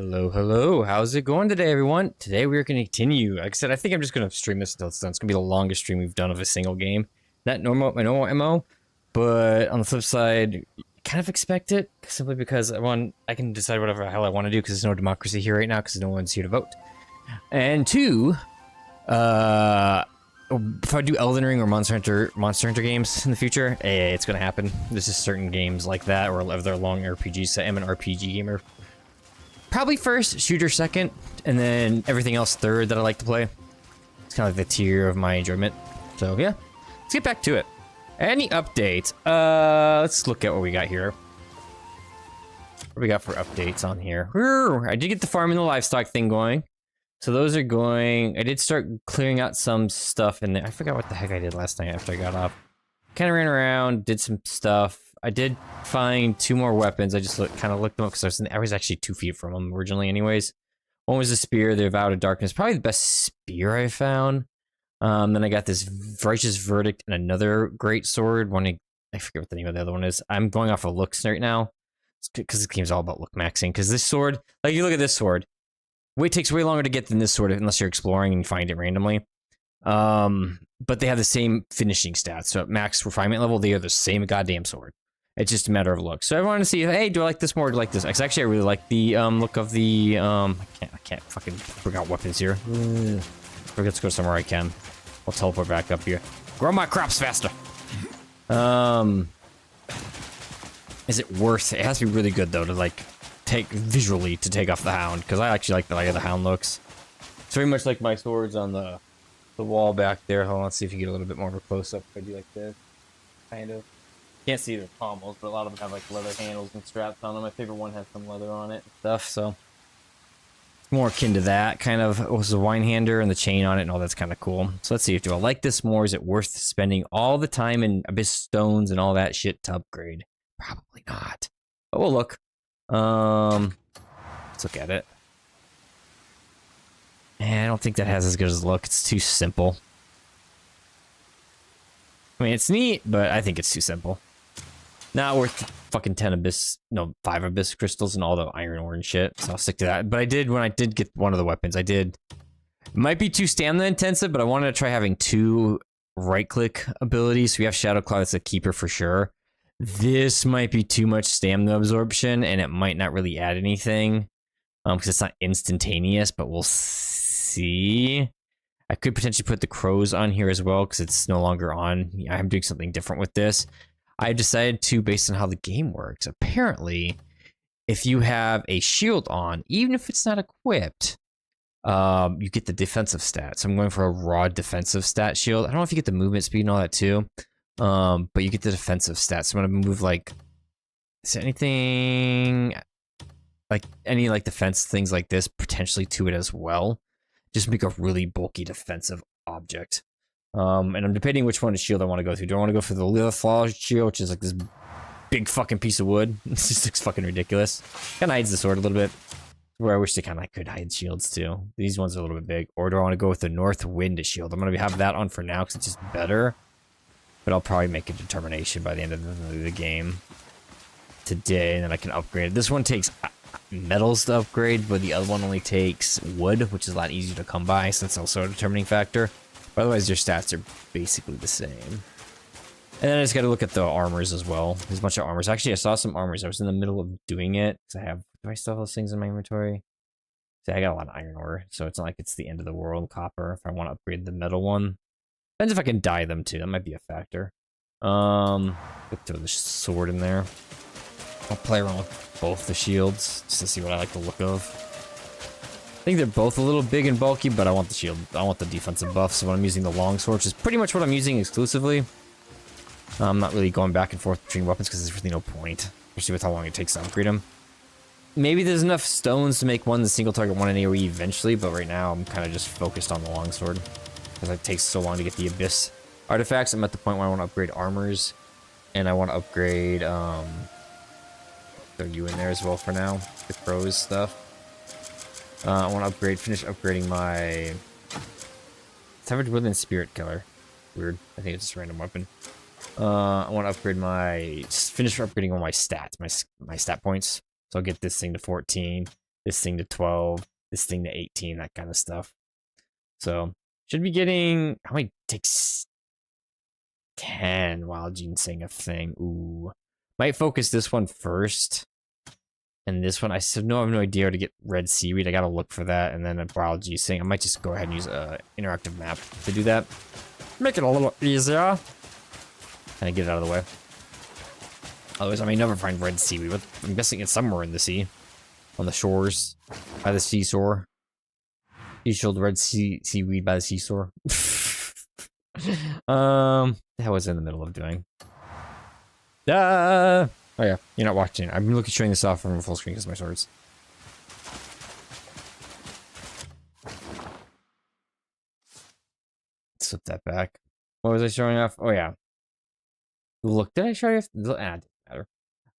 Hello, hello. How's it going today, everyone? Today we're going to continue. Like I said, I think I'm just going to stream this until it's done. It's going to be the longest stream we've done of a single game. Not my normal MO, but on the flip side, kind of expect it simply because I can decide whatever the hell I want to do because there's no democracy here right now because no one's here to vote. And two, if I do Elden Ring or Monster Hunter games in the future, it's going to happen. There's just certain games like that, or if they're long RPGs. So I'm an RPG gamer. Probably first, shooter second, and then everything else third that I like to play. It's kind of like the tier of my enjoyment. So yeah, let's get back to it. Any updates? Let's look at what we got here. What do we got for updates on here? I did get the farm and the livestock thing going. So those are going. I did start clearing out some stuff in there. I forgot what the heck I did last night after I got off. Kind of ran around, did some stuff. I did find 2 more weapons. I just kind of looked them up because I was actually 2 feet from them originally anyways. One was a spear, the Avowed of Darkness. Probably the best spear I found. Then I got this Righteous Verdict and another great sword. I forget what the name of the other one is. I'm going off of looks right now because this game's all about look maxing. Because this sword, like you look at this sword, it takes way longer to get than this sword unless you're exploring and you find it randomly. But they have the same finishing stats. So at max refinement level, they are the same goddamn sword. It's just a matter of look. So I wanted to see, hey, do I like this more or do I like this? Because actually, I really like the look of the, I can't fucking bring out weapons here. Let's go somewhere I can. I'll teleport back up here. Grow my crops faster. Is it worth it? It has to be really good, though, to, like, visually take off the Hound. Because I actually like the way the Hound looks. It's very much like my swords on the wall back there. Hold on, let's see if you get a little bit more of a close-up. If I do like this. Kind of. Can't see their pommels, but a lot of them have like leather handles and straps on them. My favorite one has some leather on it and stuff, so it's more akin to that kind of. It was the wine hander and the chain on it and all that's kind of cool. So let's see, do I like this more? Is it worth spending all the time in abyss stones and all that shit to upgrade? Probably not. But we'll look. Let's look at it. I don't think that has as good as a look. It's too simple. I mean, it's neat, but I think it's too simple. Not worth fucking 5 abyss crystals and all the iron ore and shit. So I'll stick to that. But when I did get one of the weapons, it might be too stamina intensive, but I wanted to try having 2 right click abilities. So we have Shadow Claw, that's a keeper for sure. This might be too much stamina absorption and it might not really add anything. Because it's not instantaneous, but we'll see. I could potentially put the crows on here as well because it's no longer on. I'm doing something different with this. I decided to, based on how the game works, apparently, if you have a shield on, even if it's not equipped, you get the defensive stat. So I'm going for a raw defensive stat shield. I don't know if you get the movement speed and all that too, but you get the defensive stats. So I'm going to move is there anything, any defense things like this potentially to it as well? Just make a really bulky defensive object. And I'm debating which one of shield I want to go through. Do I want to go for the Lilith Flaw shield, which is like this big fucking piece of wood? This just looks fucking ridiculous. Kind of hides the sword a little bit. Where I wish they kind of could hide shields too. These ones are a little bit big. Or do I want to go with the North Wind shield? I'm going to have that on for now because it's just better. But I'll probably make a determination by the end of the game today, and then I can upgrade. This one takes metals to upgrade, but the other one only takes wood, which is a lot easier to come by, so that's also a determining factor. But otherwise, their stats are basically the same. And then I just got to look at the armors as well. There's a bunch of armors. Actually, I saw some armors. I was in the middle of doing it. Do I still have those things in my inventory? See, I got a lot of iron ore, so it's not like it's the end of the world. Copper, if I want to upgrade the metal one. Depends if I can dye them too. That might be a factor. Let's throw the sword in there. I'll play around with both the shields just to see what I like the look of. I think they're both a little big and bulky, but I want the shield. I want the defensive buff, so when I'm using the longsword, which is pretty much what I'm using exclusively. I'm not really going back and forth between weapons because there's really no point, especially with how long it takes to upgrade them. Maybe there's enough stones to make one the single target one in AoE eventually, but right now I'm kind of just focused on the longsword because it takes so long to get the abyss artifacts. I'm at the point where I want to upgrade armors, and I want to upgrade. Throw you in there as well for now. The crows stuff. I want to finish upgrading my Savage Woodland Spirit Killer. Weird. I think it's just a random weapon. I want to upgrade finish upgrading all my stats, my stat points. So I'll get this thing to 14. this thing to 12, this thing to 18, that kind of stuff. So should be getting, how many takes 10 while ginseng a thing. Ooh, might focus this one first. And this one, I have no idea how to get red seaweed. I gotta look for that, and then a wild ginseng. I might just go ahead and use a interactive map to do that. Make it a little easier. And get it out of the way. Otherwise, I may never find red seaweed. But I'm guessing it's somewhere in the sea, on the shores, by the seashore. Seashore red seaweed by the seashore. That was in the middle of doing. Oh yeah, you're not watching. I'm showing this off from full screen because my swords. Flip that back. What was I showing off? Oh yeah. Look, did I show you? It didn't matter.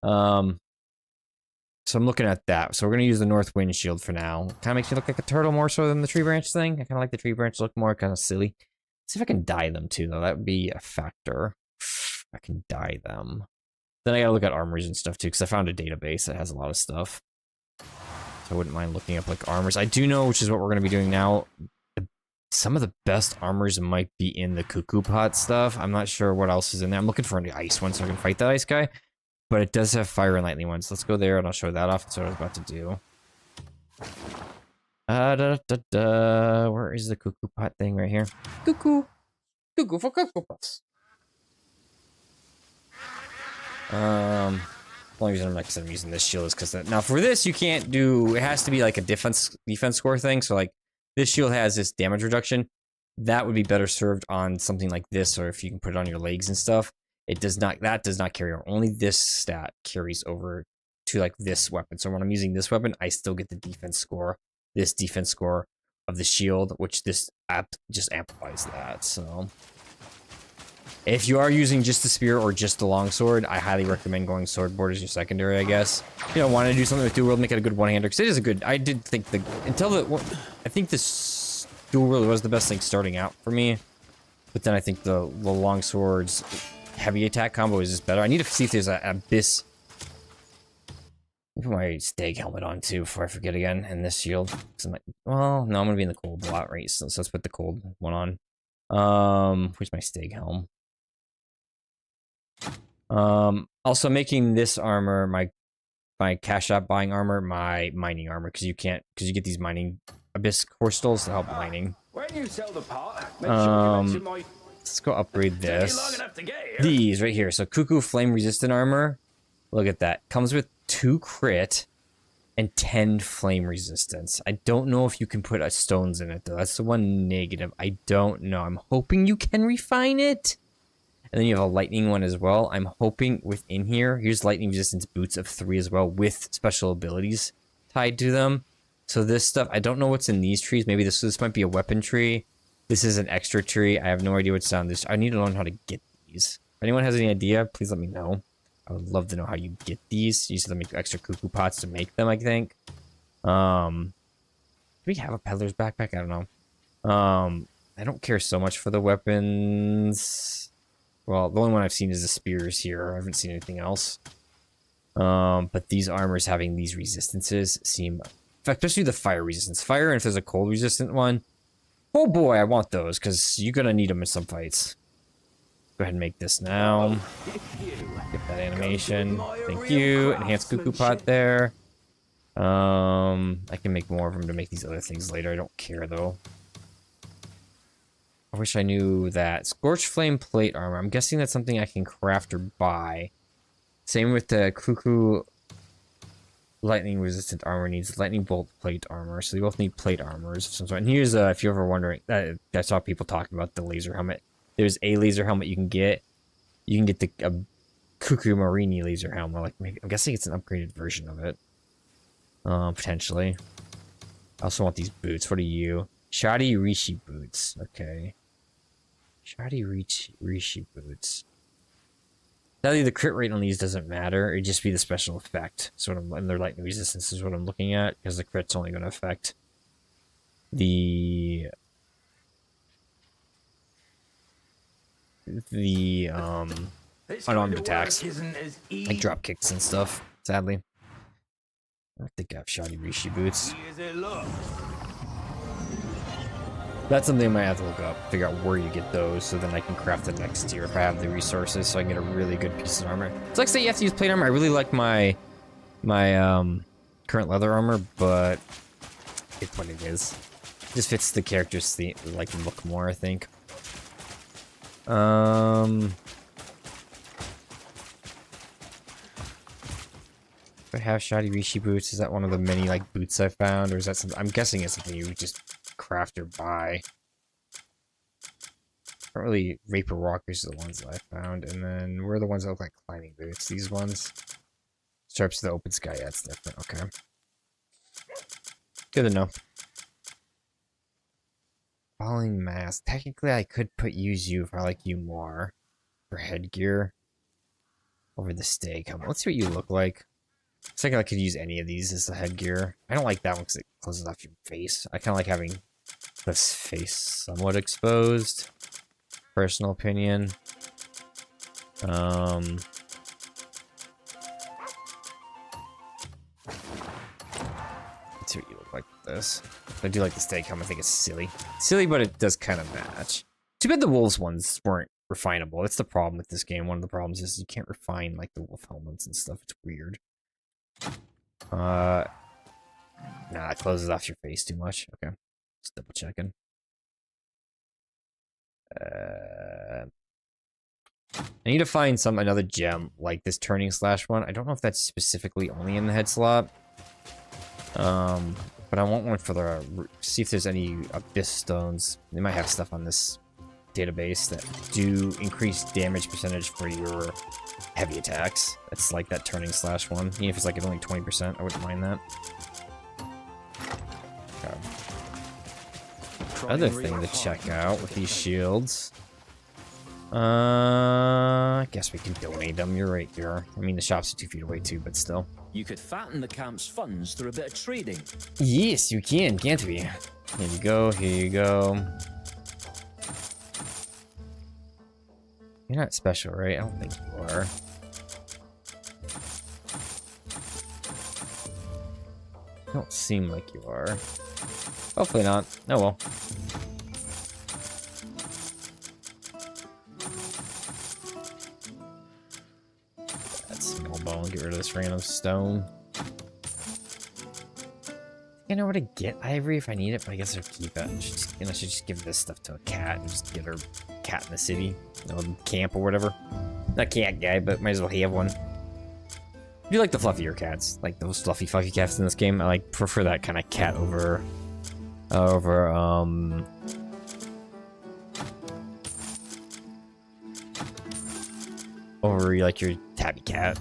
So I'm looking at that. So we're gonna use the north wind shield for now. Kind of makes me look like a turtle more so than the tree branch thing. I kind of like the tree branch look more kind of silly. See if I can dye them too, though. That would be a factor. I can dye them. Then I gotta look at armors and stuff too, because I found a database that has a lot of stuff. So I wouldn't mind looking up like armors. I do know, which is what we're gonna be doing now. Some of the best armors might be in the cuckoo pot stuff. I'm not sure what else is in there. I'm looking for an ice one so I can fight that ice guy. But it does have fire and lightning ones. Let's go there and I'll show that off. That's what I was about to do. Where is the cuckoo pot thing right here? Cuckoo. Cuckoo for cuckoo pots. The only reason I'm using this shield is because now for this you can't do, it has to be like a defense score thing. So like this shield has this damage reduction. That would be better served on something like this, or if you can put it on your legs and stuff. It does not, that does not carry over. Only this stat carries over to like this weapon. So when I'm using this weapon, I still get the defense score, this defense score of the shield, which this app just amplifies that. So if you are using just the spear or just the longsword, I highly recommend going swordboard as your secondary, I guess. You know, want to do something with dual wield, make it a good one-hander, because it is a good, I did think I think this dual wield was the best thing starting out for me. But then I think the longsword's heavy attack combo is just better. I need to see if there's an abyss. I'll put my stag helmet on too before I forget again, and this shield. Well, no, I'm gonna be in the cold a lot, right? So let's put the cold one on. Where's my stag helm? Also making this armor my cash out buying armor, my mining armor, because you get these mining abyss crystals to help mining. When you sell the part, make sure you mention my... Let's go upgrade this. These right here. So Cuckoo Flame Resistant Armor. Look at that. Comes with 2 crit and 10 flame resistance. I don't know if you can put stones in it though. That's the one negative. I don't know. I'm hoping you can refine it. And then you have a lightning one as well. I'm hoping within here, here's lightning resistance boots of 3 as well with special abilities tied to them. So this stuff, I don't know what's in these trees. Maybe this might be a weapon tree. This is an extra tree. I have no idea what's down this. I need to learn how to get these. If anyone has any idea, please let me know. I would love to know how you get these. You used to make extra cuckoo pots to make them, I think. Do we have a peddler's backpack? I don't know. I don't care so much for the weapons. Well, the only one I've seen is the spears here. I haven't seen anything else. But these armors having these resistances seem... especially the fire resistance. Fire, and if there's a cold resistant one... oh boy, I want those, because you're going to need them in some fights. Go ahead and make this now. Get that animation. Thank you. Enhance cuckoo pot there. I can make more of them to make these other things later. I don't care, though. I wish I knew that. Scorched Flame Plate Armor. I'm guessing that's something I can craft or buy. Same with the Cuckoo Lightning Resistant Armor needs Lightning Bolt Plate Armor. So they both need plate armors of some sort. And here's, if you're ever wondering, I saw people talking about the laser helmet. There's a laser helmet you can get. You can get the Cuckoo Marini laser helmet. Like maybe, I'm guessing it's an upgraded version of it. Potentially. I also want these boots. What are you? Shoddy Rishi boots. Okay. Shoddy Rishi boots. Sadly, the crit rate on these doesn't matter. It'd just be the special effect. So and their lightning resistance is what I'm looking at, because the crit's only going to affect the unarmed attacks, like drop kicks and stuff. Sadly. don't think I have shoddy Rishi boots. Easy as it looks. That's something I might have to look up, figure out where you get those, so then I can craft the next tier if I have the resources, so I can get a really good piece of armor. It's like say you have to use plate armor. I really like my current leather armor, but it's what it is. It just fits the character's theme, like look more, I think. If I have shoddy Rishi boots, is that one of the many like boots I found, or is that something? I'm guessing it's something you would just craft or buy. Not really Vapor Walkers are the ones that I found, and then where are the ones that look like climbing boots? These ones. Sharps to the open sky. Yeah, it's different. Okay. Good to know. Falling mask. Technically, I could use you if I like you more for headgear over the stay helmet. Let's see what you look like. It's like I could use any of these as the headgear. I don't like that one because it closes off your face. I kind of like having this face somewhat exposed. Personal opinion. Let's see what you look like with this. I do like the stay helmet. I think it's silly. Silly, but it does kind of match. Too bad the wolves ones weren't refinable. That's the problem with this game. One of the problems is you can't refine like the wolf helmets and stuff. It's weird. Nah, it closes off your face too much. Okay, just double checking. I need to find another gem like this turning slash one. I don't know if that's specifically only in the head slot. But I want one for the see if there's any abyss stones. They might have stuff on this database that do increase damage percentage for your heavy attacks. It's like that turning slash one. Even if it's like only 20%, I wouldn't mind that. Okay. Other thing to check out with these shields. I guess we can donate them. You're right here. I mean, the shop's 2 feet away too, but still. You could fatten the camp's funds through a bit of trading. Yes, you can, can't we? Here you go, here you go. You're not special, right? I don't think you are. You don't seem like you are. Hopefully not. Oh well. Get rid of this random stone. You know where to get ivory if I need it, but I guess I'll keep it. I should just give this stuff to a cat and just get her cat in the city, camp or whatever. Not cat guy, but might as well have one. I do like the fluffier cats, like those fluffy cats in this game. I prefer that kind of cat over like your tabby cat.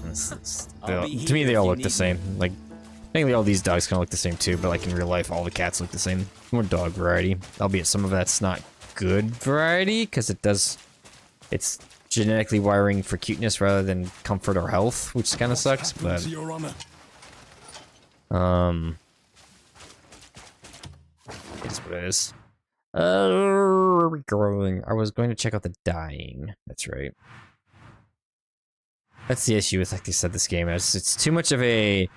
To me, they all look the same. Like, I think all these dogs kind of look the same too, but like in real life, all the cats look the same. More dog variety, albeit some of that's not good variety because it's genetically wiring for cuteness rather than comfort or health, which kind of sucks. But it's what it is. Growing. I was going to check out the dying. That's right. That's the issue with, like they said, this game. It's too much of a...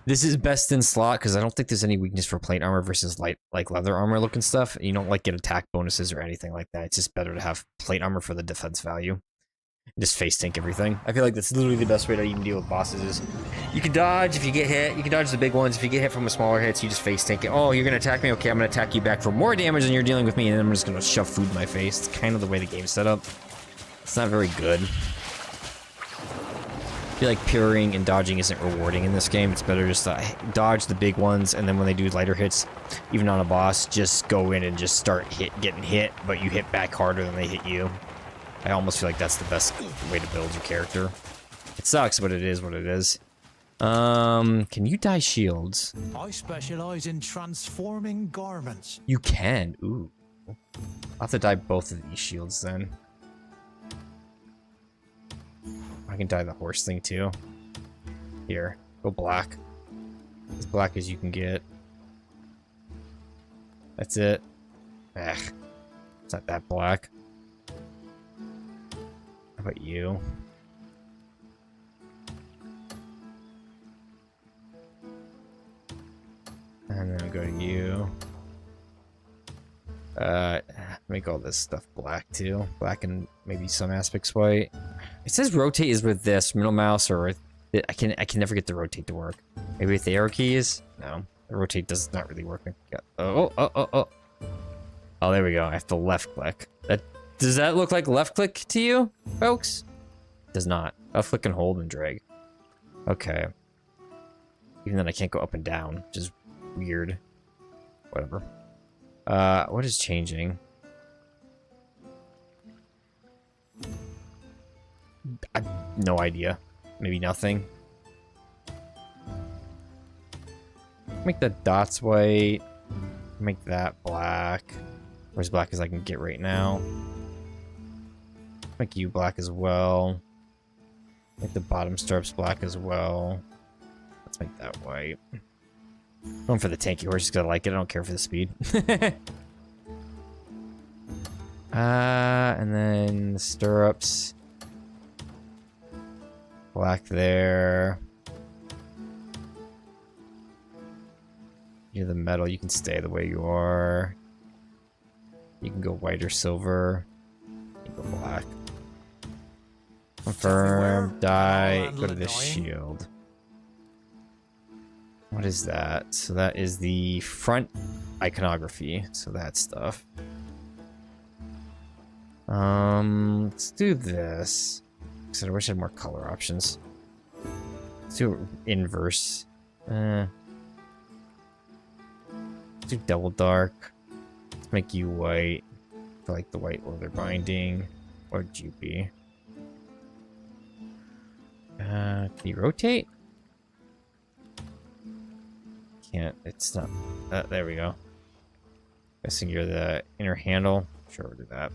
This is best in slot, because I don't think there's any weakness for plate armor versus like leather armor looking stuff. You don't get attack bonuses or anything like that. It's just better to have plate armor for the defense value. Just face tank everything. I feel like that's literally the best way to even deal with bosses is... You can dodge if you get hit. You can dodge the big ones. If you get hit from the smaller hits, you just face tank it. Oh, you're going to attack me? Okay, I'm going to attack you back for more damage than you're dealing with me, and then I'm just going to shove food in my face. It's kind of the way the game's set up. It's not very good. I feel like parrying and dodging isn't rewarding in this game. It's better just to dodge the big ones, and then when they do lighter hits, even on a boss, just go in and just start getting hit, but you hit back harder than they hit you. I almost feel like that's the best way to build your character. It sucks, but it is what it is. Can you dye shields? I specialize in transforming garments. You can. Ooh. I'll have to dye both of these shields then. I can dye the horse thing too. Here, go black. As black as you can get. That's it. Ugh. It's not that black. How about you? And then go to you. Make all this stuff black too. Black and maybe some aspects white. It says rotate is with this middle mouse or with I can never get the rotate to work. Maybe with the arrow keys? No. The rotate does not really work. Oh, there we go. I have to left click. Does that look like left click to you, folks? It does not. Left click and hold and drag. Okay. Even then I can't go up and down, which is weird. Whatever. What is changing? I have no idea. Maybe nothing. Make the dots white. Make that black. Or as black as I can get right now. Make you black as well. Make the bottom stripes black as well. Let's make that white. Going for the tanky horse, just gotta like it. I don't care for the speed. And then the stirrups. Black there. You're the metal, you can stay the way you are. You can go white or silver. You can go black. Confirm, die, go to this shield. What is that? So that is the front iconography. So that stuff. Let's do this. I wish I had more color options. Let's do inverse. Let's do double dark. Let's make you white. I like the white leather binding. Or GP. Can you rotate? Can't. It's not. There we go. Guessing you're the inner handle. Sure, we'll do that.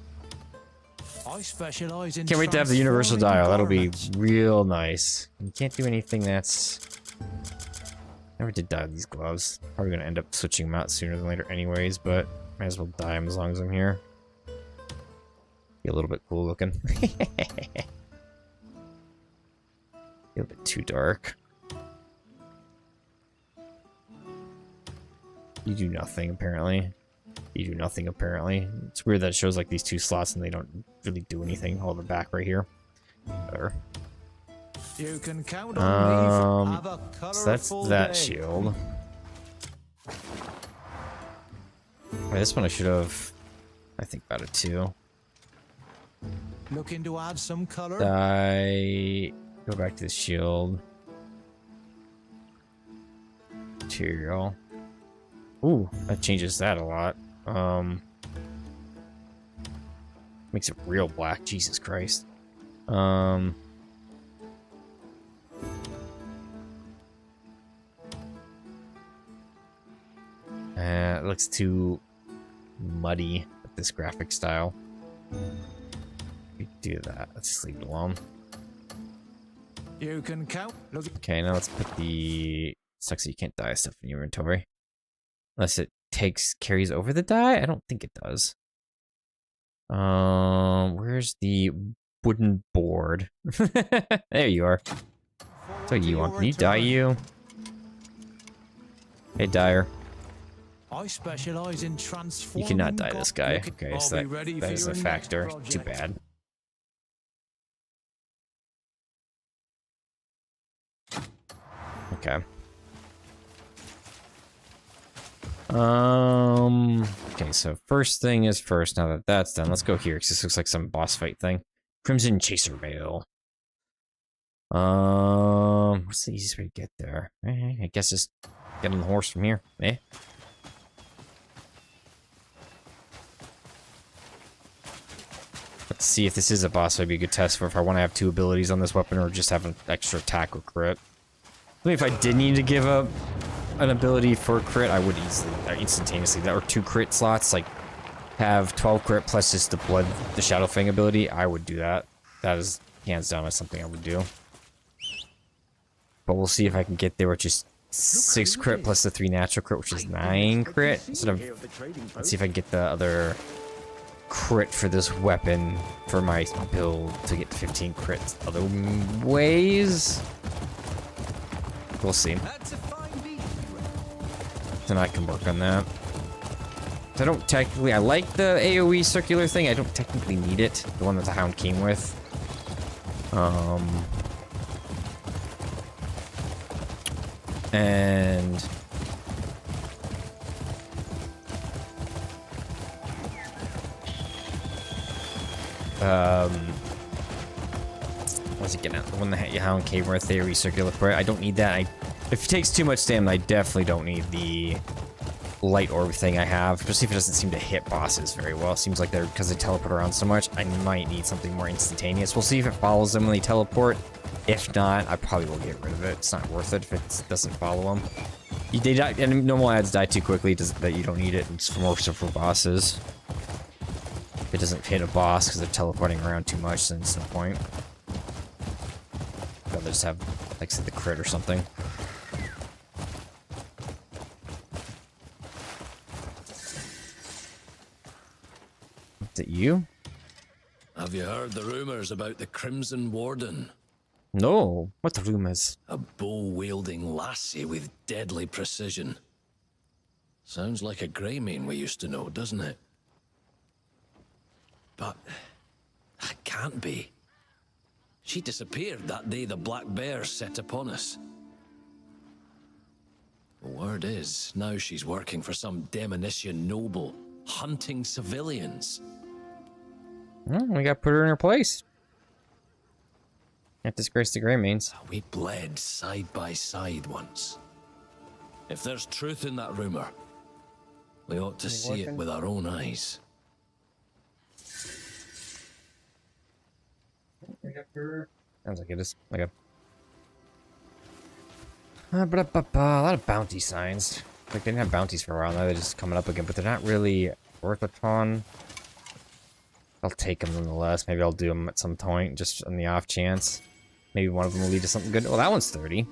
I specialize in Can't wait to have the universal dial. That'll be garments. real nice. You can't do anything that's... Never did dye these gloves. Probably gonna end up switching them out sooner than later anyways, but might as well dye them as long as I'm here. Be a little bit cool looking. A little bit too dark. You do nothing, apparently. You do nothing, apparently. It's weird that it shows like these two slots and they don't really do anything. All the back right here. Better. You can count on me. Have a So that's colorful that day. shield. Wait, this one I should have... I think about it too. Looking to add some color. Dye... Go back to the shield. Material. Ooh, that changes that a lot. Makes it real black. Jesus Christ. It looks too muddy with this graphic style. We do that. Let's just leave it alone. You can count. Look. Okay, now let's put the... Sucks that you can't dye stuff in your inventory. Unless it carries over the die? I don't think it does. Where's the wooden board? There you are. That's what you want. Can you dye you? Hey, dyer. I specialize in transforming. You cannot dye this guy. Look, Okay, I'll so be ready that for is your a next factor. Too project. bad. Okay. Okay, so first thing is first. Now that that's done, let's go here because this looks like some boss fight thing. Crimson Chaser Veil. What's the easiest way to get there? I guess just get on the horse from here. Eh? Let's see if this is a boss. Would be a good test for if I want to have two abilities on this weapon or just have an extra attack or crit. I mean, if I did need to give up an ability for crit, I would easily, instantaneously, that or 2 crit slots, like have 12 crit plus just the Shadow Fang ability. I would do that. That is hands down as something I would do. But we'll see if I can get there with just 6 crit plus the 3 natural crit, which is 9 crit. Instead of, let's see if I can get the other crit for this weapon for my build to get 15 crits other ways. We'll see. then I can work on that. I don't technically, I like the AoE circular thing. I don't technically need it. The one that the Hound came with. And what's it getting at? The one that Hound came with AoE circular for it. I don't need that. If it takes too much stamina, I definitely don't need the light orb thing I have, especially if it doesn't seem to hit bosses very well. It seems like because they teleport around so much, I might need something more instantaneous. We'll see if it follows them when they teleport. If not, I probably will get rid of it. It's not worth it if it doesn't follow them. They die, and normal ads die too quickly that you don't need it. It's more so for bosses. If it doesn't hit a boss because they're teleporting around too much, then it's no point. They'll just have, like, say, the crit or something. Is it you? Have you heard the rumors about the Crimson Warden? No. What the rumors? A bow-wielding lassie with deadly precision. Sounds like a Greymane we used to know, doesn't it? But that can't be. She disappeared that day the Black Bear set upon us. The word is, now she's working for some Demonician noble, hunting civilians. Well, we gotta put her in her place. Can't disgrace the Greymanes. We bled side by side once. If there's truth in that rumor, we ought to see it with our own eyes. Sounds like it is like a lot of bounty signs. Like they didn't have bounties for a while now. They're just coming up again, but they're not really worth a ton. I'll take them nonetheless. Maybe I'll do them at some point, just on the off chance. Maybe one of them will lead to something good. Well, that one's 30.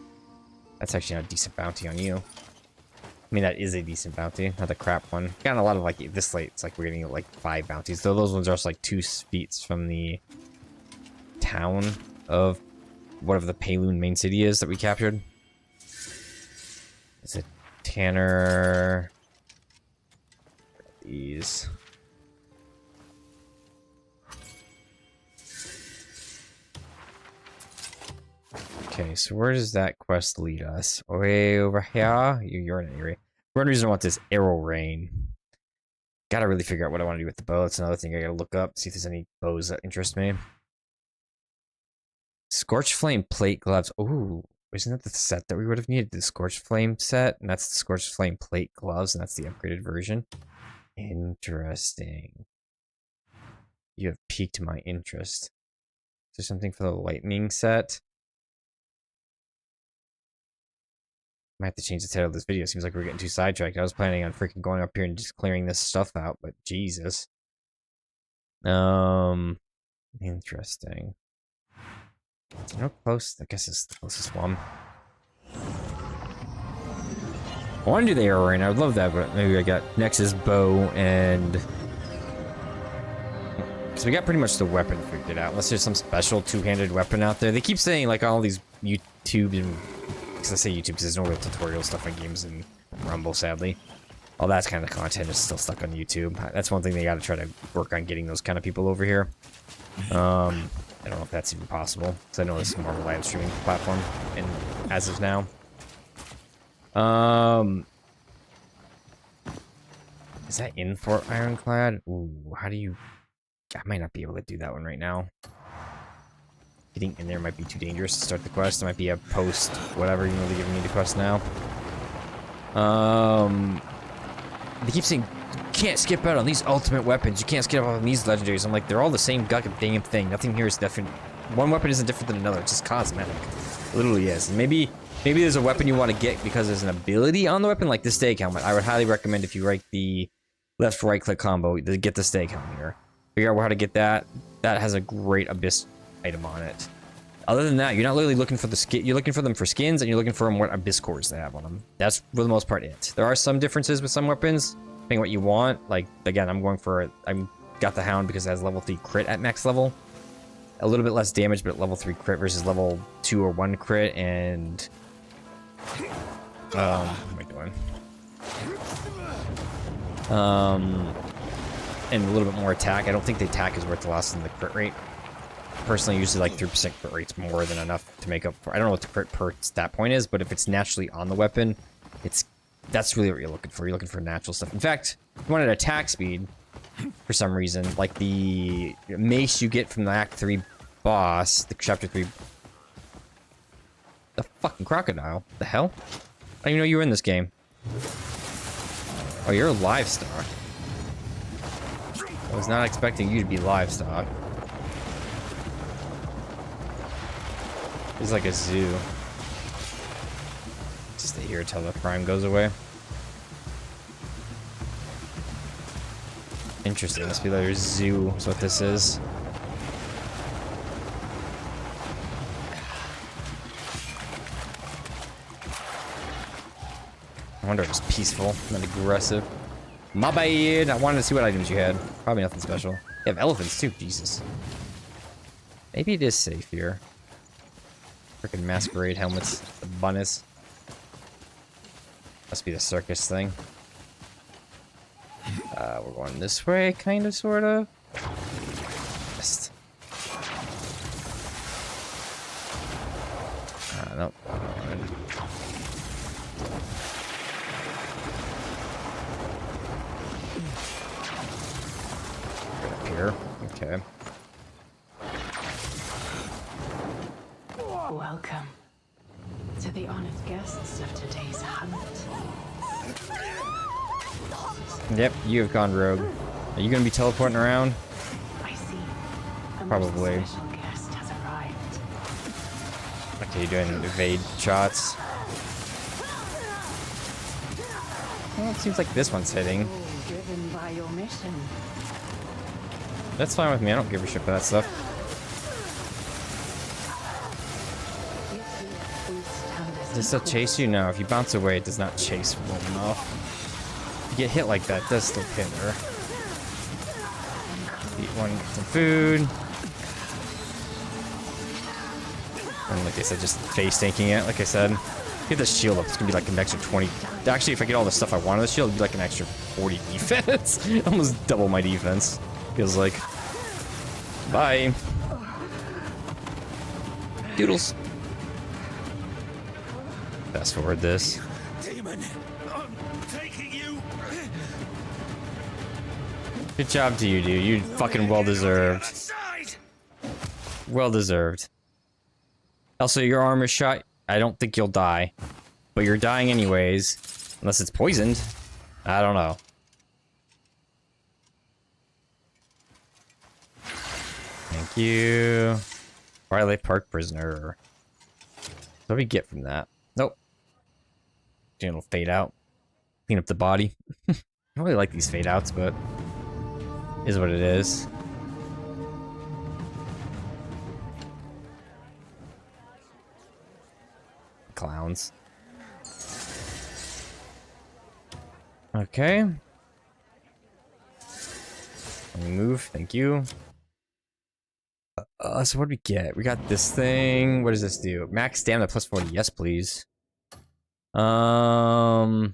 That's actually not a decent bounty on you. I mean, that is a decent bounty, not the crap one. Got a lot of, like, this late, it's like we're getting, like, 5 bounties. Though those ones are just, like, 2 feet from the town of whatever the Pailune main city is that we captured. Is it Tanner? These. Okay, so where does that quest lead us? Way over here? You're in an area. One reason I want this arrow rain. Gotta really figure out what I want to do with the bow. That's another thing I gotta look up, see if there's any bows that interest me. Scorched Flame plate gloves. Ooh, isn't that the set that we would have needed? The Scorched Flame set, and that's the Scorched Flame plate gloves, and that's the upgraded version. Interesting. You have piqued my interest. Is there something for the lightning set? Might have to change the title of this video. Seems like we're getting too sidetracked. I was planning on freaking going up here and just clearing this stuff out, but Jesus. Interesting. How close? I guess it's the closest one. I want to do the arrow rain. I would love that, but maybe I got Nexus bow and... So we got pretty much the weapon figured out. Unless there's some special two-handed weapon out there. They keep saying, like, all these YouTube and... Because I say YouTube because there's no real tutorial stuff on games in Rumble, sadly. All that kind of content is still stuck on YouTube. That's one thing they got to try to work on, getting those kind of people over here. I don't know if that's even possible, because I know this is more of a live streaming platform, and as of now. Is that in Fort Ironclad? Ooh, how do you... I might not be able to do that one right now. Getting in there might be too dangerous to start the quest. It might be a post, whatever, you know, they're giving me the quest now. They keep saying, you can't skip out on these ultimate weapons. You can't skip out on these legendaries. I'm like, they're all the same goddamn thing. Nothing here is different. One weapon isn't different than another. It's just cosmetic. It literally is. And maybe there's a weapon you want to get because there's an ability on the weapon, like the stake helmet. I would highly recommend if you write the left-right click combo to get the stake helmet here. Figure out how to get that. That has a great abyss item on it. Other than that, you're not really looking for the skin. You're looking for them for skins, and you're looking for them what abyss cores they have on them. That's for the most part it. There are some differences with some weapons, depending what you want. Like again, I'm got the Hound because it has level 3 crit at max level. A little bit less damage, but level 3 crit versus level 2 or 1 crit. And what am I doing? And a little bit more attack. I don't think the attack is worth the loss in the crit rate. Personally, usually like 3% crit rate's more than enough to make up for. I don't know what the crit per stat point is, but if it's naturally on the weapon, that's really what you're looking for. You're looking for natural stuff. In fact, if you wanted attack speed, for some reason, like the mace you get from the Act 3 boss, the Chapter 3... The fucking crocodile. The hell? I didn't even know you were in this game. Oh, you're livestock. I was not expecting you to be livestock. It's like a zoo. Just stay here until the prime goes away. Interesting. Must be like a zoo is what this is. I wonder if it's peaceful, not aggressive. My bad. I wanted to see what items you had. Probably nothing special. You have elephants too. Jesus. Maybe it is safe here. Freaking masquerade helmets. The bunnies. Must be the circus thing. We're going this way, kind of, sort of. Just. Nope. Up here. Okay. Welcome to the honored guests of today's hunt. Yep, you have gone rogue. Are you gonna be teleporting around? I see. A Probably. most special guest has arrived. Okay, you're doing evade shots. Well, it seems like this one's hitting. Oh, driven by your mission. That's fine with me. I don't give a shit about that stuff. Does it still chase you? No, if you bounce away, it does not chase well enough. If you get hit like that, it does still hit her. Eat one, get some food. And like I said, just face tanking it, like I said. Get the shield up, it's gonna be like an extra 20. Actually, if I get all the stuff I want on the shield, it'd be like an extra 40 defense. Almost double my defense. Feels like. Bye. Doodles. Fast forward this. Demon, I'm taking you. Good job to you, dude. You fucking well deserved. Well deserved. Also, your armor's shot. I don't think you'll die. But you're dying anyways. Unless it's poisoned. I don't know. Thank you. Twilight Park prisoner. What do we get from that? Nope. It'll fade out. Clean up the body. I don't really like these fade outs, but is what it is. Clowns. Okay. Let me move. Thank you. So what do we get? We got this thing. What does this do? Max stamina plus 40. Yes, please. Oh,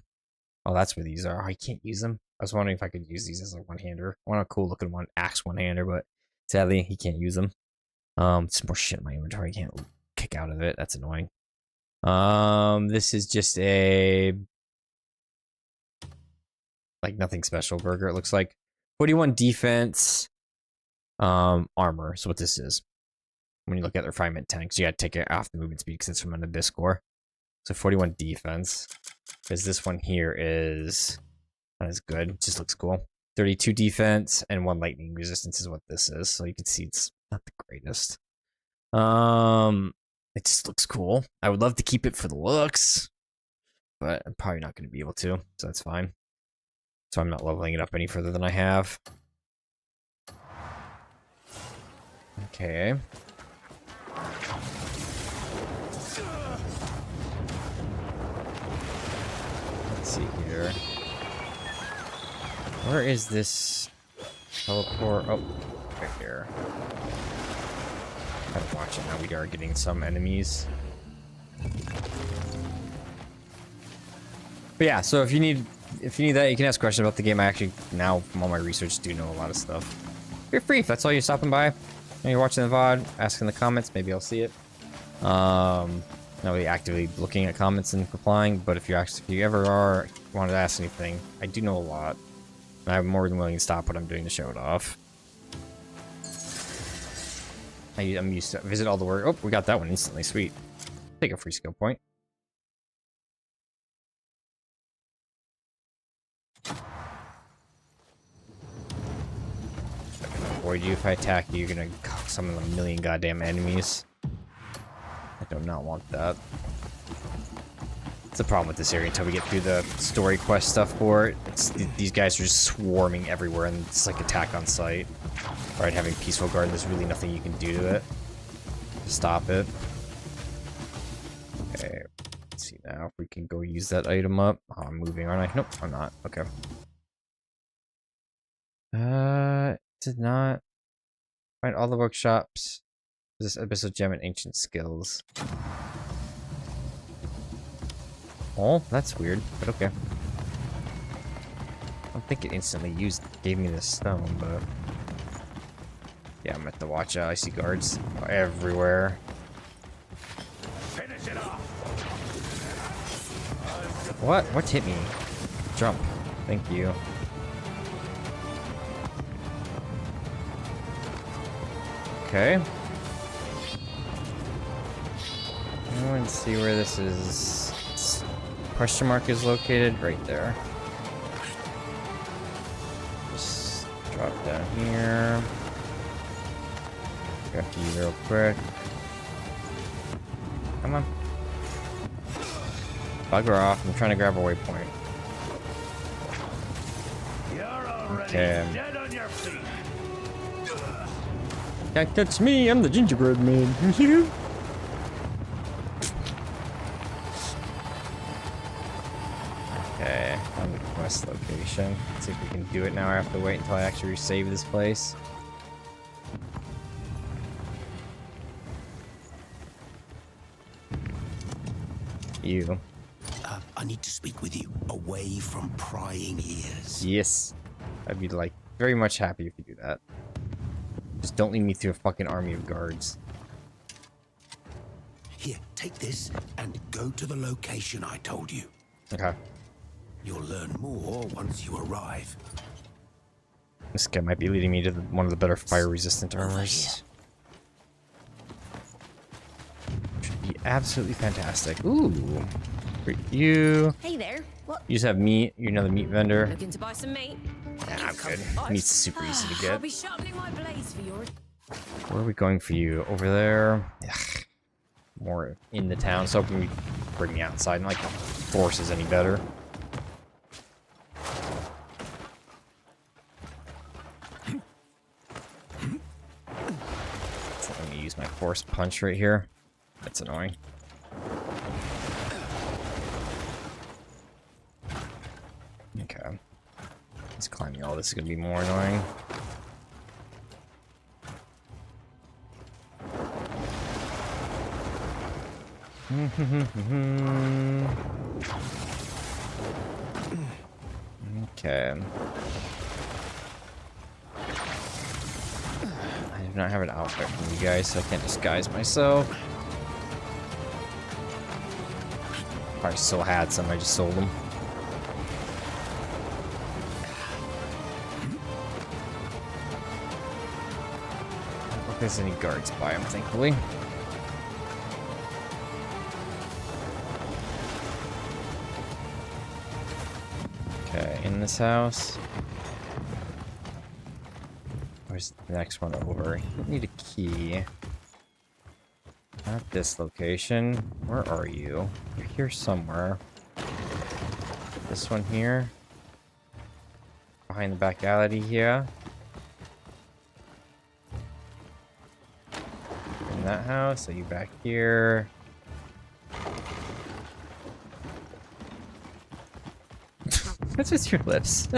that's where these are. I can't use them. I was wondering if I could use these as a one-hander. I want a cool looking one, axe one-hander, but sadly he can't use them. It's more shit in my inventory. I can't kick out of it. That's annoying. This is just a like nothing special burger. It looks like 41 defense, armor. So what this is, when you look at the refinement tanks, you gotta take it off the movement speed because it's from an abyss score. So 41 defense. Because this one here is not as good. It just looks cool. 32 defense and 1 lightning resistance is what this is. So you can see it's not the greatest. It just looks cool. I would love to keep it for the looks, but I'm probably not going to be able to, so that's fine. So I'm not leveling it up any further than I have. Okay. Let's see here. Where is this teleport? Oh, right here. Gotta watch it now. We are getting some enemies. But yeah, so if you need if you need that, you can ask questions about the game. I actually, now, from all my research, do know a lot of stuff. Feel free, if that's all you're stopping by, and you're watching the VOD, ask in the comments, maybe I'll see it. Not really actively looking at comments and replying, but if you ever are wanted to ask anything, I do know a lot. And I'm more than willing to stop what I'm doing to show it off. I'm used to visit all the work. Oh, we got that one instantly. Sweet. Take a free skill point. I can avoid you if I attack you. You're gonna summon a million goddamn enemies. I do not want that. It's the problem with this area until we get through the story quest stuff for it. These guys are just swarming everywhere, and it's like attack on sight. Alright, having Peaceful Guard, there's really nothing you can do to it to stop it. Okay, let's see now if we can go use that item up. Oh, I'm moving, aren't I? Nope, I'm not. Okay. Did not find all the workshops. This episode gem and ancient skills. Oh, that's weird, but okay. I don't think it instantly gave me the stone, but yeah, I'm at the watch out. I see guards everywhere. Finish it off. What? What hit me? Jump. Thank you. Okay. I want to see where this is. Question mark is located right there. Just drop down here. Grab you real quick. Come on. Bugger off. I'm trying to grab a waypoint. You're already Okay. dead on your feet. Can't catch me. I'm the gingerbread man. Okay, on the quest location. Let's see if we can do it now. I have to wait until I actually save this place. You. I need to speak with you away from prying ears. Yes. I'd be like very much happy if you do that. Just don't lead me through a fucking army of guards. Here, take this and go to the location I told you. Okay. You'll learn more once you arrive. This guy might be leading me to one of the better fire-resistant armors. Should be absolutely fantastic. Ooh. For you. Hey there. What? You just have meat. You're another meat vendor. Looking to buy some meat? Nah, I'm good. Meat's super easy to I'll get. be sharpening my blades for yours. Where are we going for you? Over there? Ugh. More in the town. So hoping you bring me outside. Not like the force is any better. So let me use my force punch right here. That's annoying. Okay. Just climbing all this is gonna be more annoying. Okay. I do not have an outfit from you guys, so I can't disguise myself. I still had some, I just sold them. I don't think there's any guards by them, thankfully. Okay, in this house. Where's the next one over? I need a key. Not this location. Where are you? You're here somewhere. This one here. Behind the back alley here. In that house. Are you back here? What's with your lips?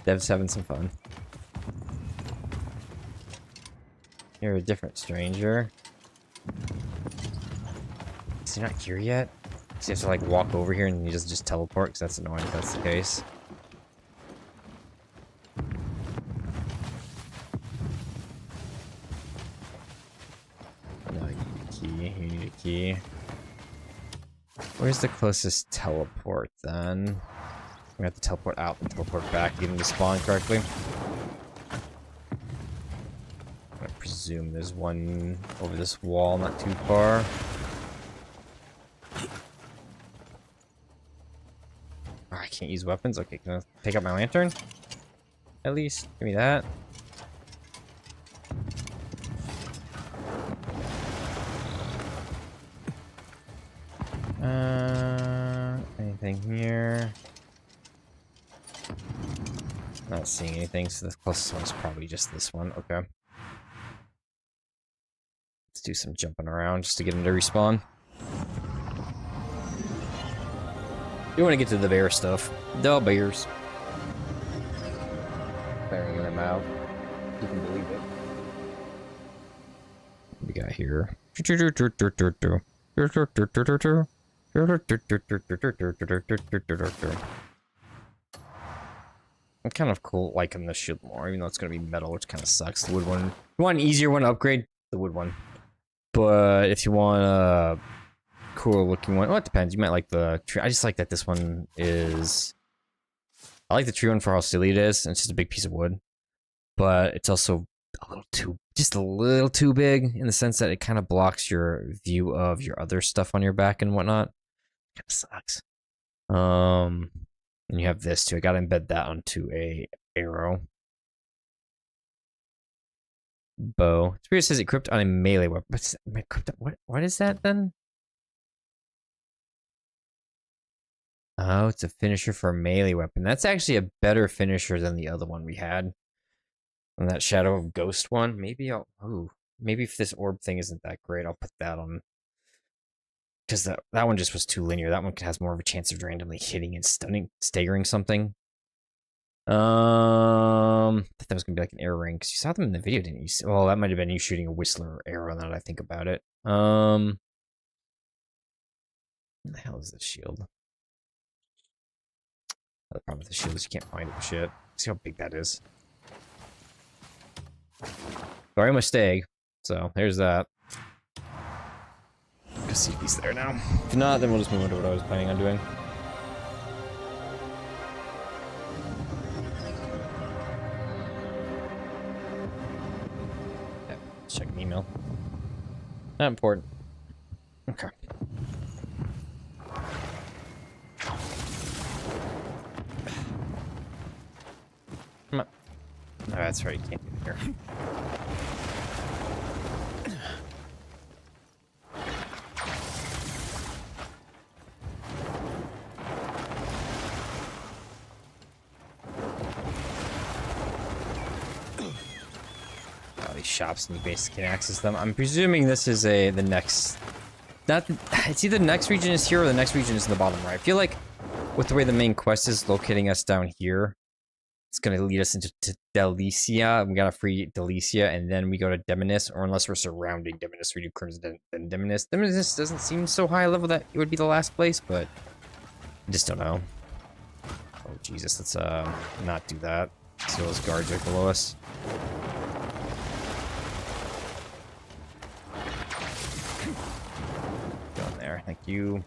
Dev's having some fun. You're a different stranger. Is he not here yet? So you have to like walk over here and you just teleport, because that's annoying if that's the case. No, you need a key. You need a key. Where's the closest teleport then? We have to teleport out and teleport back to get into spawn correctly. I presume there's one over this wall, not too far. Oh, I can't use weapons? Okay, can I take out my lantern? At least, give me that. Anything here? Not seeing anything, so the closest one's probably just this one. Okay. Let's do some jumping around just to get into respawn. You want to get to the bear stuff. The bears. Clearing them out. You can believe it. What we got here? I'm kind of cool liking the shield more, even though it's gonna be metal, which kind of sucks. The wood one. If you want an easier one to upgrade, the wood one. But if you want a cool looking one, well, it depends. You might like the tree. I just like that this one is. I like the tree one for how silly it is, and it's just a big piece of wood. But it's also just a little too big in the sense that it kind of blocks your view of your other stuff on your back and whatnot. Kind of sucks. And you have this too. I gotta embed that onto a arrow. Bow. Spirit says equipped on a melee weapon. What is that then? Oh, it's a finisher for a melee weapon. That's actually a better finisher than the other one we had. And that Shadow of Ghost one. Maybe I'll... Ooh. Maybe if this orb thing isn't that great, I'll put that on. Because that one just was too linear. That one has more of a chance of randomly hitting and staggering something. I thought that was going to be like an arrow ring. Because you saw them in the video, didn't you? Well, that might have been you shooting a Whistler arrow now that I think about it. What the hell is this shield? The problem with the shield is you can't find it with shit. See how big that is. Sorry, my stag. So, there's that. Go see if he's there now. If not, then we'll just move on to what I was planning on doing. Yeah, check an email. Not important. Okay. Come on. No, that's right, you can't get here. Shops and you basically can access them. I'm presuming this is the next. It's either the next region is here or the next region is in the bottom right. I feel like with the way the main quest is locating us down here, it's gonna lead us into Delicia. We gotta free Delicia and then we go to Demonis, or unless we're surrounding Demonis, we do Crimson then Demonis. Demonis doesn't seem so high level that it would be the last place, but I just don't know. Oh Jesus, let's not do that. So those guards right below us. Thank you.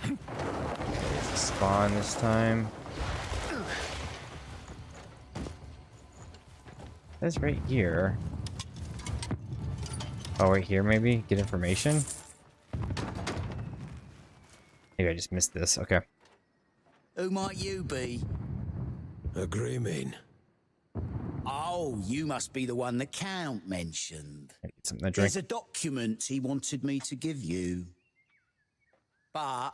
There's a spawn this time. That's right here. Oh, right here maybe? Get information? Maybe I just missed this. Okay. Who might you be? A Greymane. Oh, you must be the one the Count mentioned. Get something to drink. There's a document he wanted me to give you. But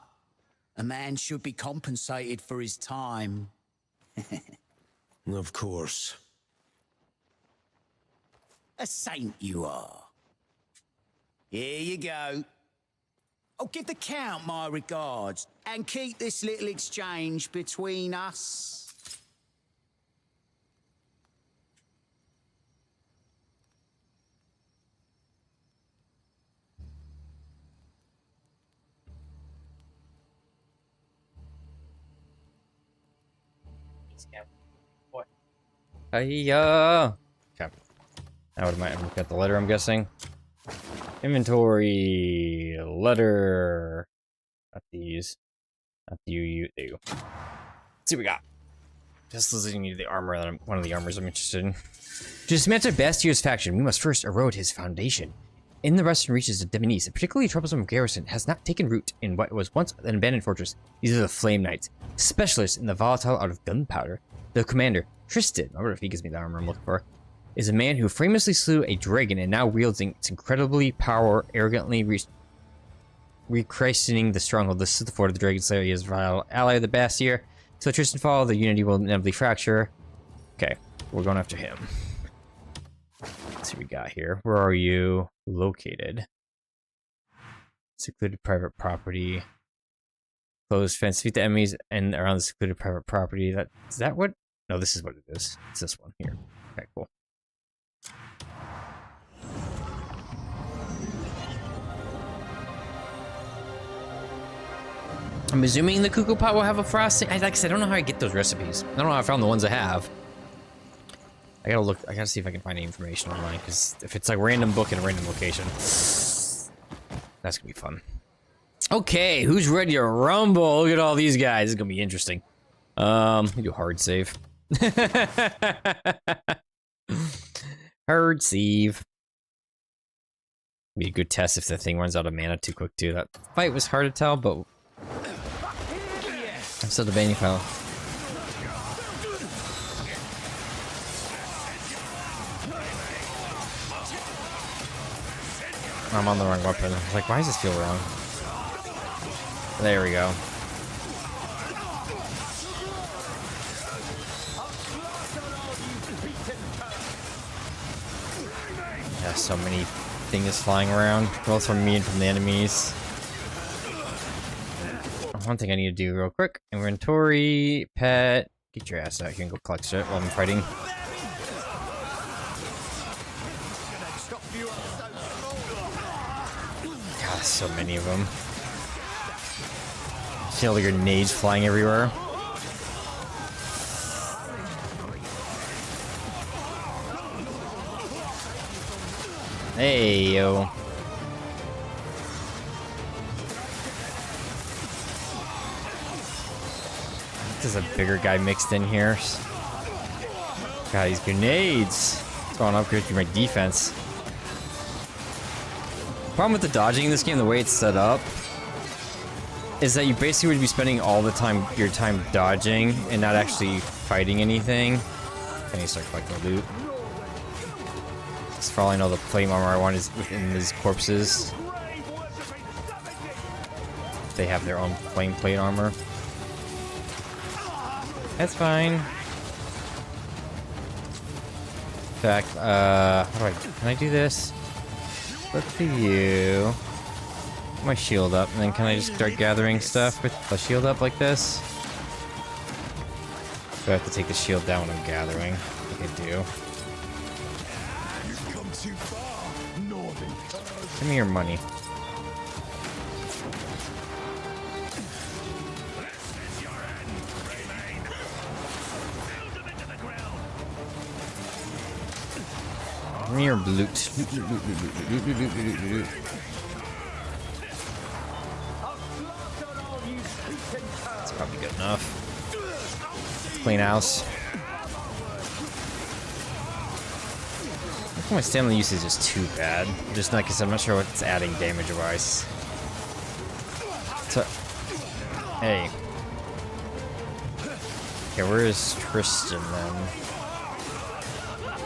a man should be compensated for his time. Of course. A saint you are. Here you go. Oh, give the Count my regards and keep this little exchange between us. Hiya! Okay. Now what am I? I've got the letter, I'm guessing. Inventory. Letter. Not these. Not you. There you go. Let's see what we got. Just listening to the armor. One of the armors I'm interested in. To dismantle Bastier's faction, we must first erode his foundation. In the western reaches of Demonese, a particularly troublesome garrison has not taken root in what was once an abandoned fortress. These are the Flame Knights, specialists in the volatile art of gunpowder. The commander, Tristan, I wonder if he gives me the armor I'm looking for, is a man who famously slew a dragon and now wields its incredibly power, arrogantly rechristening the stronghold. This is the fort of the Dragon Slayer. He is a vile ally of the Bastier. So Tristan fall, the unity will inevitably fracture. Okay, we're going after him. Let's see what we got here. Where are you located? Secluded private property. Closed fence. Defeat the enemies and around the secluded private property. Is that what? No, this is what it is. It's this one here. Okay, cool. I'm assuming the cuckoo pot will have a frosting. Like I said, I don't know how I get those recipes. I don't know how I found the ones I have. I gotta look. I gotta see if I can find any information online. Because if it's like random book in a random location, that's gonna be fun. Okay, who's ready to rumble? Look at all these guys. This is gonna be interesting. Let me do hard save. Hard save. Be a good test if the thing runs out of mana too quick too. That fight was hard to tell, but I'm still debating if I'm on the wrong weapon. I was like, why does this feel wrong? There we go. Yeah, so many things flying around, both from me and from the enemies. One thing I need to do real quick. Inventory, pet. Get your ass out here and go collect shit while I'm fighting. God, so many of them. See all the grenades flying everywhere. Hey, yo. There's a bigger guy mixed in here. God, these grenades. It's going to upgrade my defense. The problem with the dodging in this game, the way it's set up, is that you basically would be spending all the time, your time dodging and not actually fighting anything. I need to start collecting loot. As for all I know, the flame armor I want is within these corpses. They have their own flame plate armor. That's fine. In fact, how do can I do this? Look to you. Put my shield up, and then can I just start gathering stuff with the shield up like this? Do I have to take the shield down when I'm gathering? I think I do. Give me your money. Give me your loot. That's probably good enough. Clean house. I think my stamina usage is too bad. Just like I said, I'm not sure what it's adding damage-wise. So, hey. Okay, where is Tristan then?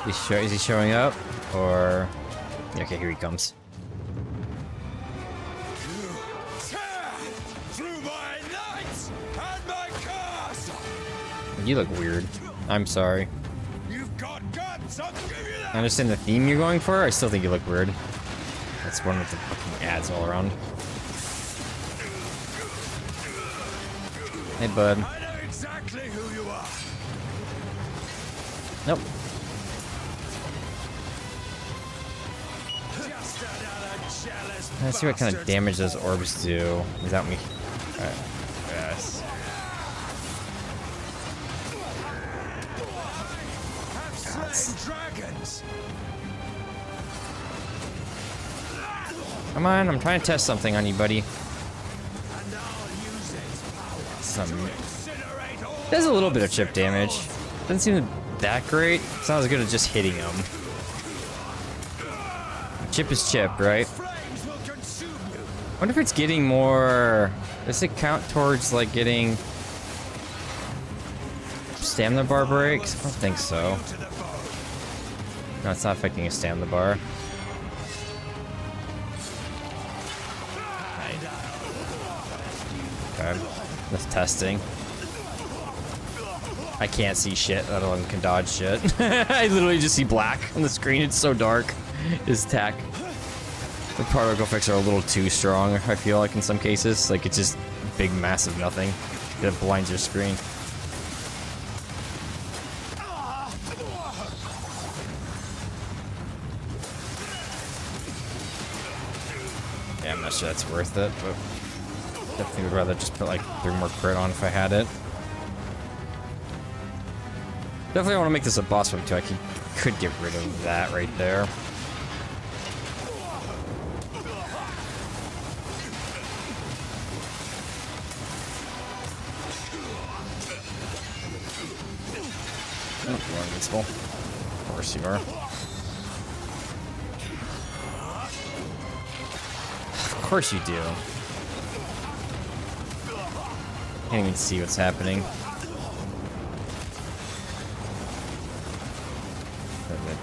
Is he showing up? Or... Okay, here he comes. You look weird. I'm sorry. I understand the theme you're going for. I still think you look weird. That's one with the fucking ads all around. Hey, bud. I know exactly who you are. Nope. Let's see what kind of damage those orbs do without me. Alright. Yes. Come on, I'm trying to test something on you, buddy. And I'll use its power Some to incinerate all does a little bit of chip damage. Doesn't seem that great. It's not as good as just hitting him. Chip is chip, right? flames will consume you. I wonder if it's getting more. Does it count towards like getting stamina bar breaks? I don't think so. To the bone. No, it's not affecting his stamina bar. Okay, that's testing. I can't see shit, let alone can dodge shit. I literally just see black on the screen. It's so dark. His attack. The particle effects are a little too strong, I feel like, in some cases. Like, it's just big, massive nothing that blinds your screen. Yeah, I'm not sure that's worth it, but definitely would rather just put like 3 more crit on if I had it. Definitely want to make this a boss fight too. I could get rid of that right there. Oh, you're invincible. Of course you are. Of course you do. Can't even see what's happening.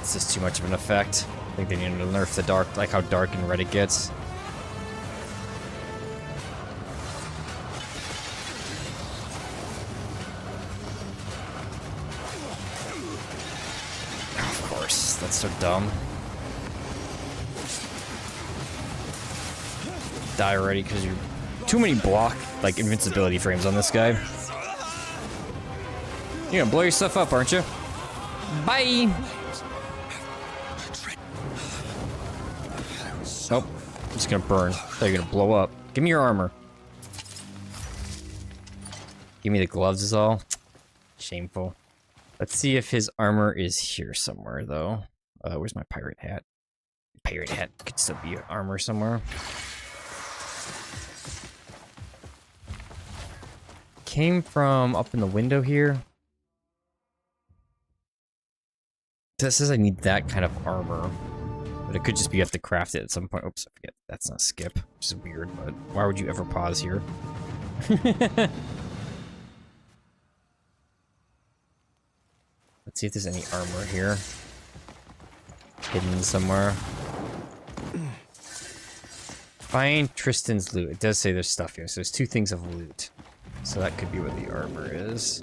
It's just too much of an effect. I think they need to nerf the dark, like how dark and red it gets. Of course, that's so dumb. Die already because you're too many block like invincibility frames on this guy. You're gonna blow yourself up, aren't you? Bye. Nope. I'm just gonna burn. They're gonna blow up. Give me your armor. Give me the gloves is all. Shameful. Let's see if his armor is here somewhere though. Where's my pirate hat? Pirate hat could still be armor somewhere. Came from up in the window here. This says I need that kind of armor. But it could just be you have to craft it at some point. Oops, I forget. That's not skip, which is weird, but why would you ever pause here? Let's see if there's any armor here. Hidden somewhere. Find Tristan's loot. It does say there's stuff here, so there's 2 things of loot. So that could be where the armor is.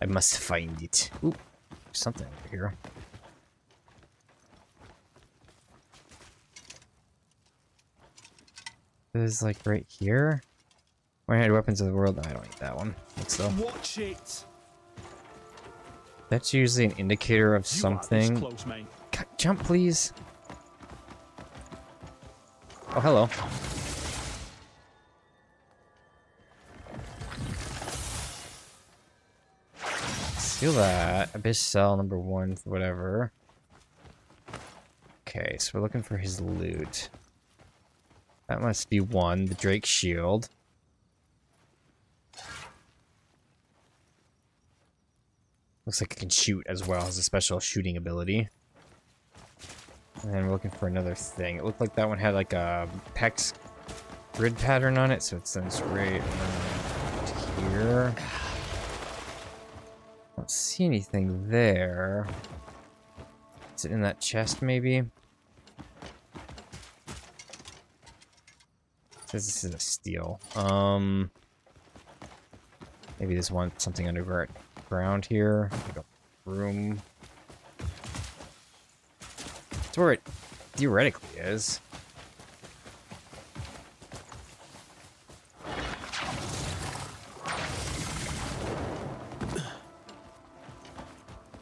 I must find it. Ooh, there's something over here. Is like right here. One-handed weapons of the world. No, I don't need that one. Looks so. Watch it. That's usually an indicator of something. Close, mate. Jump, please. Oh, hello. Steal that. Abyss cell number 1, whatever. Okay, so we're looking for his loot. That must be 1, the Drake shield. Looks like it can shoot as well, has a special shooting ability. And then we're looking for another thing. It looked like that one had like a PEX grid pattern on it, so it sends right here. Don't see anything there. Is it in that chest maybe? Says this is a steal. Maybe there's something underground here. Like a room. That's where it theoretically is.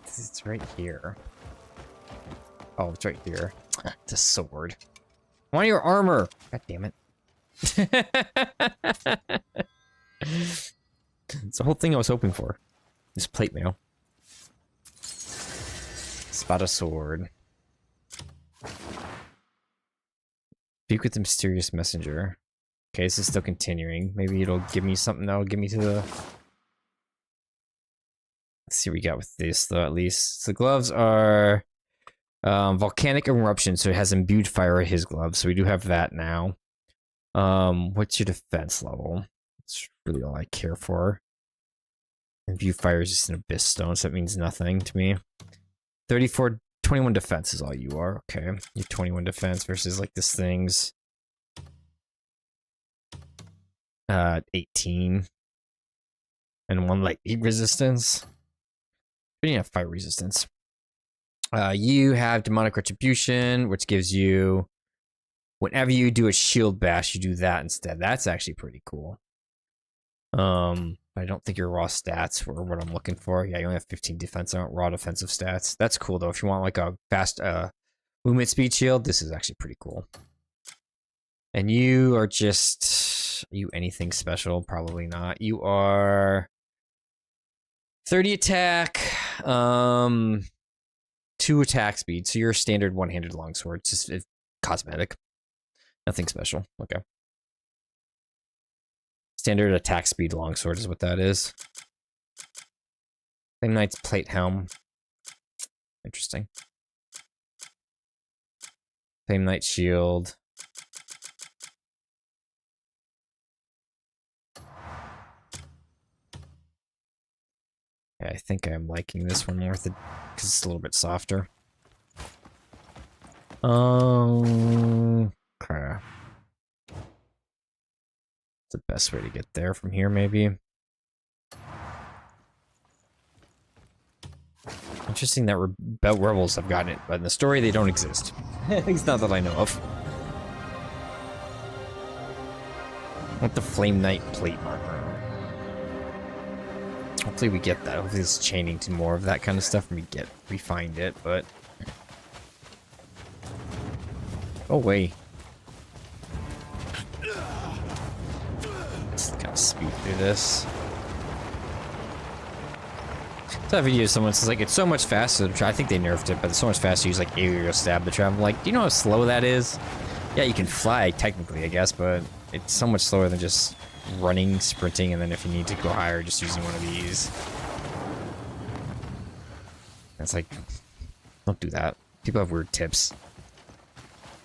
It's right here. Oh, it's right here. It's a sword. I want your armor! God damn it. It's the whole thing I was hoping for. This plate mail. Spot a sword. Speak with the mysterious messenger. Okay, this is still continuing. Maybe it'll give me something that'll get me to the... Let's see what we got with this, though, at least. So the gloves are volcanic eruption, so it has imbued fire at his gloves, so we do have that now. What's your defense level? That's really all I care for. Imbued fire is just an abyss stone, so that means nothing to me. 21 defense is all you are. Okay, you're 21 defense versus like this thing's 18 and 1 like heat resistance. But you have fire resistance. You have demonic retribution, which gives you whenever you do a shield bash, you do that instead. That's actually pretty cool. I don't think your raw stats were what I'm looking for. Yeah, you only have 15 defense, aren't raw defensive stats. That's cool though. If you want like a fast movement speed shield, this is actually pretty cool. And you are just... Are you anything special? Probably not. You are 30 attack, 2 attack speed. So you're a standard one-handed longsword. It's just cosmetic. Nothing special. Okay. Standard attack speed longsword is what that is. Flame Knight's plate helm. Interesting. Flame Knight shield. Yeah, I think I'm liking this one more because it's a little bit softer. Okay. The best way to get there from here, maybe. Interesting that rebels have gotten it, but in the story they don't exist. At least not that I know of. I want the Flame Knight plate marker. Hopefully we get that. Hopefully it's chaining to more of that kind of stuff and we find it, but... Oh, wait. Kind of speed through this. That video, someone says like it's so much faster to try. I think they nerfed it, but it's so much faster to use like aerial stab the trap. I'm like, do you know how slow that is? Yeah, you can fly technically, I guess, but it's so much slower than just running, sprinting, and then if you need to go higher, just using one of these. It's like, don't do that. People have weird tips.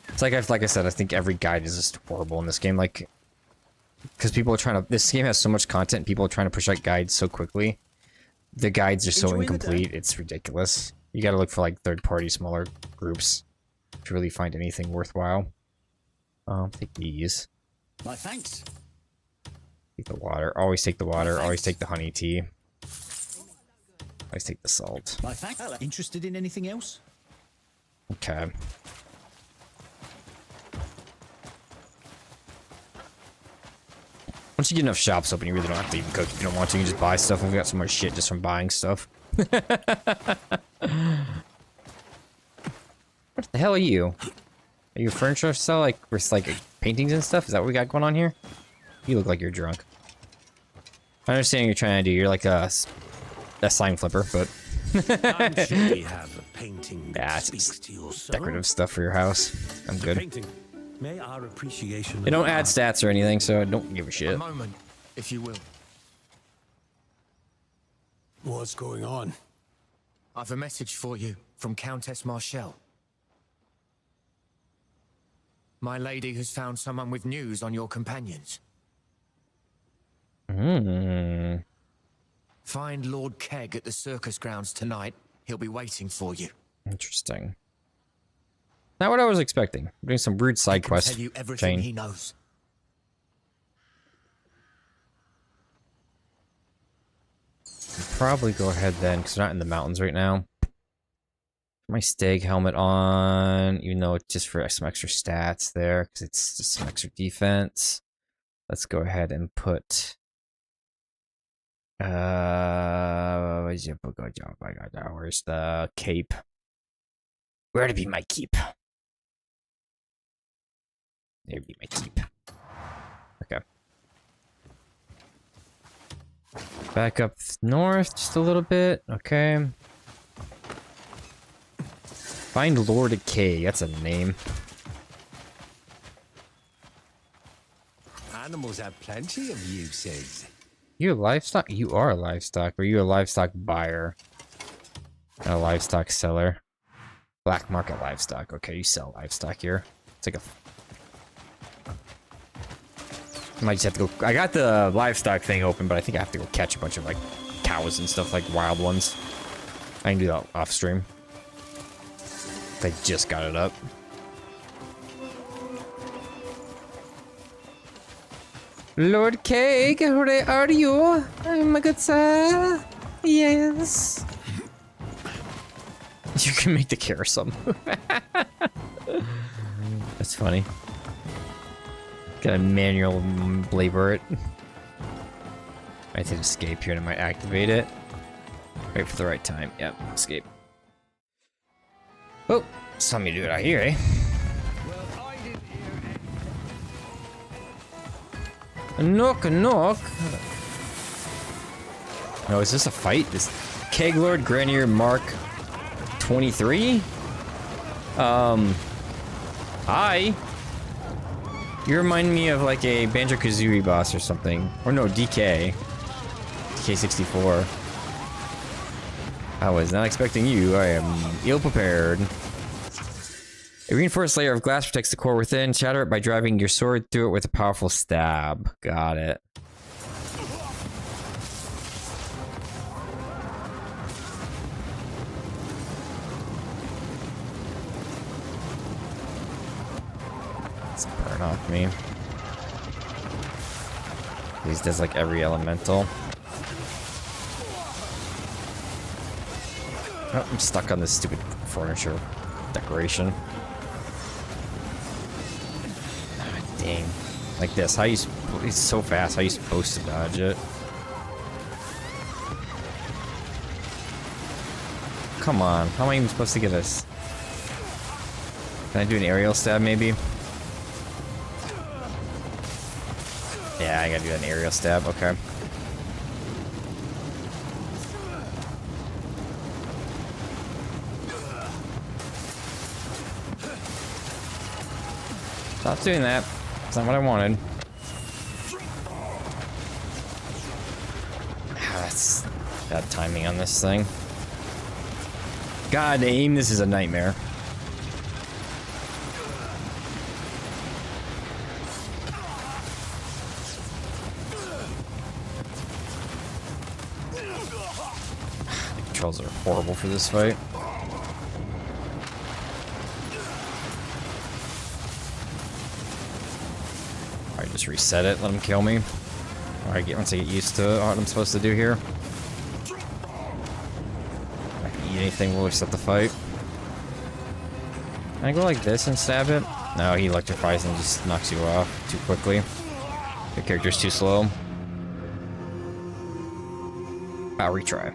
It's like I said, I think every guide is just horrible in this game. Like, because people are trying to... This game has so much content, people are trying to push out guides so quickly. The guides are so incomplete, it's ridiculous. You gotta look for, like, third-party, smaller groups to really find anything worthwhile. Take these. My thanks. Take the water. Always take the water. Always take the honey tea. Always take the salt. My thanks. Interested in anything else? Okay. Once you get enough shops open, you really don't have to even cook if you don't want to. You can just buy stuff, and we got so much shit just from buying stuff. What the hell are you? Are you a furniture seller, like, with, like, paintings and stuff? Is that what we got going on here? You look like you're drunk. I understand what you're trying to do. You're like a sign flipper, but... I'm sure we have a painting that speaks to your soul. Decorative stuff for your house. I'm good. Painting. May our appreciation. They don't add stats or anything, so I don't give a shit. A moment, if you will. What's going on? I've a message for you from Countess Marshall. My lady has found someone with news on your companions. Find Lord Keg at the circus grounds tonight. He'll be waiting for you. Interesting. Not what I was expecting. I'm doing some weird side quest Tell you everything chain. he knows. Probably go ahead then, because we're not in the mountains right now. Put my stag helmet on, even though it's just for some extra stats there, because it's just some extra defense. Let's go ahead and put... where's the cape? Where to be my keep? There be my keep. Okay. Back up north just a little bit. Okay. Find Lord K. That's a name. Animals have plenty of uses. You're livestock? You are a livestock, or you're a livestock buyer. Not a livestock seller. Black market livestock. Okay, you sell livestock here. It's like a... I might just have to go... I got the livestock thing open, but I think I have to go catch a bunch of, like, cows and stuff, like wild ones. I can do that off stream. I just got it up. Lord Cake, where are you? My good sir. Yes. You can make the carousel move. That's funny. Gotta manual labor it. I have to escape here and I might activate it. Wait for the right time. Yep, escape. Oh, saw me do it out here, eh? Well, I didn't hear A knock, a knock. Oh, is this a fight? This Keglord Grenier Mark 23? Hi. You remind me of like a Banjo-Kazooie boss or something. Or no, DK. DK64. I was not expecting you. I am ill-prepared. A reinforced layer of glass protects the core within. Shatter it by driving your sword through it with a powerful stab. Got it. Let's burn off me. These does like every elemental. Oh, I'm stuck on this stupid furniture decoration. Ah, dang. Like this. How you... It's so fast. How you supposed to dodge it? Come on. How am I even supposed to get this? Can I do an aerial stab, maybe? Yeah, I gotta do an aerial stab. Okay. Stop doing that. That's not what I wanted. That's bad timing on this thing. God, aim, this is a nightmare. The controls are horrible for this fight. Alright, just reset it, let him kill me. Alright, once I get used to what I'm supposed to do here. I can eat anything, we'll reset the fight. Can I go like this and stab it? No, he electrifies and just knocks you off too quickly. Your character's too slow. I'll retry.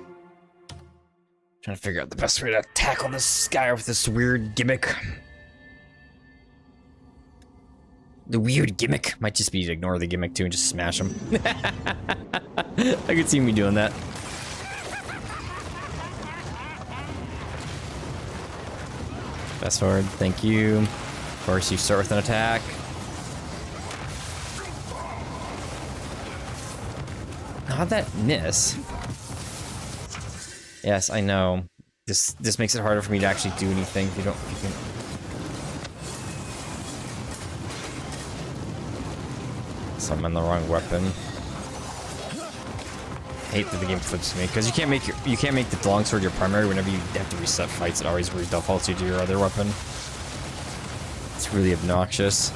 Trying to figure out the best way to tackle this guy with this weird gimmick. The weird gimmick might just be to ignore the gimmick too and just smash him. I could see me doing that. Fast forward, thank you. Of course, you start with an attack. How'd that miss? Yes, I know. This makes it harder for me to actually do anything if you don't. If you can, so I'm on the wrong weapon. I hate that the game flips me because you can't make the longsword your primary whenever you have to reset fights. It always defaults you to your other weapon. It's really obnoxious.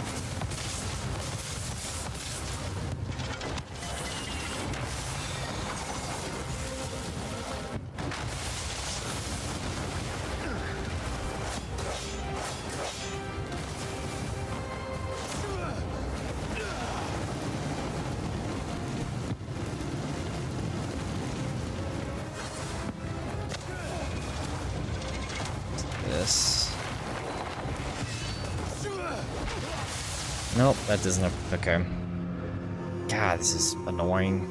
Nope, that doesn't have, okay. God, this is annoying.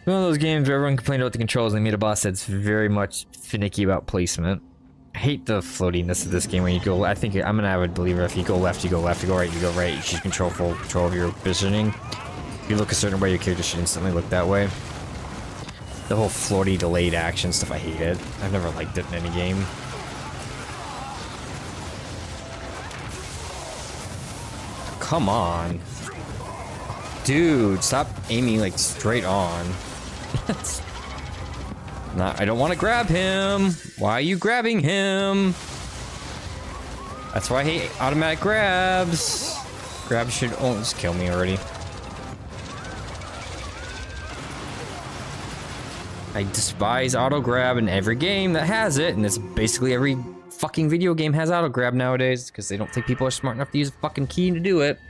One of those games where everyone complained about the controls and they made a boss that's very much finicky about placement. I hate the floatiness of this game. When you go, I think I'm an avid believer. If you go left, you go left. You go right, you go right. You should control full control of your positioning. If you look a certain way, your character should instantly look that way. The whole floaty delayed action stuff, I hate it. I've never liked it in any game. Come on. Dude, stop aiming like straight on. I don't want to grab him. Why are you grabbing him? That's why I hate automatic grabs. Grabs should almost kill me already. I despise auto grab in every game that has it, and it's basically every fucking video game has auto grab nowadays because they don't think people are smart enough to use a fucking key to do it.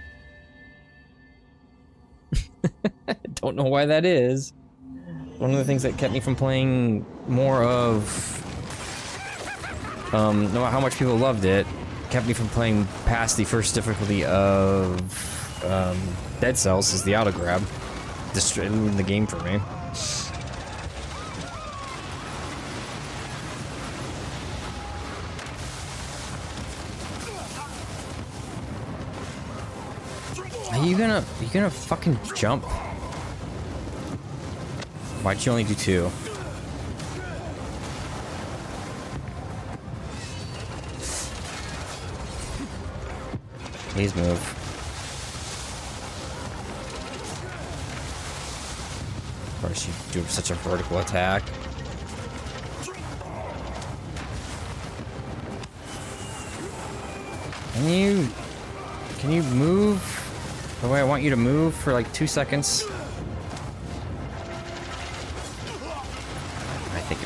I don't know why that is. One of the things that kept me from playing more of, no matter how much people loved it, kept me from playing past the first difficulty of Dead Cells is the auto grab. Destroying the game for me. Are you gonna fucking jump? Why'd you only do 2? Please move. Of course, you do such a vertical attack. Can you move the way I want you to move for like 2 seconds? I think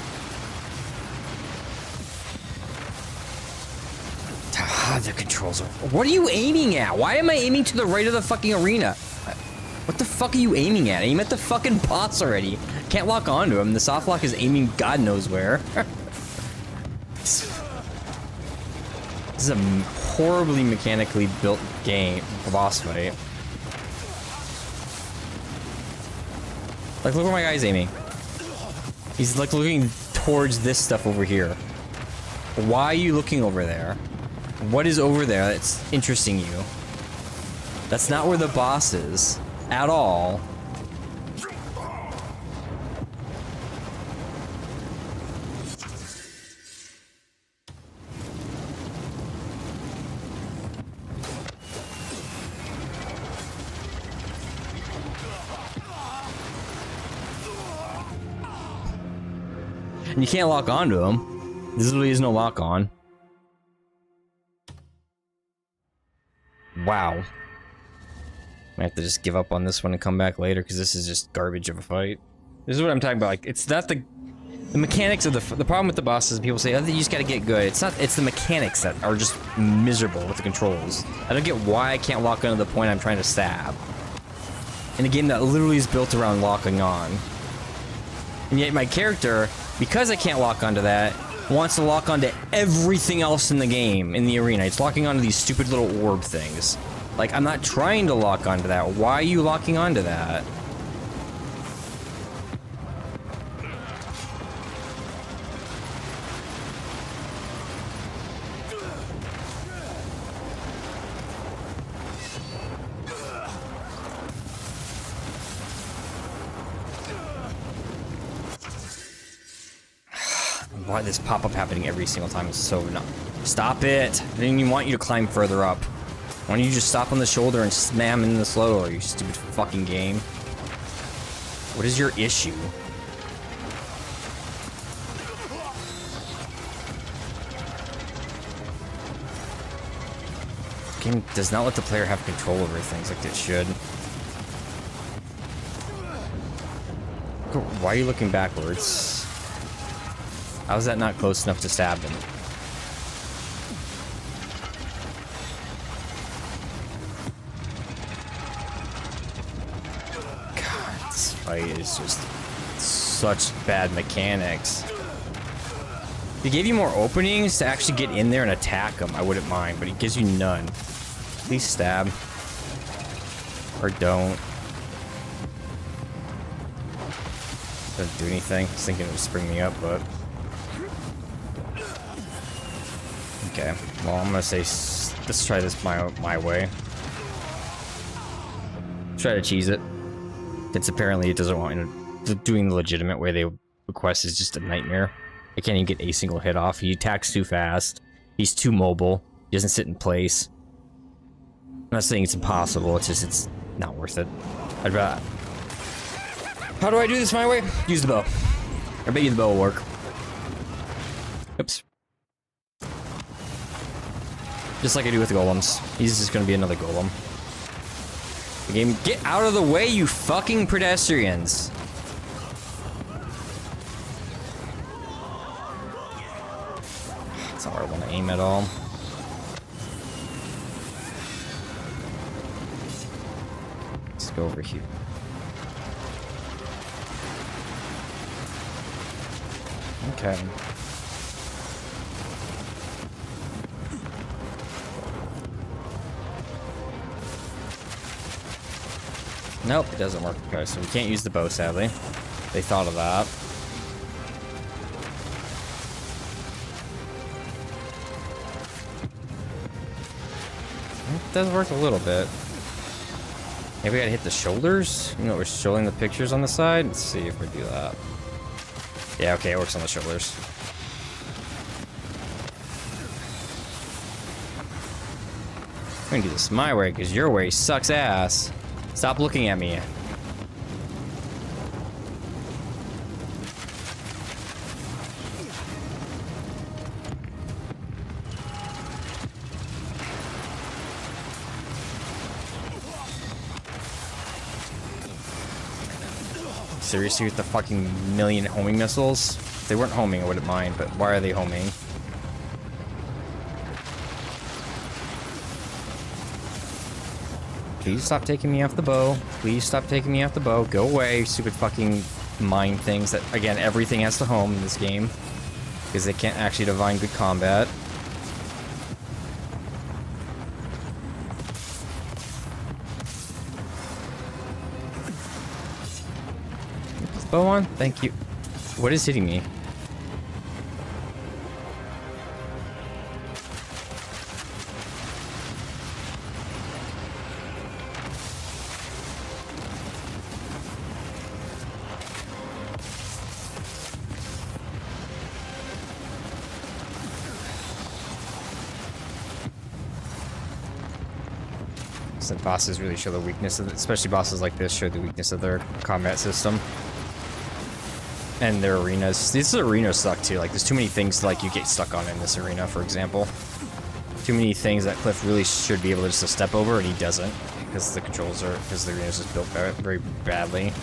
the controls are... What are you aiming at? Why am I aiming to the right of the fucking arena? What the fuck are you aiming at? Aim at the fucking boss already. Can't lock onto him. The soft lock is aiming God knows where. This is a horribly mechanically built game, boss fight. Like, look where my guy's aiming. He's like looking towards this stuff over here. Why are you looking over there? What is over there that's interesting you? That's not where the boss is. At all. And you can't lock onto him. There literally is no lock on. Wow. I have to just give up on this one and come back later because this is just garbage of a fight. This is what I'm talking about. Like, it's not the mechanics of the problem with the bosses. People say, "Oh, you just gotta get good." It's not. It's the mechanics that are just miserable with the controls. I don't get why I can't lock onto the point I'm trying to stab in a game that literally is built around locking on. And yet my character, because I can't lock onto that, wants to lock onto everything else in the game, in the arena. It's locking onto these stupid little orb things. Like, I'm not trying to lock onto that. Why are you locking onto that? Why this pop-up happening every single time is so not. Stop it! I didn't even want you to climb further up. Why don't you just stop on the shoulder and slam in the slower, you stupid fucking game? What is your issue? This game does not let the player have control over things like it should. Why are you looking backwards? How is that not close enough to stab him? God, this fight is just such bad mechanics. If he gave you more openings to actually get in there and attack him, I wouldn't mind, but he gives you none. Please stab. Or don't. Doesn't do anything. I was thinking it would spring me up, but... Okay. Well, I'm gonna say let's try this my way. Try to cheese it. Since apparently it doesn't want doing the legitimate way they request is just a nightmare. I can't even get a single hit off. He attacks too fast. He's too mobile. He doesn't sit in place. I'm not saying it's impossible. It's just it's not worth it. I'd rather. How do I do this my way? Use the bow. I bet you the bow will work. Oops. Just like I do with golems. He's just gonna be another golem. The game, get out of the way, you fucking pedestrians! That's not where I want to aim at all. Let's go over here. Okay. Nope, it doesn't work. Okay, so we can't use the bow, sadly. They thought of that. It does work a little bit. Maybe we gotta hit the shoulders? You know, we're showing the pictures on the side. Let's see if we do that. Yeah, okay, it works on the shoulders. I'm gonna do this my way, because your way sucks ass. Stop looking at me. Seriously, with the fucking million homing missiles? If they weren't homing, I wouldn't mind, but why are they homing? Please stop taking me off the bow. Please stop taking me off the bow. Go away, stupid fucking mine things that, again, everything has to home in this game. Because they can't actually divine good combat. Put the bow on? Thank you. What is hitting me? That bosses really show the weakness of it, especially bosses like this show the weakness of their combat system and their arenas. These arenas suck too. Like, there's too many things like you get stuck on in this arena, for example. Too many things that Cliff really should be able to just step over, and he doesn't because the controls are because the arena's just built very badly.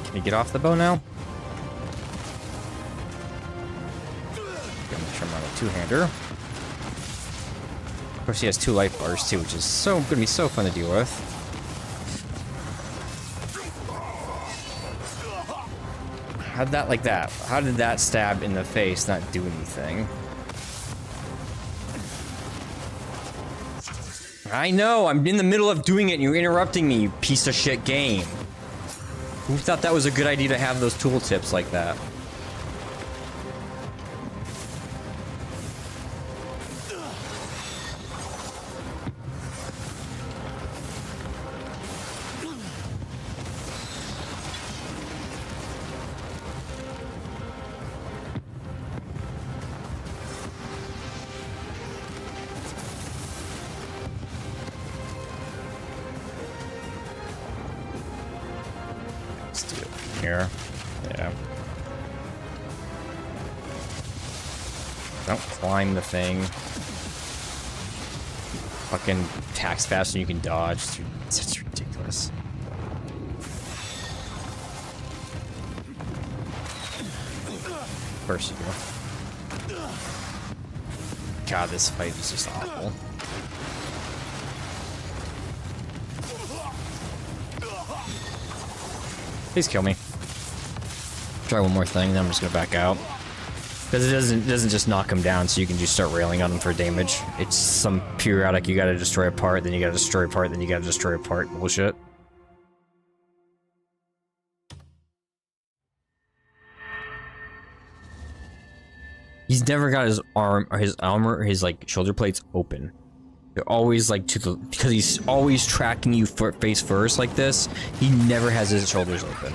Can you get off the bow now? Gonna trim on a two-hander. Of course, he has 2 life bars too, which is gonna be so fun to deal with. How'd that like that? How did that stab in the face not do anything? I know, I'm in the middle of doing it and you're interrupting me, you piece of shit game. Who thought that was a good idea to have those tooltips like that? Here. Yeah. Don't climb the thing. Fucking attacks faster than you can dodge. It's ridiculous. First you go. God, this fight is just awful. Please kill me. Try one more thing, then I'm just gonna back out. Because it doesn't just knock him down, so you can just start railing on him for damage. It's some periodic, you gotta destroy a part, then you gotta destroy a part, then you gotta destroy a part bullshit. He's never got his arm or his armor or his like shoulder plates open. They're always like to the, because he's always tracking you face first like this. He never has his shoulders open.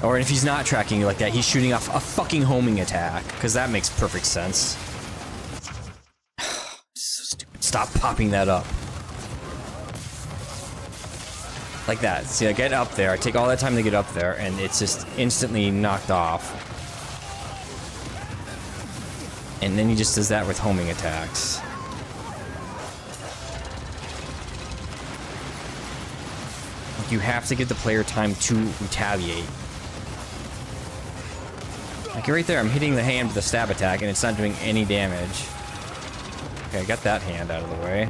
Or if he's not tracking you like that, he's shooting off a fucking homing attack, because that makes perfect sense. So stupid. Stop popping that up. Like that. See, I get up there, I take all that time to get up there, and it's just instantly knocked off. And then he just does that with homing attacks. Like, you have to give the player time to retaliate. Like right there, I'm hitting the hand with a stab attack and it's not doing any damage. Okay, I got that hand out of the way.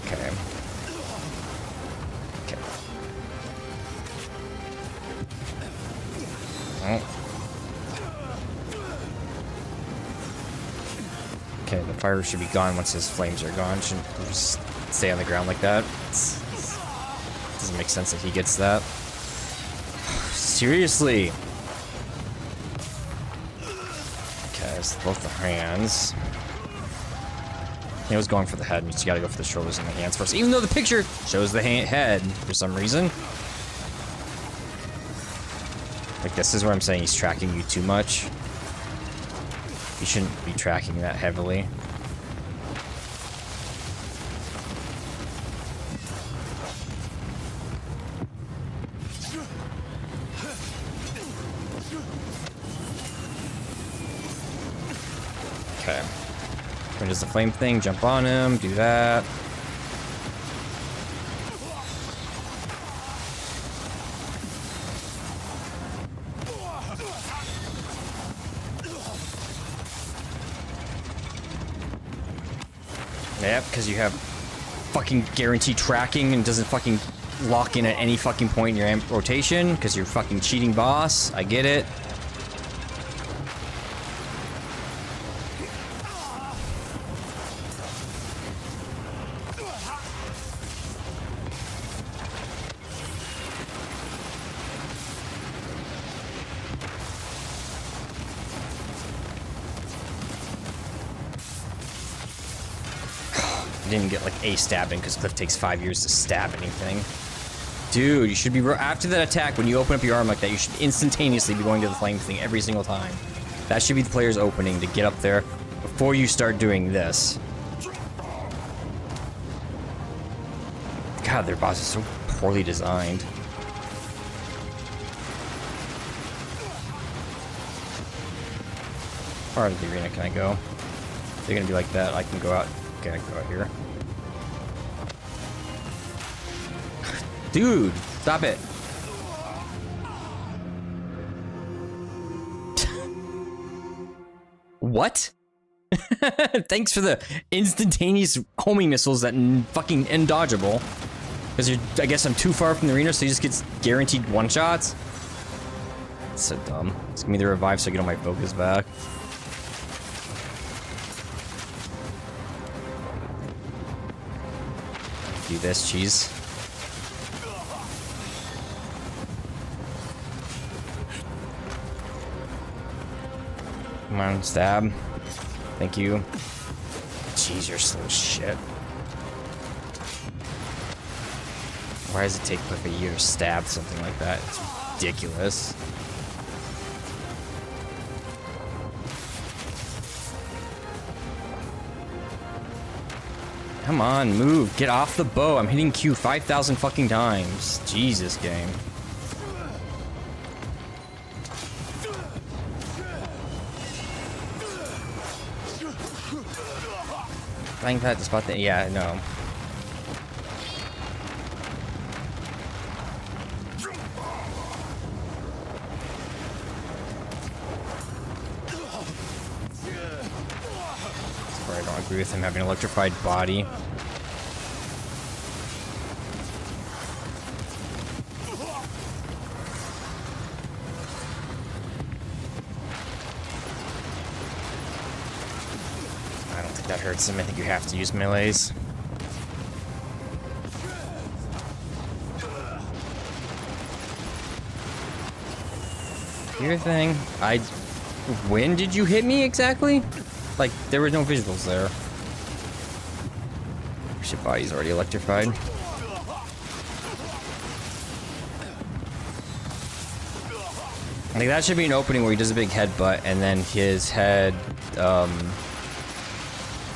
Okay. Okay. Oh. Okay, the fire should be gone once his flames are gone. Shouldn't just stay on the ground like that. Doesn't make sense that he gets that. Seriously. Okay, it's both the hands. He was going for the head, and you just gotta go for the shoulders and the hands first. Even though the picture shows the head for some reason. Like, this is where I'm saying he's tracking you too much. You shouldn't be tracking that heavily. Okay. When does the flame thing? Jump on him, do that. Yep, because you have fucking guaranteed tracking and doesn't fucking lock in at any fucking point in your rotation because you're fucking cheating boss. I get it. Didn't get like a stabbing because Cliff takes 5 years to stab anything. Dude, you should be after that attack when you open up your arm like that, you should instantaneously be going to the flame thing every single time. That should be the player's opening to get up there before you start doing this. God, their boss is so poorly designed. How far out of the arena can I go? If they're gonna be like that, I can go out. Okay, I can go out here. Dude, stop it. What? Thanks for the instantaneous homing missiles that fucking indodgeable. Because I guess I'm too far from the arena, so he just gets guaranteed one-shots? So dumb. Just give me the revive so I get all my focus back. Do this, cheese. Come on, stab. Thank you. Jeez, you're slow as shit. Why does it take like a year to stab something like that? It's ridiculous. Come on, move. Get off the bow. I'm hitting Q 5,000 fucking times. Jesus, game. Flying pad to spot that. Yeah, no. I don't agree with him having an electrified body. That hurts him. I think you have to use melees. Your thing. When did you hit me exactly? Like, there were no visuals there. Your body's already electrified. Like, that should be an opening where he does a big headbutt, and then his head,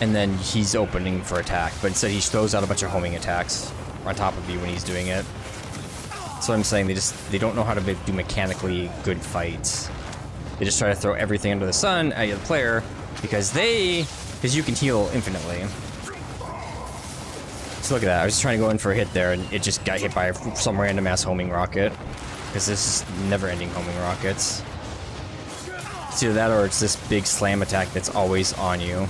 and then he's opening for attack. But instead, he throws out a bunch of homing attacks on top of you when he's doing it. That's what I'm saying. They don't know how to do mechanically good fights. They just try to throw everything under the sun at the player because you can heal infinitely. So look at that. I was just trying to go in for a hit there, and it just got hit by some random ass homing rocket. Because this is never-ending homing rockets. It's either that or it's this big slam attack that's always on you.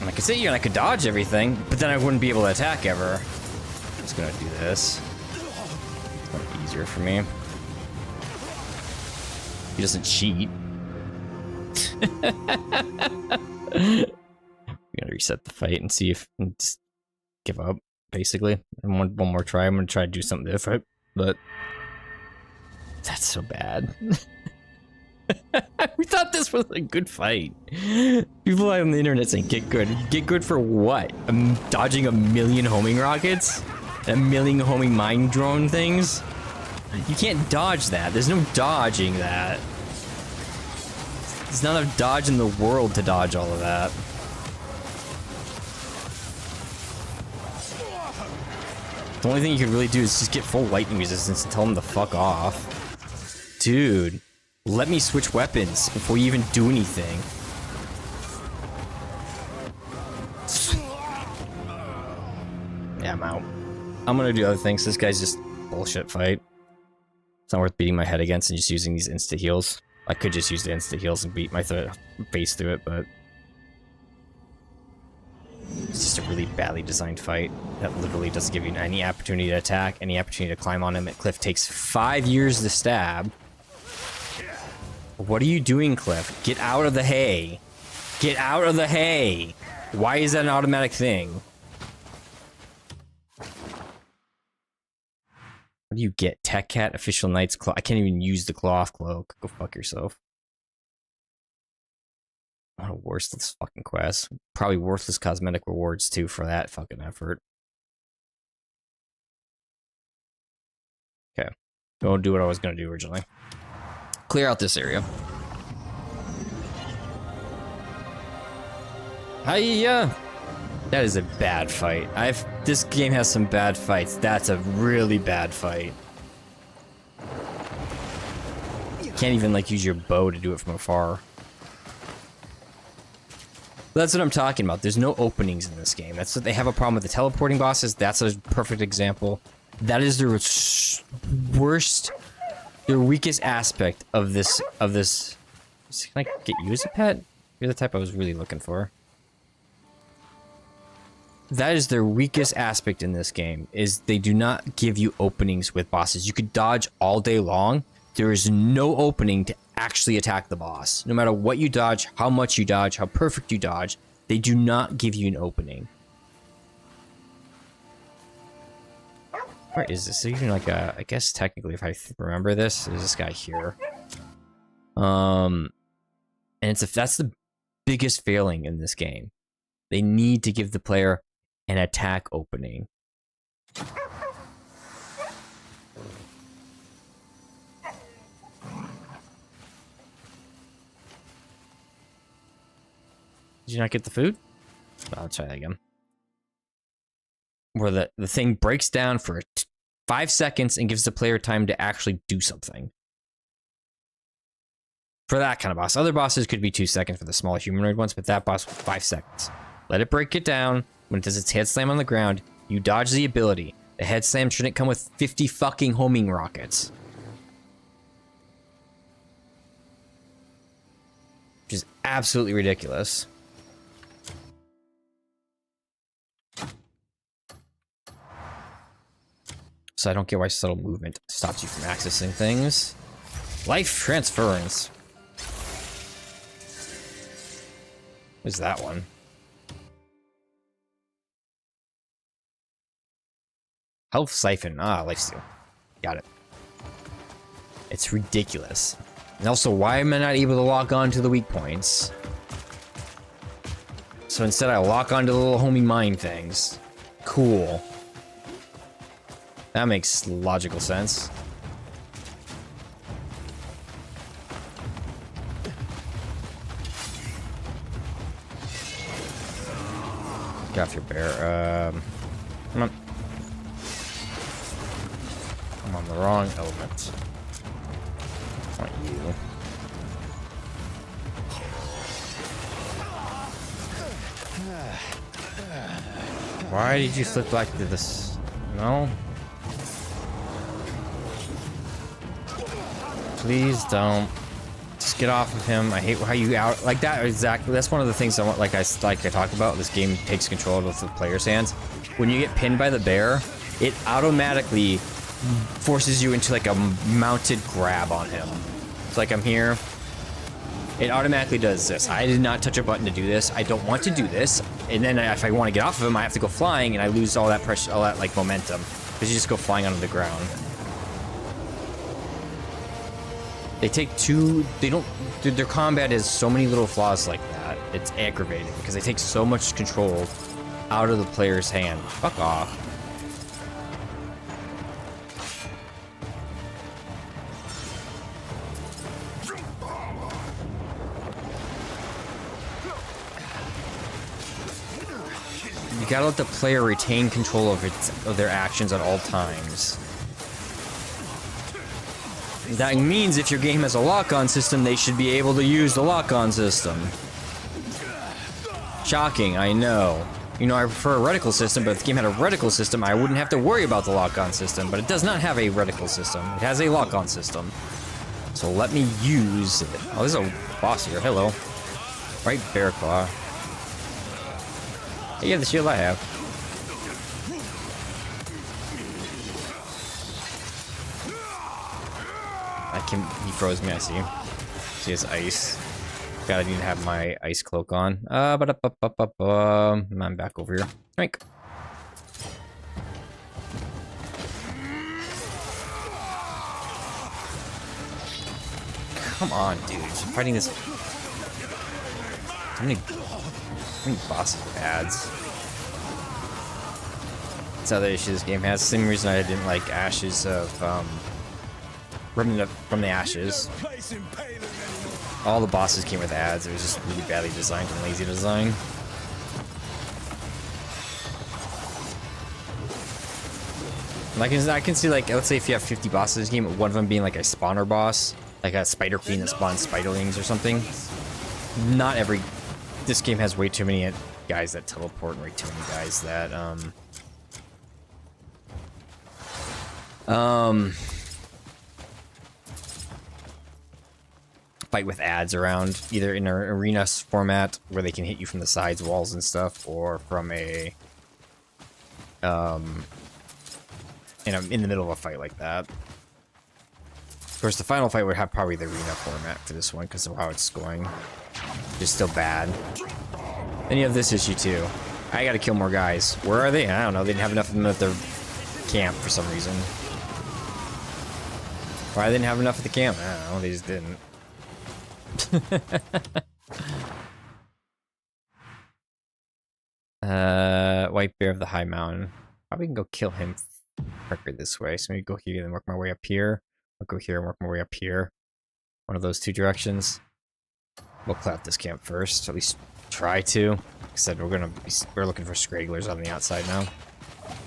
And I could sit here and I could dodge everything, but then I wouldn't be able to attack ever. I'm just gonna do this. It's gonna be easier for me. He doesn't cheat. We gotta reset the fight and see if and just give up, basically. And one more try. I'm gonna try to do something different, but that's so bad. We thought this was a good fight. People on the internet saying get good. Get good for what? I'm dodging a million homing rockets? A million homing mine drone things? You can't dodge that. There's no dodging that. There's not enough dodge in the world to dodge all of that. The only thing you can really do is just get full lightning resistance and tell them to fuck off. Dude, let me switch weapons before you even do anything. Yeah, I'm out. I'm gonna do other things. This guy's just bullshit fight. It's not worth beating my head against and just using these insta heals. I could just use the insta heals and beat my face through it, but it's just a really badly designed fight that literally doesn't give you any opportunity to attack, any opportunity to climb on him. Cliff takes 5 years to stab. What are you doing, Cliff? Get out of the hay. Get out of the hay. Why is that an automatic thing? What do you get? Tech Cat, Official Knight's Cloak. I can't even use the cloth cloak. Go fuck yourself. What a worthless fucking quest. Probably worthless cosmetic rewards too for that fucking effort. Okay. Go do what I was gonna do originally. Clear out this area. Hiya! That is a bad fight. This game has some bad fights. That's a really bad fight. Can't even like use your bow to do it from afar. That's what I'm talking about. There's no openings in this game. That's what they have a problem with the teleporting bosses. That's a perfect example. That is their worst, their weakest aspect of this. Can I get you as a pet? You're the type I was really looking for. That is their weakest aspect in this game, is they do not give you openings with bosses. You could dodge all day long. There is no opening to actually attack the boss. No matter what you dodge, how much you dodge, how perfect you dodge, they do not give you an opening. Where is this? Even like a, I guess technically if I remember this, there's this guy here. And that's the biggest failing in this game. They need to give the player an attack opening. Did you not get the food? I'll try that again. Where the thing breaks down for 5 seconds and gives the player time to actually do something. For that kind of boss. Other bosses could be 2 seconds for the smaller humanoid ones, but that boss was 5 seconds. Let it break it down. When it does its head slam on the ground, you dodge the ability. The head slam shouldn't come with 50 fucking homing rockets. Which is absolutely ridiculous. So I don't get why subtle movement stops you from accessing things. Life transference. What's that one? Health siphon. Ah, life steal. Got it. It's ridiculous. And also, why am I not able to lock on to the weak points? So instead I lock onto the little homie mine things. Cool. That makes logical sense. Get off your bear. Come on. I'm on the wrong element. I want you. Why did you slip back to this? No? Please don't. Just get off of him. I hate how you out like that. Exactly. That's one of the things I want. Like I talked about. This game takes control of the player's hands. When you get pinned by the bear, it automatically forces you into like a mounted grab on him. It's like I'm here. It automatically does this. I did not touch a button to do this. I don't want to do this. And then if I want to get off of him, I have to go flying, and I lose all that pressure, all that like momentum, because you just go flying onto the ground. They take two. They don't. Their combat has so many little flaws like that. It's aggravating because they take so much control out of the player's hand. Fuck off. You gotta let the player retain control of their actions at all times. That means if your game has a lock-on system, they should be able to use the lock-on system. Shocking, I know. You know, I prefer a reticle system, but if the game had a reticle system, I wouldn't have to worry about the lock-on system. But it does not have a reticle system. It has a lock-on system. So let me use it. Oh, there's a boss here. Hello. Right, Bear Claw. Hey, yeah, the shield I have. He froze me, I see. See his ice. Gotta need to have my ice cloak on. I'm back over here. Drink. Come on, dude. I'm fighting this. How many bosses are ads? That's the other issue this game has. Same reason I didn't like Ashes of Remnant from the Ashes. All the bosses came with ads. It was just really badly designed and lazy design. Like I can see, like, let's say if you have 50 bosses in this game, one of them being like a spawner boss, like a spider queen that spawns spiderlings or something. Not every. This game has way too many guys that teleport and way too many guys that fight with ads around, either in an arena format where they can hit you from the sides, walls, and stuff, or from a in the middle of a fight like that. Of course, the final fight would have probably the arena format for this one because of how it's going. It's still bad. Then you have this issue too. I gotta kill more guys. Where are they? I don't know. They didn't have enough of them at their camp for some reason. Why didn't have enough at the camp? I don't know. They just didn't. White Bear of the High Mountain. Probably can go kill him quicker this way. So maybe go here and work my way up here. I'll go here and work my way up here. One of those two directions. We'll clear out this camp first. At least try to. Like I said, we're looking for scragglers on the outside now.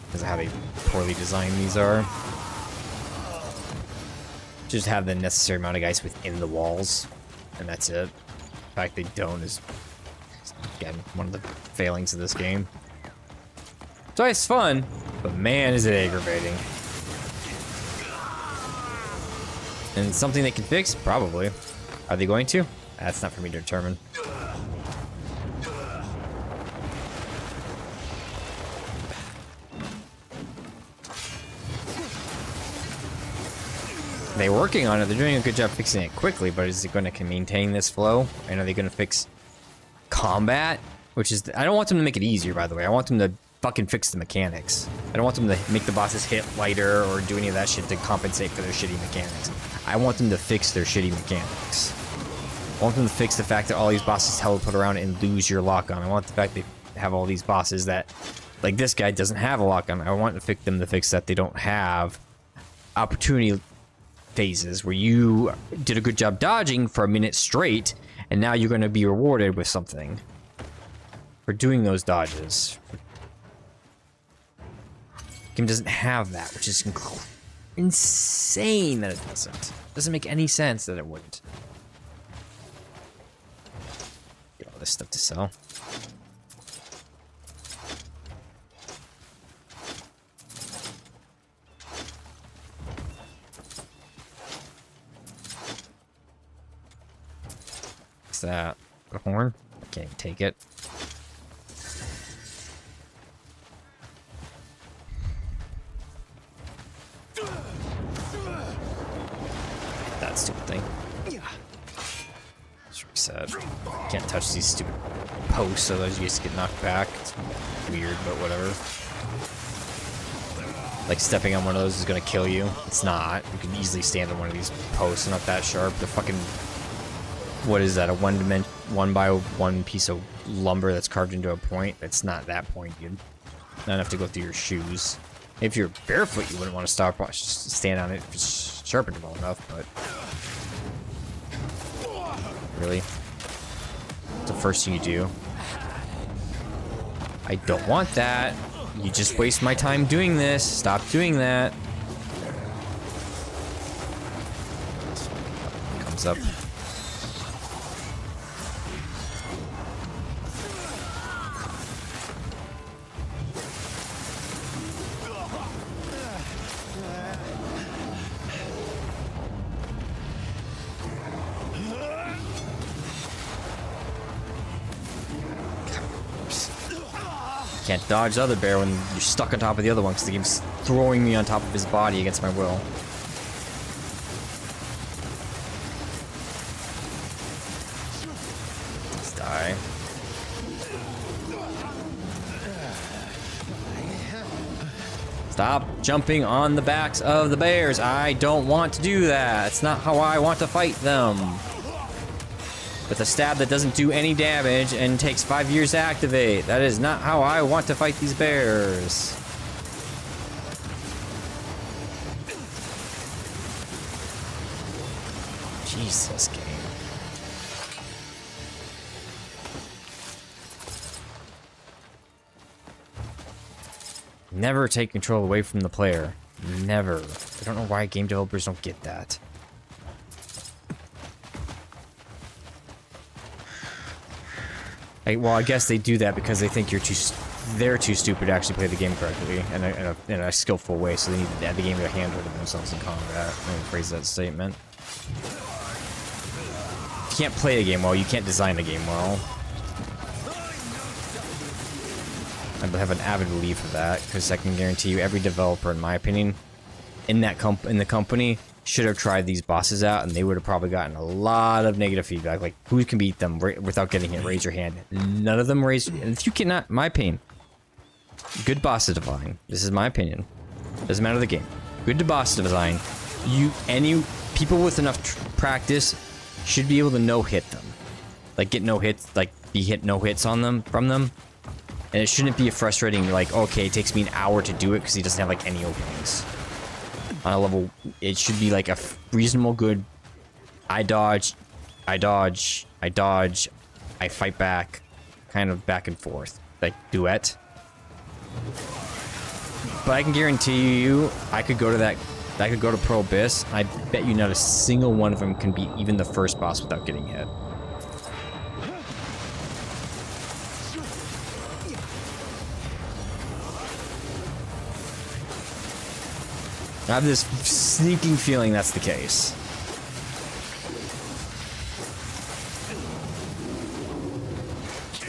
Because of how they poorly designed these are. Just have the necessary amount of guys within the walls. And that's it. The fact they don't is, again, one of the failings of this game. So it's fun, but man, is it aggravating. And something they can fix? Probably. Are they going to? That's not for me to determine. They're working on it. They're doing a good job fixing it quickly, but is it going to maintain this flow? And are they going to fix combat? Which is, I don't want them to make it easier, by the way. I want them to fucking fix the mechanics. I don't want them to make the bosses hit lighter or do any of that shit to compensate for their shitty mechanics. I want them to fix their shitty mechanics. I want them to fix the fact that all these bosses teleport around and lose your lock-on. I want the fact they have all these bosses that, like this guy, doesn't have a lock-on. I want them to fix that they don't have opportunity phases where you did a good job dodging for a minute straight, and now you're going to be rewarded with something for doing those dodges. Game doesn't have that, which is insane that it doesn't. Doesn't make any sense that it wouldn't. Get all this stuff to sell. What's that? A horn? I can't even take it. That stupid thing. Let's reset. Can't touch these stupid posts, otherwise you just get knocked back. It's weird, but whatever. Like stepping on one of those is gonna kill you. It's not. You can easily stand on one of these posts. They're not that sharp. They're fucking. What is that? A one by one piece of lumber that's carved into a point? It's not that point, dude. Not enough to go through your shoes. If you're barefoot, you wouldn't want to stand on it if it's sharpened well enough, but really, it's the first thing you do. I don't want that. You just waste my time doing this. Stop doing that. Comes up. Can't dodge the other bear when you're stuck on top of the other one because the game's throwing me on top of his body against my will. Let's die. Stop jumping on the backs of the bears. I don't want to do that. It's not how I want to fight them. With a stab that doesn't do any damage and takes 5 years to activate. That is not how I want to fight these bears. Jesus, game. Never take control away from the player. Never. I don't know why game developers don't get that. Well, I guess they do that because they think they're too stupid to actually play the game correctly in a skillful way, so they need to add the game to a handle of themselves in combat. Let me phrase that statement. If you can't play a game well, you can't design a game well. I have an avid belief of that, because I can guarantee you every developer, in my opinion, in the company should have tried these bosses out, and they would have probably gotten a lot of negative feedback, like who can beat them without getting hit. Raise your hand. None of them raised. And if you cannot, my opinion, good boss design. This is my opinion. Doesn't matter the game. Good boss design. Any people with enough practice should be able to no hit them, like get no hits, like be hit no hits on them from them, and it shouldn't be a frustrating like, okay, it takes me an hour to do it because he doesn't have like any openings. On a level, it should be like a reasonable good. I dodge, I fight back, kind of back and forth, like duet. But I can guarantee you, I could go to Pro Abyss. I bet you not a single one of them can beat even the first boss without getting hit. I have this sneaking feeling that's the case.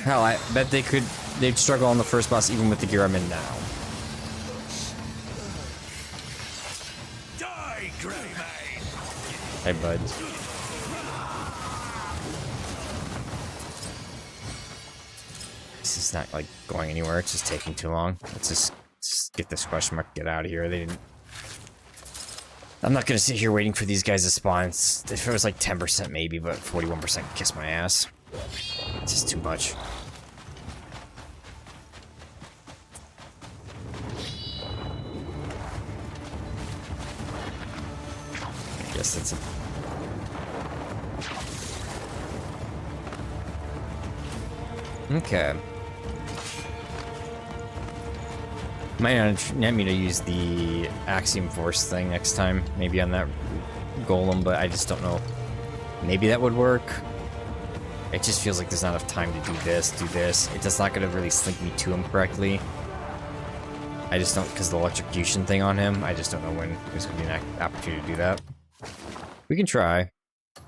Hell, I bet they'd struggle on the first boss even with the gear I'm in now. Die, Greymane! Hey, bud. This is not like going anywhere. It's just taking too long. Let's just get this question mark. Get out of here. They didn't. I'm not gonna sit here waiting for these guys to spawn. If it was like 10% maybe, but 41% can kiss my ass. It's just too much. I guess that's a... Okay. Might not me to use the Axiom Force thing next time, maybe on that golem, but I just don't know. Maybe that would work. It just feels like there's not enough time to do this, do this. It's just not going to really link me to him correctly. I just don't, because the electrocution thing on him, I just don't know when there's going to be an opportunity to do that. We can try. I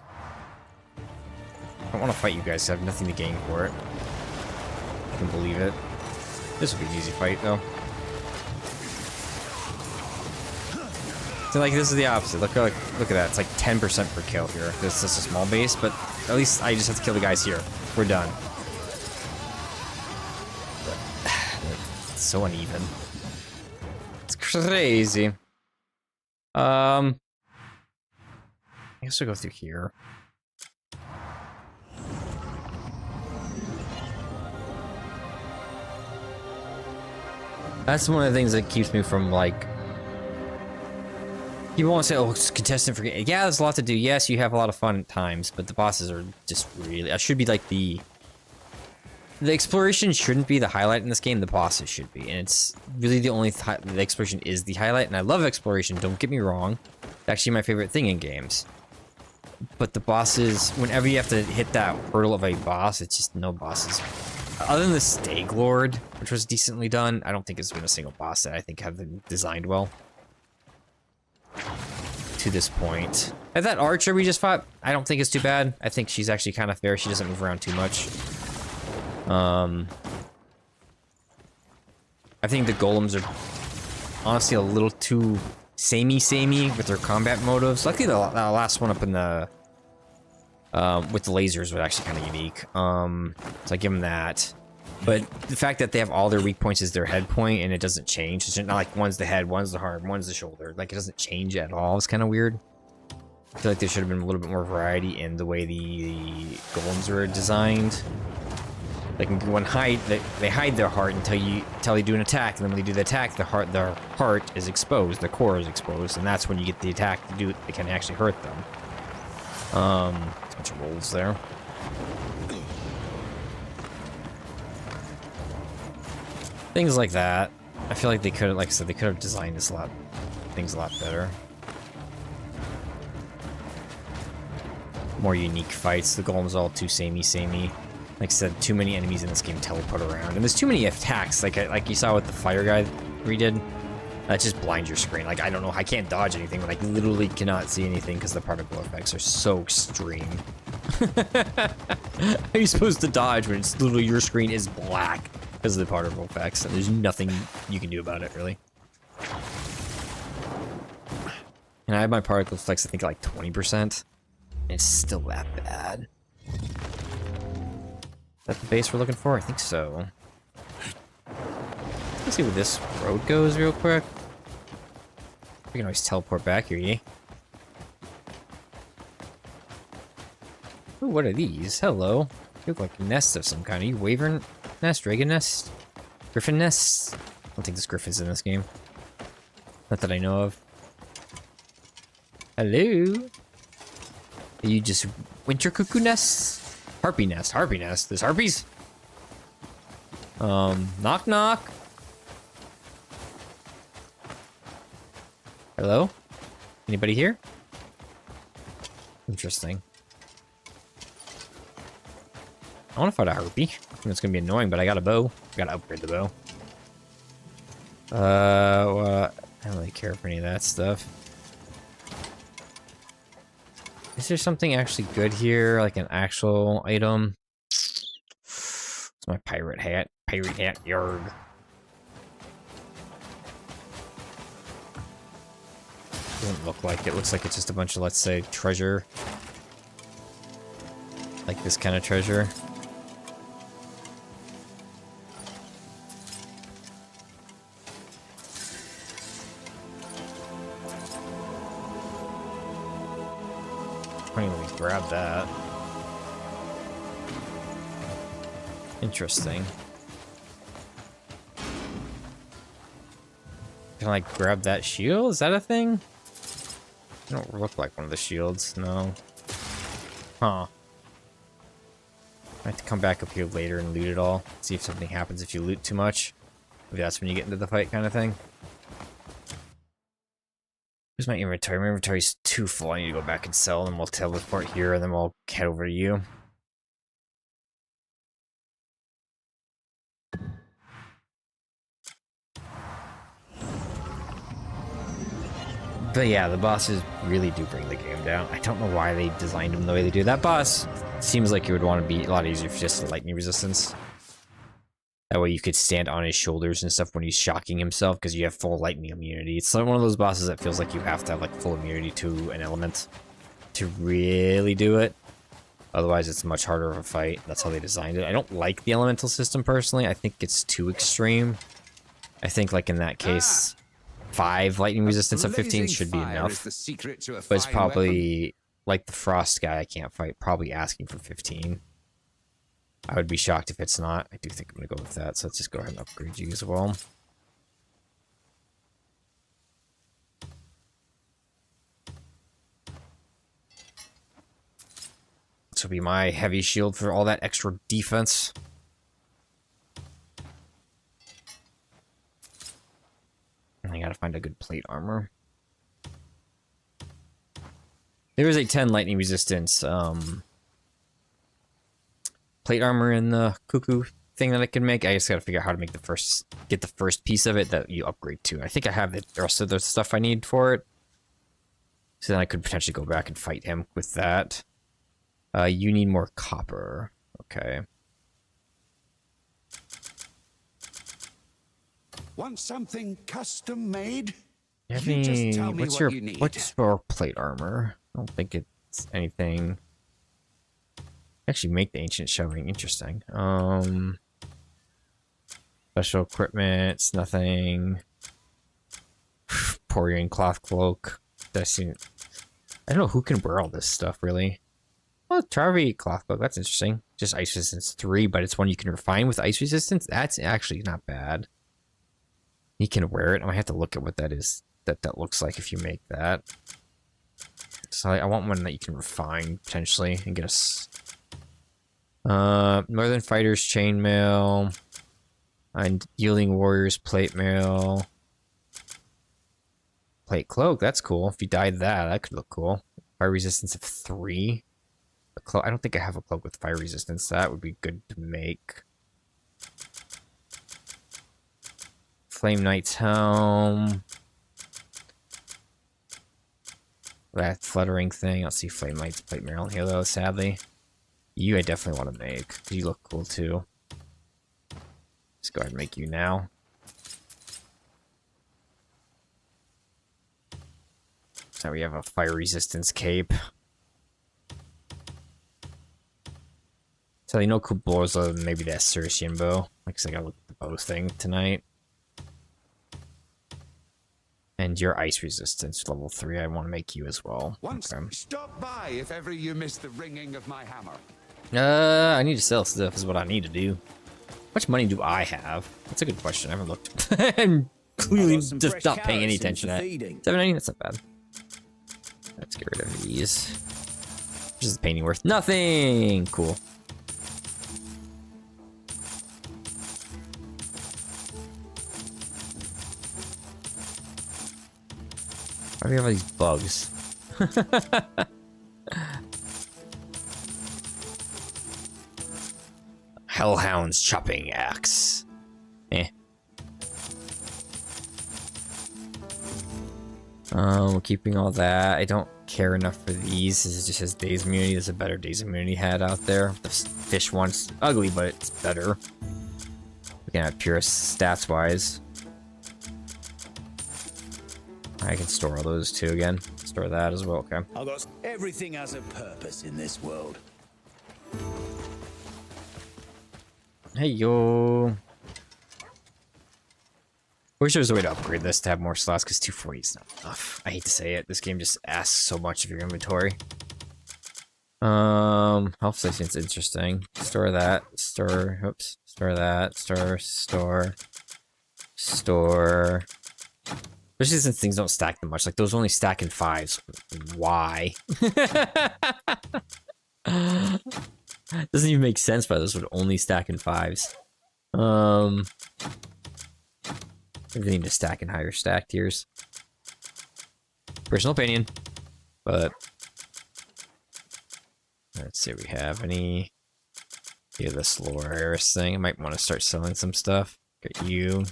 don't want to fight you guys, so I have nothing to gain for it. I can believe it. This will be an easy fight, though. So like this is the opposite. Look at that. It's like 10% per kill here. This is a small base, but at least I just have to kill the guys here. We're done. It's so uneven. It's crazy. I guess we'll go through here. That's one of the things that keeps me from like. People want to say, oh, it's contestant for... Yeah, there's a lot to do. Yes, you have a lot of fun at times, but the bosses are just really... Should be like the... The exploration shouldn't be the highlight in this game. The bosses should be. And it's really the only... The exploration is the highlight, and I love exploration. Don't get me wrong. It's actually my favorite thing in games. But the bosses... Whenever you have to hit that hurdle of a boss, it's just no bosses. Other than the Stag Lord, which was decently done, I don't think there's been a single boss that I think have been designed well. To this point. And that archer we just fought, I don't think it's too bad. I think she's actually kind of fair. She doesn't move around too much. I think the golems are honestly a little too samey with their combat motives. Luckily the last one up in the with the lasers was actually kind of unique. So I give them that. But the fact that they have all their weak points as their head point and it doesn't change. It's not like one's the head, one's the heart, one's the shoulder. Like it doesn't change at all. It's kind of weird. I feel like there should have been a little bit more variety in the way the golems were designed. Like when they hide their heart until they do an attack, and then when they do the attack, their heart is exposed, their core is exposed, and that's when you get the attack to do it. It can actually hurt them. A bunch of rolls there. Things like that. I feel like they could have, like I said, they could have designed this things a lot better. More unique fights. The golem's all too samey. Like I said, too many enemies in this game teleport around, and there's too many attacks. Like you saw with the fire guy we did. That just blinds your screen. Like I don't know, I can't dodge anything. Like literally cannot see anything because the particle effects are so extreme. How are you supposed to dodge when it's literally your screen is black? Because of the particle effects, and there's nothing you can do about it, really. And I have my particle effects, I think, like 20%. It's still that bad. Is that the base we're looking for? I think so. Let's see where this road goes real quick. We can always teleport back here, yeah? Ooh, what are these? Hello. You look like nests of some kind. Are you wyvern nest? Dragon nest? Griffin nest? I don't think there's griffins in this game. Not that I know of. Hello? Are you just winter cuckoo nests? Harpy nest. Harpy nest. There's harpies? Knock knock. Hello? Anybody here? Interesting. I want to fight a harpy. I think it's gonna be annoying, but I got a bow. I gotta upgrade the bow. Well, I don't really care for any of that stuff. Is there something actually good here, like an actual item? It's my pirate hat. Pirate hat, yarg. Doesn't look like it. Looks like it's just a bunch of, let's say, treasure. Like this kind of treasure. Let me grab that. Interesting. Can I like grab that shield? Is that a thing? I don't look like one of the shields, no. Huh. I have to come back up here later and loot it all. See if something happens if you loot too much. Maybe that's when you get into the fight kind of thing. Here's my inventory. My inventory's too full. I need to go back and sell, and we'll teleport here, and then we'll head over to you. But yeah, the bosses really do bring the game down. I don't know why they designed them the way they do. That boss seems like it would want to be a lot easier for just lightning resistance. That way you could stand on his shoulders and stuff when he's shocking himself, because you have full lightning immunity. It's like one of those bosses that feels like you have to have like full immunity to an element to really do it. Otherwise, it's much harder of a fight. That's how they designed it. I don't like the elemental system personally. I think it's too extreme. I think like in that case, 5 lightning resistance of 15 should be enough. But it's probably like the frost guy I can't fight, probably asking for 15. I would be shocked if it's not. I do think I'm going to go with that, so let's just go ahead and upgrade you as well. This will be my heavy shield for all that extra defense. And I gotta find a good plate armor. There is a 10 lightning resistance plate armor in the cuckoo thing that I can make. I just gotta figure out how to make get the first piece of it that you upgrade to. I think I have the rest of the stuff I need for it. So then I could potentially go back and fight him with that. You need more copper. Okay. Want something custom made? You have You just any, tell me what's what your you need. what's your plate armor? I don't think it's anything. Actually make the ancient shoving interesting. Special equipment, it's nothing. Porian cloth cloak. I don't know who can wear all this stuff really. Oh, Charvi cloth cloak, that's interesting. Just ice resistance 3, but it's one you can refine with ice resistance. That's actually not bad. You can wear it. I might have to look at what that is. That looks like if you make that. So I want one that you can refine potentially and get us. Northern Fighters chainmail. And Yielding Warriors plate mail. Plate cloak. That's cool. If you dyed that could look cool. Fire resistance of 3. I don't think I have a cloak with fire resistance. That would be good to make. Flame Knight's helm. That fluttering thing. I'll see Flame Knight's plate mail here though, sadly. You I definitely want to make. You look cool too. Let's go ahead and make you now. So we have a fire resistance cape. So you know Kubloza, maybe that Circean bow. Like I said, I gotta look at the bow thing tonight. And your ice resistance, level 3, I want to make you as well. Once Okay. stop by if ever you miss the ringing of my hammer. I need to sell stuff is what I need to do. How much money do I have? That's a good question. I haven't looked. I'm clearly got some just fresh not paying any carrots in attention for to that. feeding. 790, that's not bad. Let's get rid of these. Which is the painting worth? Nothing! Cool. Why do we have all these bugs? Hellhound's chopping axe. We're keeping all that. I don't care enough for these. This is just his days immunity. There's a better days immunity hat out there. The fish one's ugly, but it's better. Looking at pure stats wise. I can store all those too again. Store that as well. Okay. I got everything has a purpose in this world. Hey yo. Wish there was a way to upgrade this to have more slots because 240 is not enough. I hate to say it. This game just asks so much of your inventory. Health station's interesting. Store that. Store. Oops. Store that. Store. Especially since things don't stack that much. Like those only stack in 5s. Why? Doesn't even make sense why those would only stack in 5s. They need to stack in higher stack tiers. Personal opinion. But let's see if we have any. Yeah, this lore heiress thing. I might want to start selling some stuff. Get you.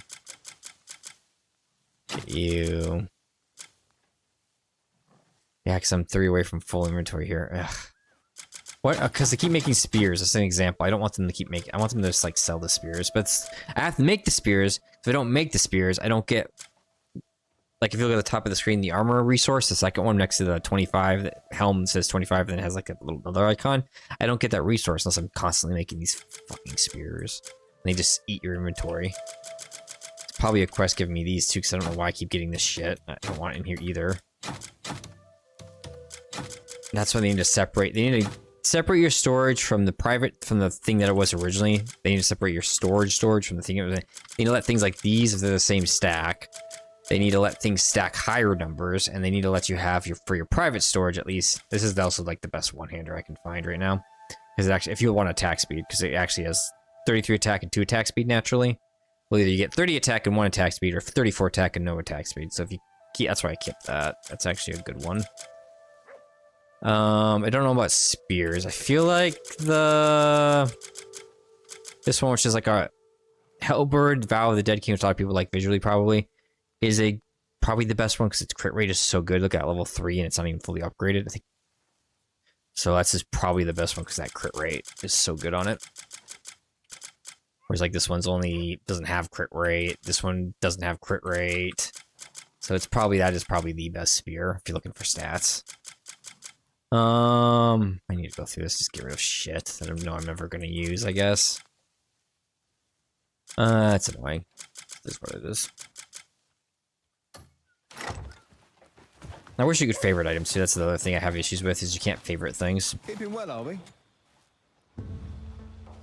Get you. Yeah, because I'm 3 away from full inventory here. Ugh. What? Because they keep making spears. That's an example. I don't want them to keep making. I want them to just like sell the spears. But I have to make the spears. If I don't make the spears, I don't get. Like if you look at the top of the screen, the armor resource, the second one next to the 25, the helm says 25, and then it has like a little other icon. I don't get that resource unless I'm constantly making these fucking spears. And they just eat your inventory. It's probably a quest giving me these too, because I don't know why I keep getting this shit. I don't want it in here either. That's why they need to separate. They need to separate your storage from the private, from the thing that it was originally. They need to separate your storage from the thing it was. They need to let things like these, if they're the same stack. They need to let things stack higher numbers, and they need to let you have your, for your private storage at least. This is also like the best one-hander I can find right now. Because it actually, if you want attack speed, because it actually has 33 attack and 2 attack speed naturally. Well, either you get 30 attack and 1 attack speed, or 34 attack and no attack speed. So if you keep, that's why I kept that. That's actually a good one. I don't know about spears. I feel like this one, which is like a Hellbird, Vow of the Dead King, which a lot of people like visually probably, is probably the best one because its crit rate is so good. Look at level 3 and it's not even fully upgraded. I think so. That's just probably the best one because that crit rate is so good on it. Whereas like this one's only doesn't have crit rate. This one doesn't have crit rate. So it's probably that is probably the best spear if you're looking for stats. I need to go through this, just get rid of shit that I know I'm never gonna use, I guess. That's annoying. This is what it is. I wish you could favorite items too. That's the other thing I have issues with, is you can't favorite things. Keeping well, are we?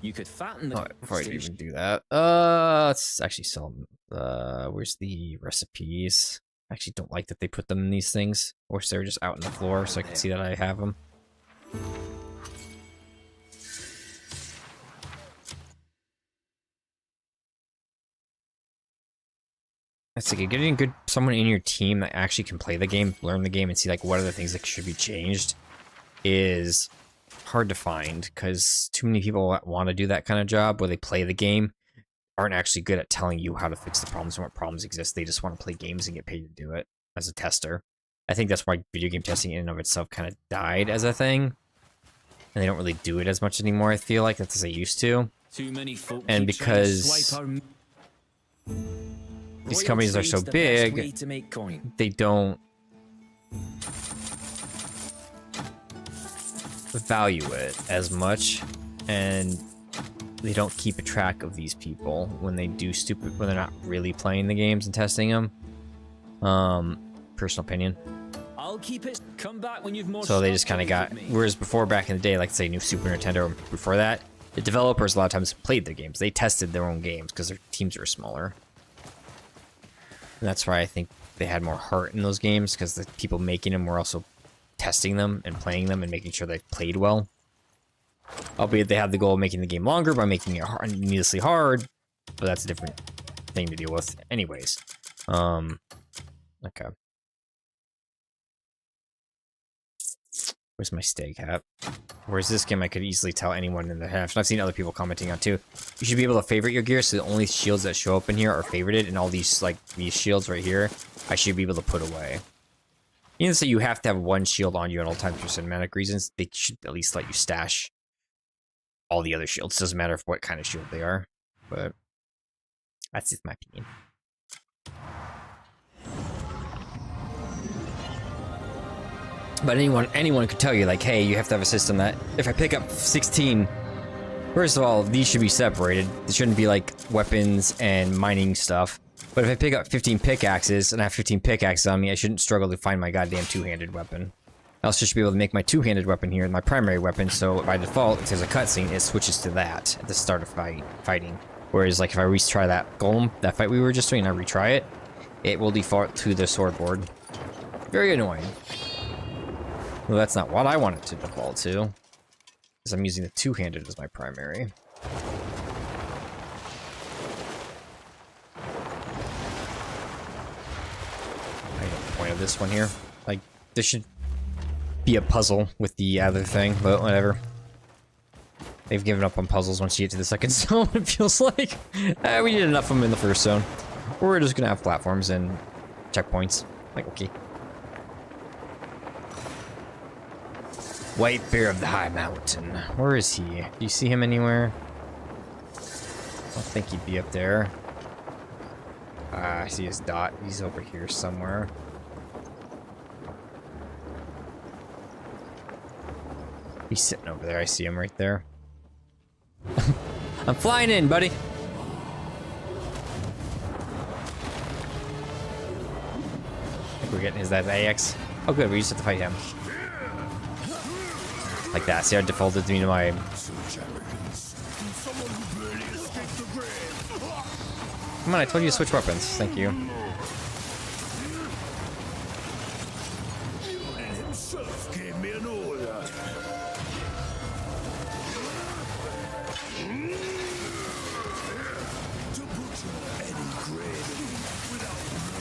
You could fatten the Before I even do that, let's actually sell them. Where's the recipes? I actually don't like that they put them in these things. I wish they were just out on the floor so I can see that I have them. That's like getting someone in your team that actually can play the game, learn the game, and see like what are the things that should be changed is hard to find, because too many people that want to do that kind of job where they play the game aren't actually good at telling you how to fix the problems and what problems exist. They just want to play games and get paid to do it as a tester. I think that's why video game testing in and of itself kind of died as a thing, and they don't really do it as much anymore. I feel like that's as they used to. Too many folk And keep trying to because swipe our these companies are so royalty's the best way big, to make coin. they don't value it as much, and they don't keep a track of these people when they do stupid, when they're not really playing the games and testing them. Personal opinion. I'll keep it. Come back when you've more. So they stuff just kind to of do got, with me. whereas before, back in the day, like say new Super Nintendo, or before that, the developers a lot of times played their games. They tested their own games because their teams were smaller. And that's why I think they had more heart in those games, because the people making them were also testing them and playing them and making sure they played well. Albeit they had the goal of making the game longer by making it needlessly hard, but that's a different thing to deal with anyways. Okay. Where's my stag hat? Whereas this game I could easily tell anyone in the half. And I've seen other people commenting on too. You should be able to favorite your gear, so the only shields that show up in here are favorited, and all these like these shields right here, I should be able to put away. Even so you have to have one shield on you at all times for cinematic reasons, they should at least let you stash all the other shields. Doesn't matter what kind of shield they are, but that's just my opinion. But anyone could tell you, like, hey, you have to have a system that if I pick up 16, first of all, these should be separated. There shouldn't be like weapons and mining stuff. But if I pick up 15 pickaxes and I have 15 pickaxes on me, I shouldn't struggle to find my goddamn two-handed weapon. I also should be able to make my two-handed weapon here my primary weapon, so by default, if there's a cutscene, it switches to that at the start of fighting. Whereas, like, if I retry that golem, that fight we were just doing, and I retry it, it will default to the sword board. Very annoying. Well, that's not what I want it to default to, because I'm using the two-handed as my primary. I know the point of this one here. Like, this should be a puzzle with the other thing, but whatever. They've given up on puzzles once you get to the second zone, it feels like. We did enough of them in the first zone. We're just gonna have platforms and checkpoints. Like, okay. White Bear of the High Mountain. Where is he? Do you see him anywhere? I don't think he'd be up there. I see his dot. He's over here somewhere. He's sitting over there. I see him right there. I'm flying in, buddy. I think we're getting his that AX. Oh, good. We just have to fight him. Like that. See how it defaulted me to my. Come on, I told you to switch weapons. Thank you.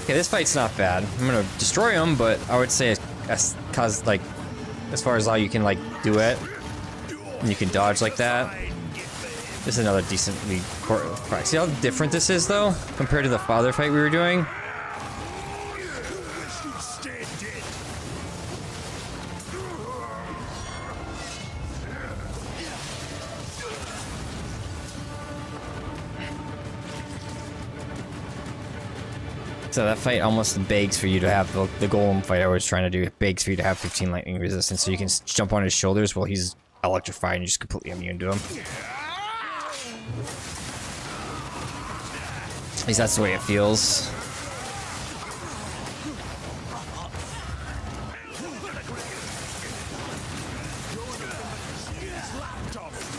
Okay, this fight's not bad. I'm gonna destroy him, but I would say as like as far as how you can like do it, and you can dodge like that. This is another decently fight. See how different this is though compared to the other fight we were doing. So that fight almost begs for you to have the golem fight I was trying to do. It begs for you to have 15 lightning resistance, so you can jump on his shoulders while he's electrified and you're just completely immune to him. At least that's the way it feels.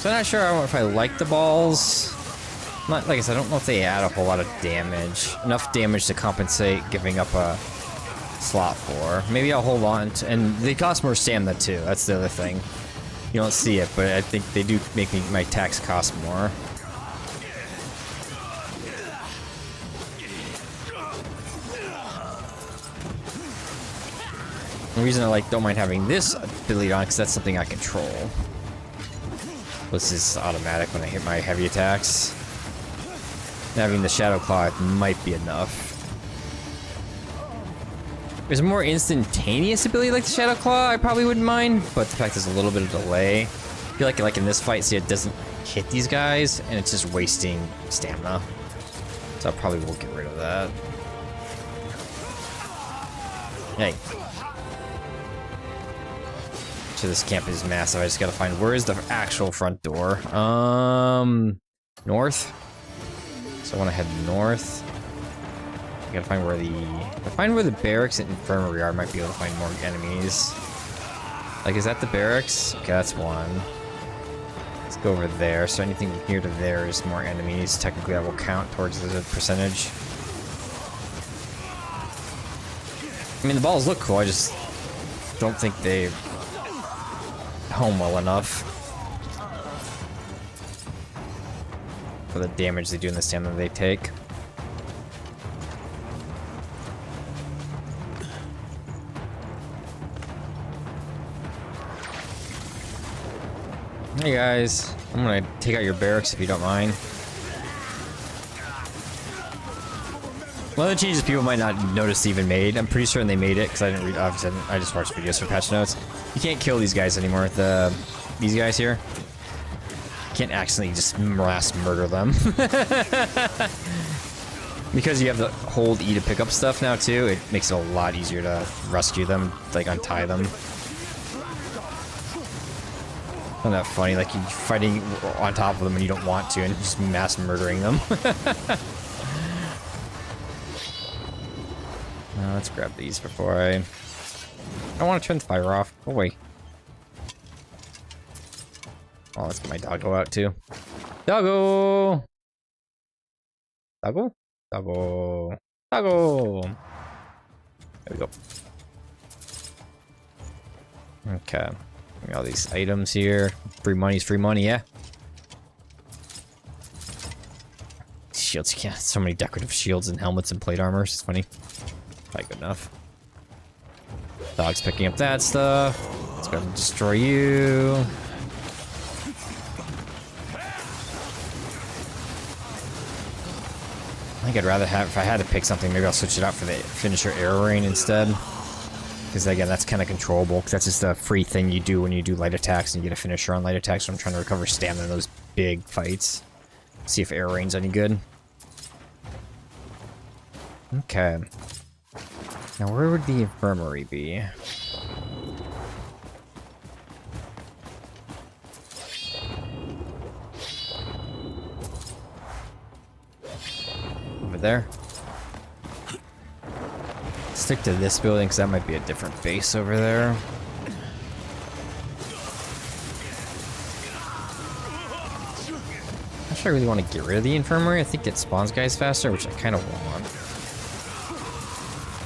So I'm not sure if I like the balls. Not, like I said, I don't know if they add a whole lot of damage. Enough damage to compensate giving up a slot for. Maybe I'll hold on to, and they cost more stamina too. That's the other thing. You don't see it, but I think they do make my attacks cost more. The reason I don't mind having this ability on, because that's something I control. This is automatic when I hit my heavy attacks. Having the Shadow Claw might be enough. There's a more instantaneous ability like the Shadow Claw, I probably wouldn't mind, but the fact there's a little bit of delay. I feel like in this fight, see, it doesn't hit these guys, and it's just wasting stamina. So I probably will get rid of that. Hey. So this camp is massive. I just gotta find where is the actual front door. North. So I want to head north. I gotta find where the barracks and infirmary are. Might be able to find more enemies. Like, is that the barracks? Okay, that's one. Let's go over there. So anything from here to there is more enemies. Technically, that will count towards the percentage. I mean, the balls look cool. I just don't think they home well enough for the damage they do and the stamina they take. Hey guys, I'm gonna take out your barracks if you don't mind. One of the changes people might not notice they even made, I'm pretty certain they made it because I didn't read. Obviously, I just watched videos for patch notes. You can't kill these guys anymore. These guys here. You can't accidentally just mass murder them. Because you have the hold E to pick up stuff now too, it makes it a lot easier to rescue them, like untie them. Isn't that funny? Like you're fighting on top of them and you don't want to, and just mass murdering them. Now let's grab these before I don't want to turn the fire off. Oh wait. Oh, let's get my doggo out too. Doggo! Doggo? Doggo. Doggo! There we go. Okay. All these items here. Free money's free money, yeah. Shields, yeah, so many decorative shields and helmets and plate armors. It's funny. Probably good enough. Dog's picking up that stuff. Let's go ahead and destroy you. I think I'd rather have, if I had to pick something, maybe I'll switch it out for the finisher arrow rain instead. Because again, that's kind of controllable, because that's just a free thing you do when you do light attacks and you get a finisher on light attacks. So I'm trying to recover stamina in those big fights. See if arrow rain's any good. Okay. Now where would the infirmary be? Over there. Stick to this building because that might be a different base over there. Not sure I really want to get rid of the infirmary. I think it spawns guys faster, which I kind of want. I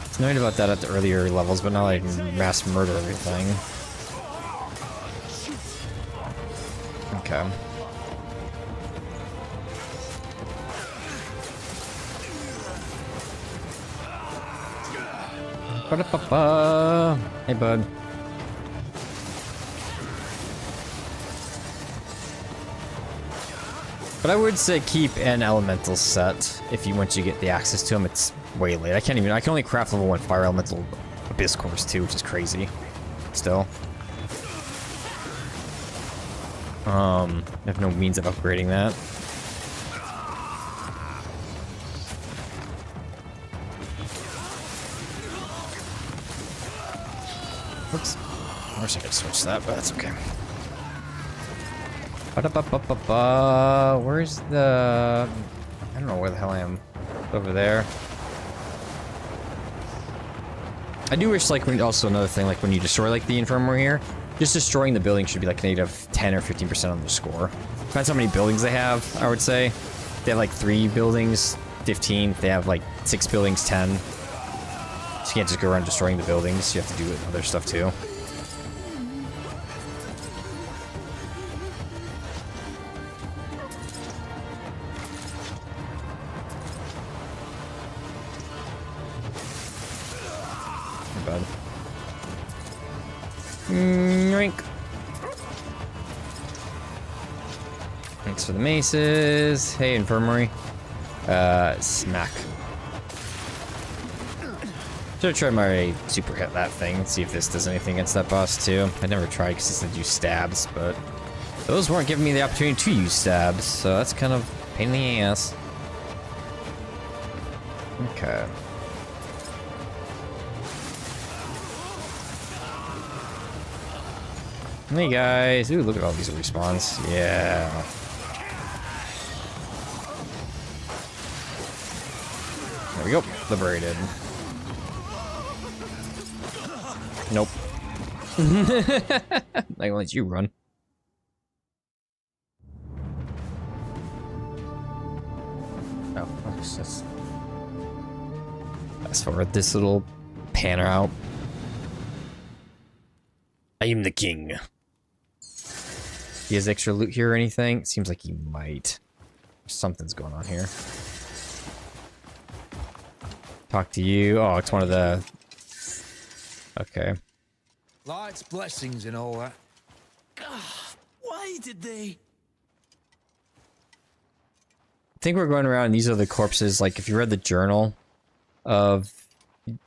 was annoyed about that at the earlier levels, but now I can mass murder everything. Okay. Ba-da-ba-ba. Hey, bud. But I would say keep an elemental set if you once you get the access to them. It's way late. I can only craft level 1 fire elemental abyss cores too, which is crazy. Still. I have no means of upgrading that. Oops. I wish I could switch that, but that's okay. Ba-da-ba-ba-ba-ba. Where's the... I don't know where the hell I am. Over there. I do wish, like, when also another thing, like, when you destroy, like, the infirmary here, just destroying the building should be, like, negative 10 or 15% on the score. Depends how many buildings they have, I would say. If they have, like, 3 buildings, 15. If they have, like, 6 buildings, 10. So you can't just go around destroying the buildings. You have to do other stuff too. Not bad. Yoink. Thanks for the maces. Hey, infirmary. Smack. Should have tried my super hit that thing, see if this does anything against that boss too. I never tried because it said use stabs, but those weren't giving me the opportunity to use stabs, so that's kind of a pain in the ass. Okay. Hey guys, ooh, look at all these respawns. Yeah. There we go, liberated. Nope. I can let you run. Oh, fast forward this little panner out. I am the king. He has extra loot here or anything? Seems like he might. Something's going on here. Talk to you. Oh, it's one of the... Okay. Light's blessings and all that. Why did they? I think we're going around and these are the corpses. Like, if you read the journal of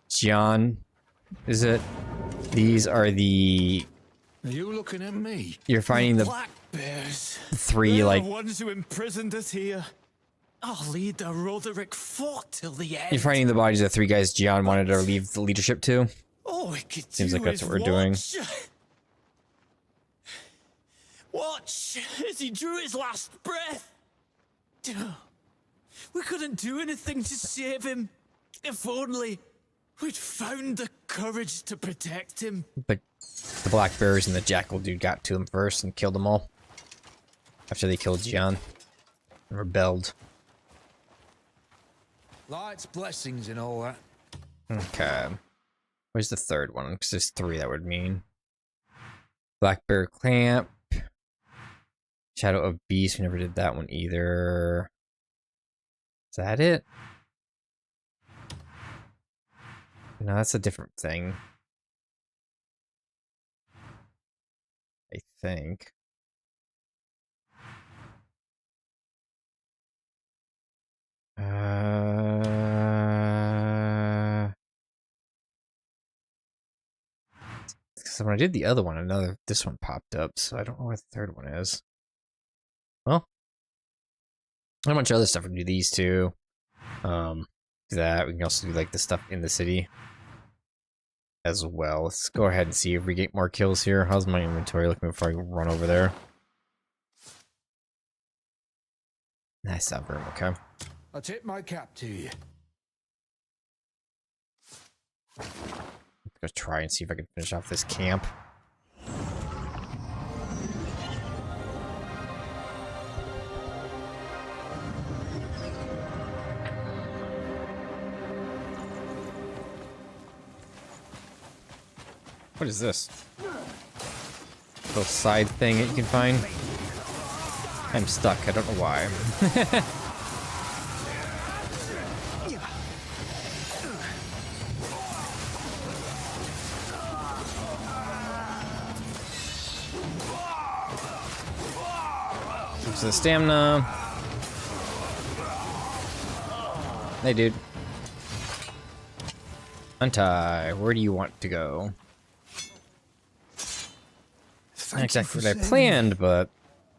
John, is it? These are the... Are you looking at me? You're finding the Black Bears. 3, They're like... the ones who imprisoned us here. I'll lead the Roderick fort till the end. You're finding the bodies of 3 guys Gian wanted to leave the leadership to. Oh, we could Seems do like that's is what we're doing. watch. Watch as he drew his last breath. We couldn't do anything to save him. If only we'd found the courage to protect him. But the black bears and the jackal dude got to him first and killed them all. After they killed Gian and rebelled. Light's blessings and all that. Okay. Where's the third one? Because there's 3 that would mean. Black bear clamp. Shadow of Beast. We never did that one either. Is that it? No, that's a different thing. I think. So when I did the other one, this one popped up, so I don't know where the third one is. Well, a bunch of other stuff. We can do these two. Do that. We can also do like the stuff in the city as well. Let's go ahead and see if we get more kills here. How's my inventory looking before I run over there? Nice that room, okay. I tip my cap to you. I'm gonna try and see if I can finish off this camp. What is this? Little side thing that you can find? I'm stuck, I don't know why. So the stamina. Hey, dude. Untie, where do you want to go? Not exactly what I planned, but...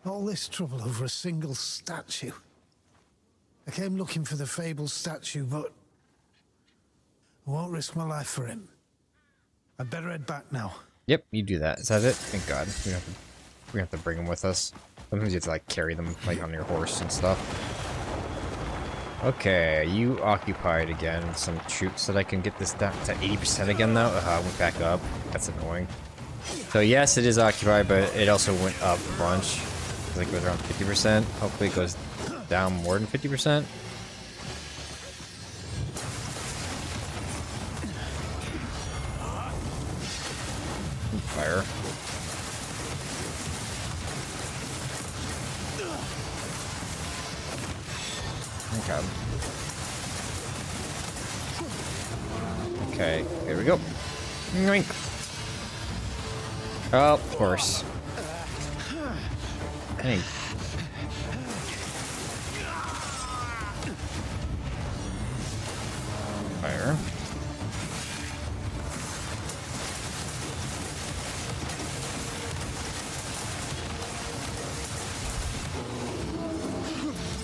All this trouble over a single statue. I came looking for the fabled statue, but I won't risk my life for him. I'd better head back now. Yep, you do that. Is that it? Thank God. We have to bring them with us. Sometimes you have to like carry them like on your horse and stuff. Okay, you occupied again. Some troops that I can get this down to 80% again though. I went back up. That's annoying. So yes, it is occupied, but it also went up a bunch. I think it goes around 50%. Hopefully it goes down more than 50%. Fire. Okay. Okay, here we go. Yoink. Oh, of course. Hey. Fire.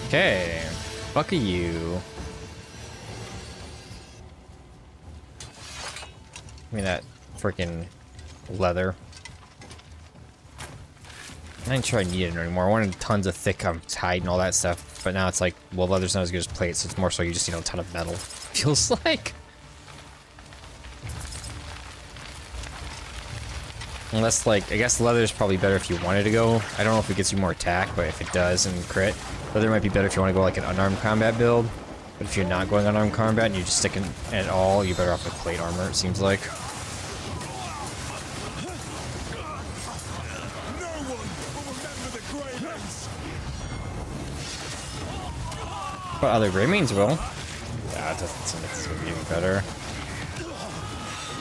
Okay. Fuck you. Give me that freaking leather. I ain't sure I need it anymore. I wanted tons of thick hide and all that stuff, but now it's like, well, leather's not as good as plate, so it's more so you just need a ton of metal. Feels like. Unless, like, I guess leather is probably better if you wanted to go. I don't know if it gets you more attack, but if it does and crit, leather might be better if you want to go like an unarmed combat build. But if you're not going unarmed combat and you're just sticking at all, you're better off with plate armor, it seems like. But other Greymanes will. Yeah, it doesn't seem like this is going to be any better.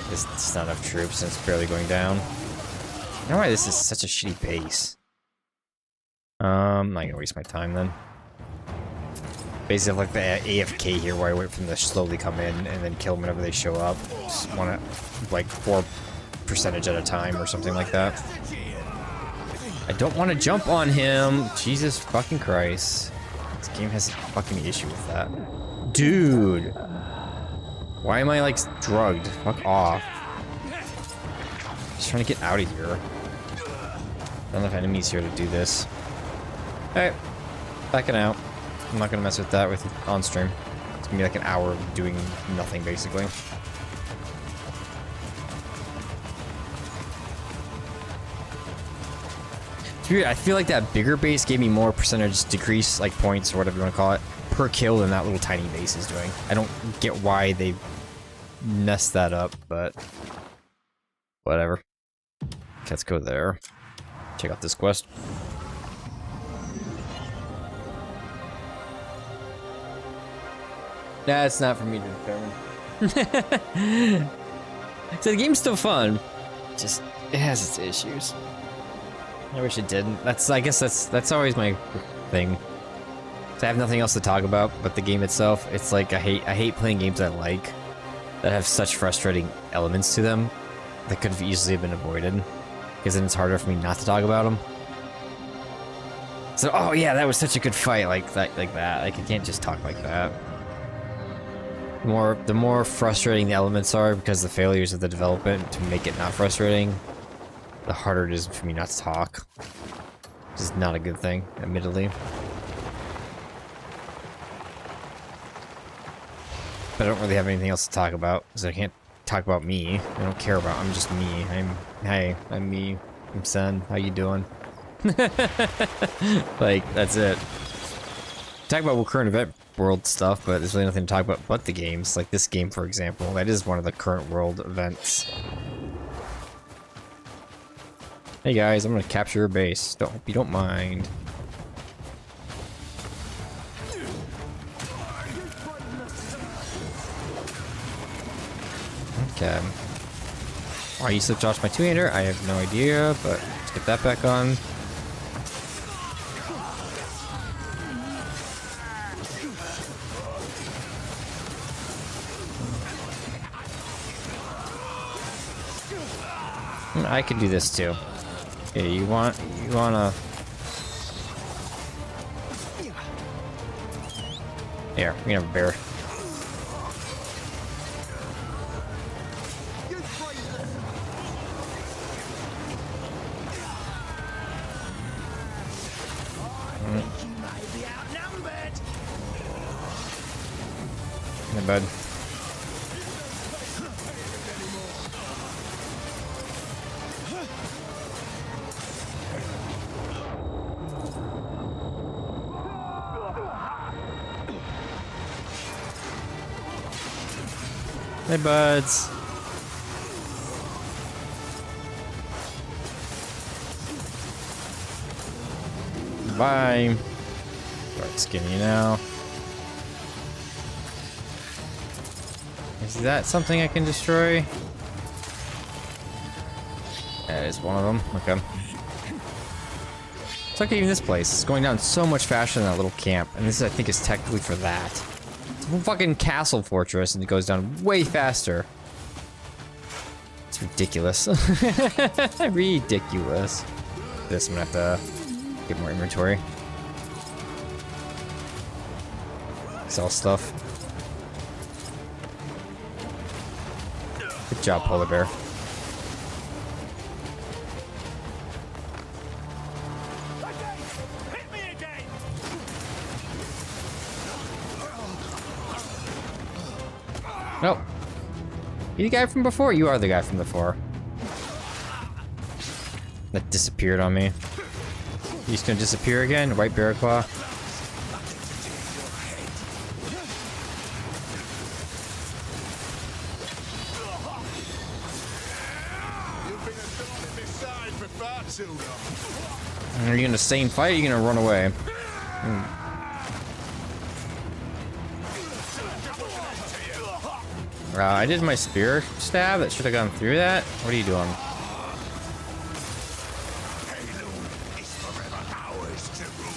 It's not enough troops and it's barely going down. I don't know why this is such a shitty base. I'm not gonna waste my time then. Basically like the AFK here where I wait for them to slowly come in and then kill them whenever they show up. Just want to like 4% at a time or something like that. I don't want to jump on him. Jesus fucking Christ. This game has a fucking issue with that. Dude. Why am I like drugged? Fuck off. Just trying to get out of here. Enough enemies here to do this. Alright, backing out. I'm not gonna mess with that with on stream. It's gonna be like an hour of doing nothing basically. It's weird, I feel like that bigger base gave me more percentage decrease, like points or whatever you want to call it, per kill than that little tiny base is doing. I don't get why they messed that up, but whatever. Let's go there. Check out this quest. Nah, it's not for me to determine. So the game's still fun. Just it has its issues. I wish it didn't. I guess that's always my thing. So I have nothing else to talk about but the game itself. It's like I hate playing games I like that have such frustrating elements to them that could have easily been avoided. Because then it's harder for me not to talk about them. So, oh yeah, that was such a good fight, like that. Like I can't just talk like that. The more frustrating the elements are because the failures of the development to make it not frustrating, the harder it is for me not to talk. Which is not a good thing, admittedly. But I don't really have anything else to talk about, because I can't talk about me. I don't care about. I'm just me. I'm me. I'm Sen. How you doing? Like that's it. Talk about current event world stuff, but there's really nothing to talk about but the games. Like this game, for example, that is one of the current world events. Hey guys, I'm gonna capture your base. Hope you don't mind. Okay. Why you slipped off my two-hander? I have no idea, but let's get that back on. I can do this too. Yeah, you wanna... Here, we can have a bear. Hey, bud. Hey, buds. Bye. Start skinning you now. Is that something I can destroy? That is one of them. Okay. It's like even this place. It's going down so much faster than that little camp. And this, I think, is technically for that. It's a fucking castle fortress, and it goes down way faster. It's ridiculous. Ridiculous. This, I'm gonna have to get more inventory. Sell stuff. Good job, polar bear. Nope. You the guy from before? You are the guy from before. That disappeared on me. You just gonna disappear again? White bear claw? Are you in the same fight or are you gonna run away? I did my spear stab. That should have gone through that. What are you doing? Pailune is forever ours to rule.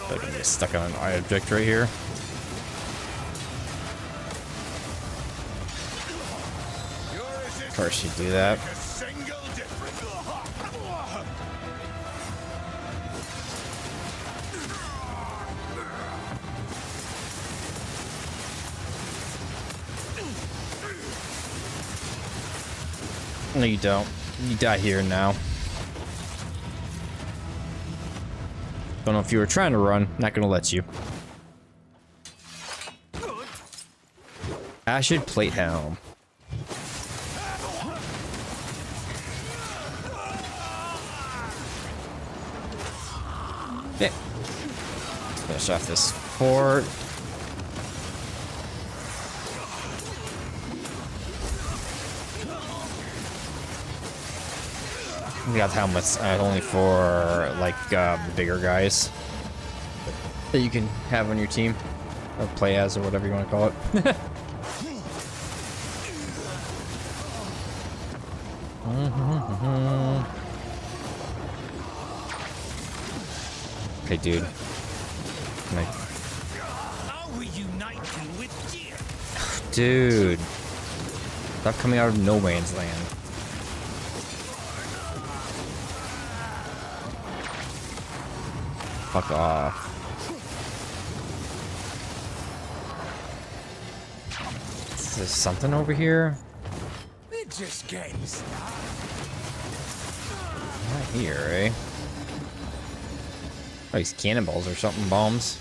I'm gonna get stuck on an eye object right here. Of course you do that. No, you don't. You die here now. Don't know if you were trying to run. Not gonna let you. Acid plate helm. Yeah. Let's finish off this fort. We got helmets only for like the bigger guys that you can have on your team or play as or whatever you want to call it. Okay, dude. Dude. Stop coming out of no man's land. Fuck off. Is there something over here? We're just getting started. Not here, eh? Oh, these cannonballs or something, bombs.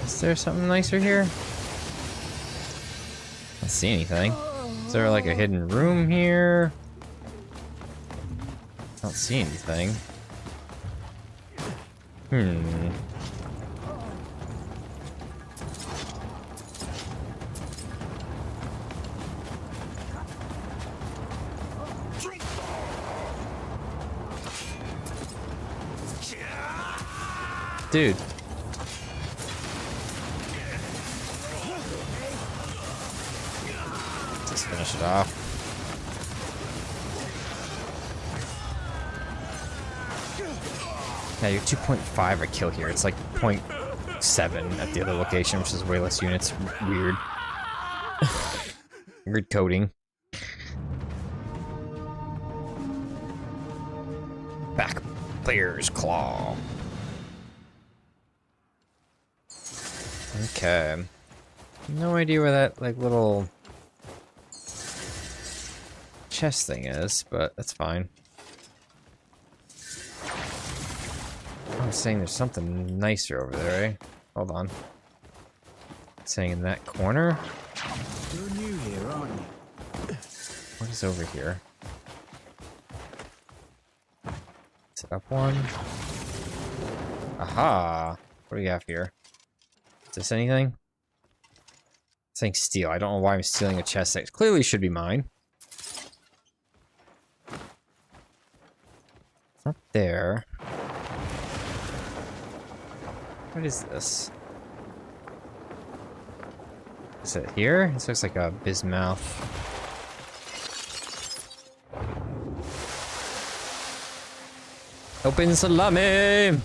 Is there something nicer here? I don't see anything. Is there like a hidden room here? I don't see anything. Dude. Let's finish it off. Yeah, you're 2.5 a kill here. It's like 0.7 at the other location, which is way less units. Weird. Weird coding. Back player's claw. Okay. No idea where that like little chest thing is, but that's fine. I'm saying there's something nicer over there, eh? Hold on. Saying in that corner? You're new here, aren't you? What is over here? Is it up one? Aha! What do we have here? Is this anything? It's saying steal. I don't know why I'm stealing a chest that clearly should be mine. It's not there. What is this? Is it here? This looks like a bismouth. Open salami!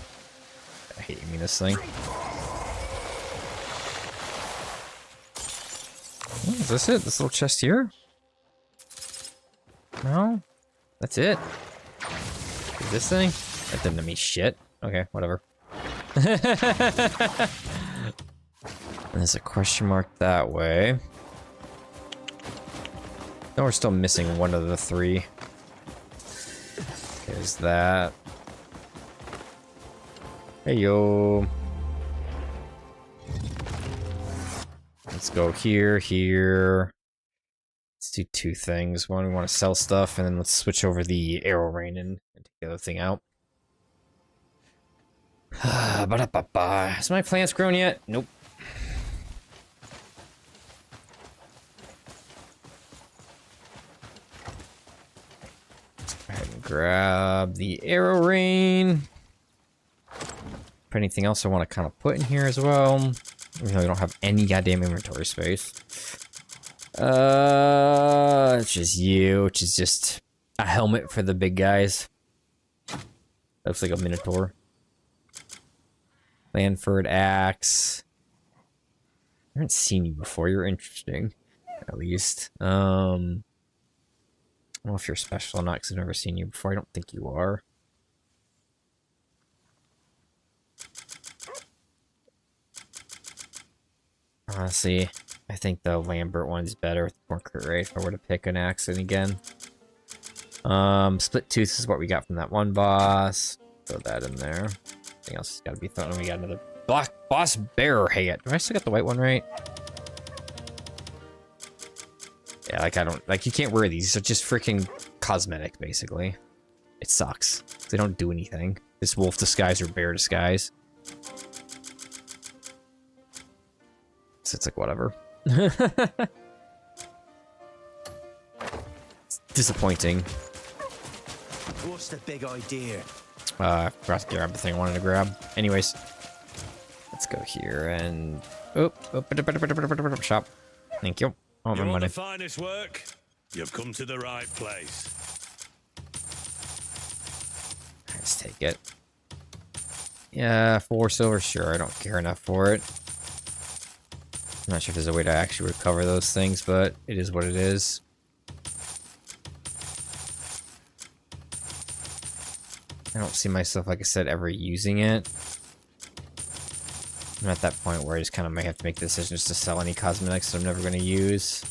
I hate me this thing. Oh, is this it? This little chest here? No? That's it? Is this thing? That didn't mean shit. Okay, whatever. There's a question mark that way. No, we're still missing one of the three. There's that. Hey yo. Let's go here, here. Let's do two things. One, we want to sell stuff, and then let's switch over the arrow rain and take the other thing out. Has my plants grown yet? Nope. Let's go ahead and grab the arrow rain. Put anything else I want to kind of put in here as well. Even though we don't have any goddamn inventory space. It's just you, which is just a helmet for the big guys. Looks like a minotaur. Lanford axe. I haven't seen you before. You're interesting, at least. I don't know if you're special or not because I've never seen you before. I don't think you are. Let's see. I think the Lambert one's better with more crit rate if I were to pick an accent again. Split Tooth is what we got from that one boss. Throw that in there. Anything else has got to be thrown. We got another Black Boss Bear hat. Do I still got the white one right? Yeah, like I don't like you can't wear these. These are just freaking cosmetic, basically. It sucks. They don't do anything. This wolf disguise or bear disguise. So it's like whatever. It's disappointing. What's the big idea? I forgot to grab the thing I wanted to grab. Anyways, let's go here and shop. Thank you. Oh, my money. The finest work? You've come to the right place. Let's take it. Yeah, 4 silver, sure. I don't care enough for it. I'm not sure if there's a way to actually recover those things, but it is what it is. I don't see myself, like I said, ever using it. I'm at that point where I just kind of might have to make the decision just to sell any cosmetics that I'm never going to use.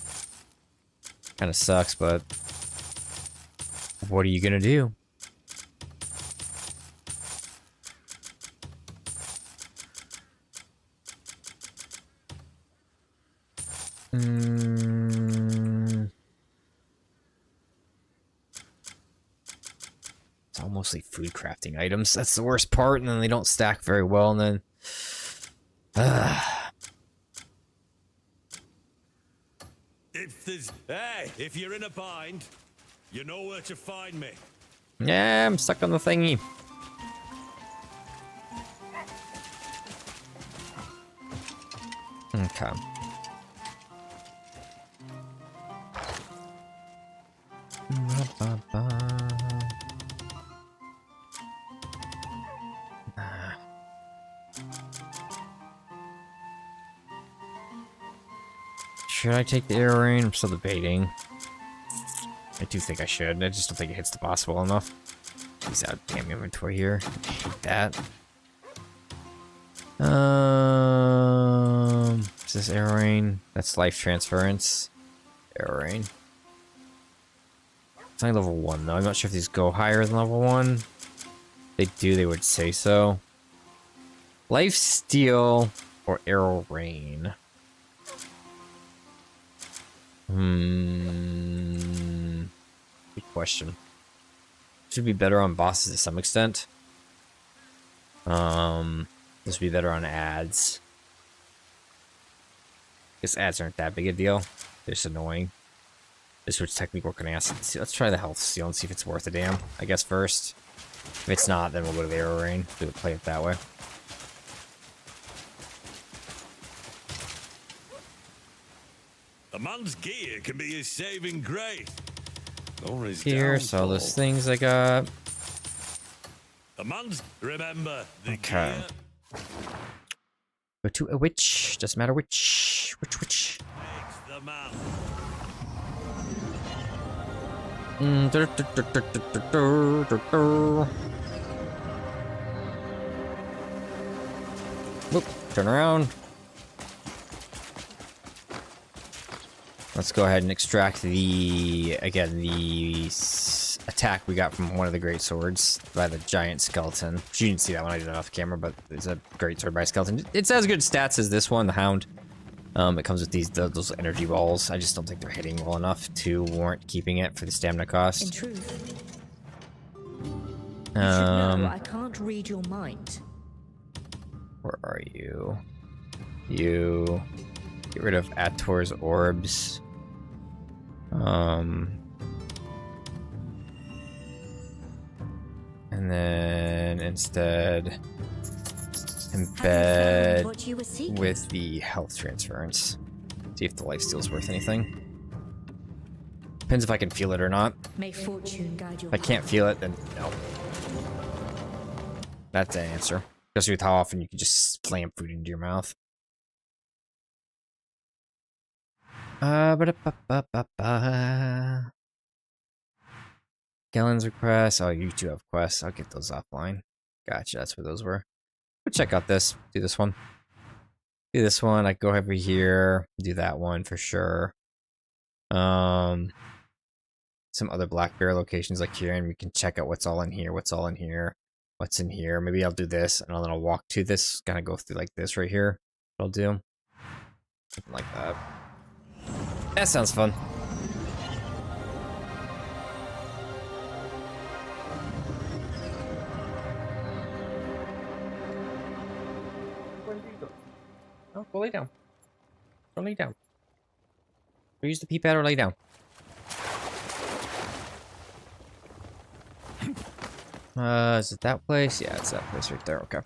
Kind of sucks, but what are you going to do? It's all mostly food crafting items. That's the worst part, and then they don't stack very well, and then if you're in a bind, you know where to find me. yeah, I'm stuck on the thingy. Okay. Should I take the air rain? I'm still debating. I do think I should. I just don't think it hits the boss well enough. He's out of damn inventory here. Take that. Is this air rain? That's life transference. Air rain. It's only level 1 though. I'm not sure if these go higher than level 1. If they do, they would say so. Life steal or arrow rain. Good question. Should be better on bosses to some extent. This would be better on ads. I guess ads aren't that big a deal. They're just annoying. This would technically work on acid. Let's try the health steal and see if it's worth a damn. I guess first. If it's not, then we'll go to the arrow rain. Do it, play it that way. A man's gear can be his saving grace. Or his Here's all those things I got. A man's remember the Okay. gear Go to a witch. Doesn't matter which. Which? makes the man. Whoop, turn around. Let's go ahead and extract the, again, the attack we got from one of the great swords by the giant skeleton. You didn't see that one, I did it off camera, but it's a great sword by a skeleton. It's as good stats as this one, the Hound. It comes with those energy balls. I just don't think they're hitting well enough to warrant keeping it for the stamina cost. In truth, you should know I can't read your mind. Where are you? You get rid of Ator's orbs. And then instead embed What you were seeking? with the health transference. See if the lifesteal is worth anything. Depends if I can feel it or not. May fortune guide your If I can't feel it, then no. That's the answer. Especially with how often you can just slam food into your mouth. Gellen's request. Oh, you two have quests. I'll get those offline. Gotcha, that's where those were. We'll check out this. Do this one. Do this one. I go over here. Do that one for sure. Some other black bear locations like here, and we can check out what's all in here. What's all in here? What's in here? Maybe I'll do this, and then I'll walk to this. Kind of go through like this right here. I'll do something like that. That sounds fun. Oh, go lay down. Go lay down. Go use the pee pad or lay down. Is it that place? Yeah, it's that place right there. Okay.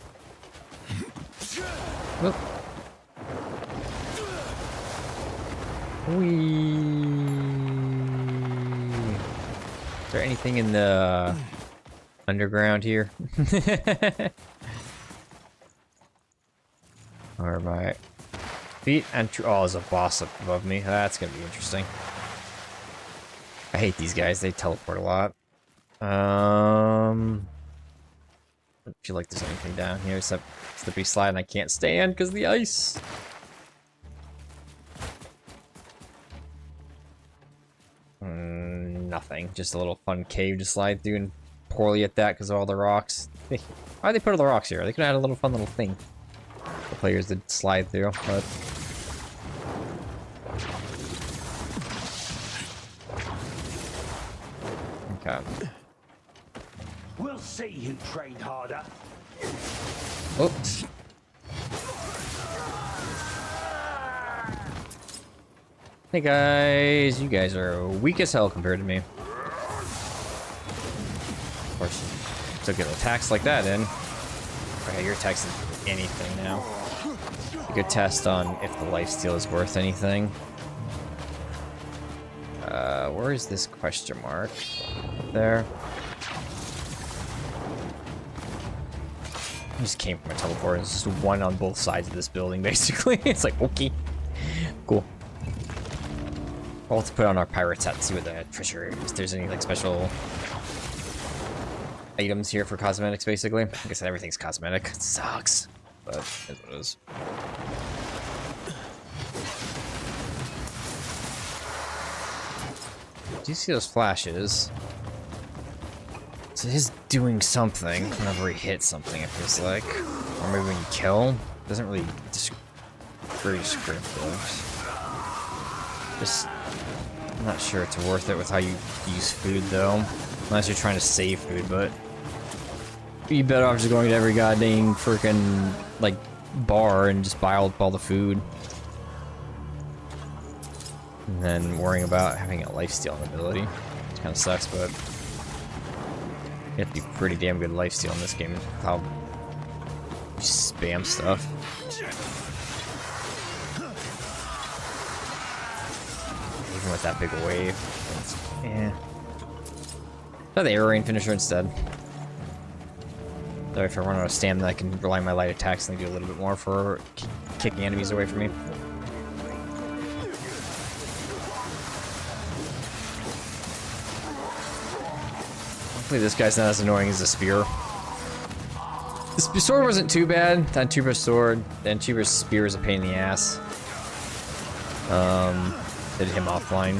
Whoop. Whee. Is there anything in the underground here? Or my feet entry. Oh, there's a boss up above me. That's gonna be interesting. I hate these guys. They teleport a lot. I don't feel like there's anything down here except slippery slide, and I can't stand because of the ice. Nothing. Just a little fun cave to slide through, and poorly at that because of all the rocks. Why'd they put all the rocks here? They could have had a little fun little thing the players did slide through, but okay. We'll see who trained harder. Oops. Hey guys, you guys are weak as hell compared to me. Of course, so get attacks like that in. Okay, your attacks in anything now. A good test on if the lifesteal is worth anything. Where is this question mark? There. I just came from a teleport. It's just one on both sides of this building, basically. It's like, okay. Cool. We'll have to put on our pirate's hat to see what the treasure is. If there's any, like, special items here for cosmetics, basically. I guess everything's cosmetic. It sucks. But it is what it is. Do you see those flashes? So it is doing something whenever he hits something, it feels like. Or maybe when you kill. It doesn't really very descriptive. Just I'm not sure it's worth it with how you use food though. Unless you're trying to save food, but you'd be better off just going to every goddamn freaking like bar and just buy all the food. And then worrying about having a lifesteal ability. It kinda sucks, but you have to be pretty damn good lifesteal in this game. How you spam stuff. Even with that big a wave. Yeah. Try the air rain finisher instead. Though if I run out of stamina, I can rely on my light attacks and they do a little bit more for kicking enemies away from me. Hopefully this guy's not as annoying as the spear. The sword wasn't too bad. The Antuber's sword. The Antuber's spear is a pain in the ass. Did him offline.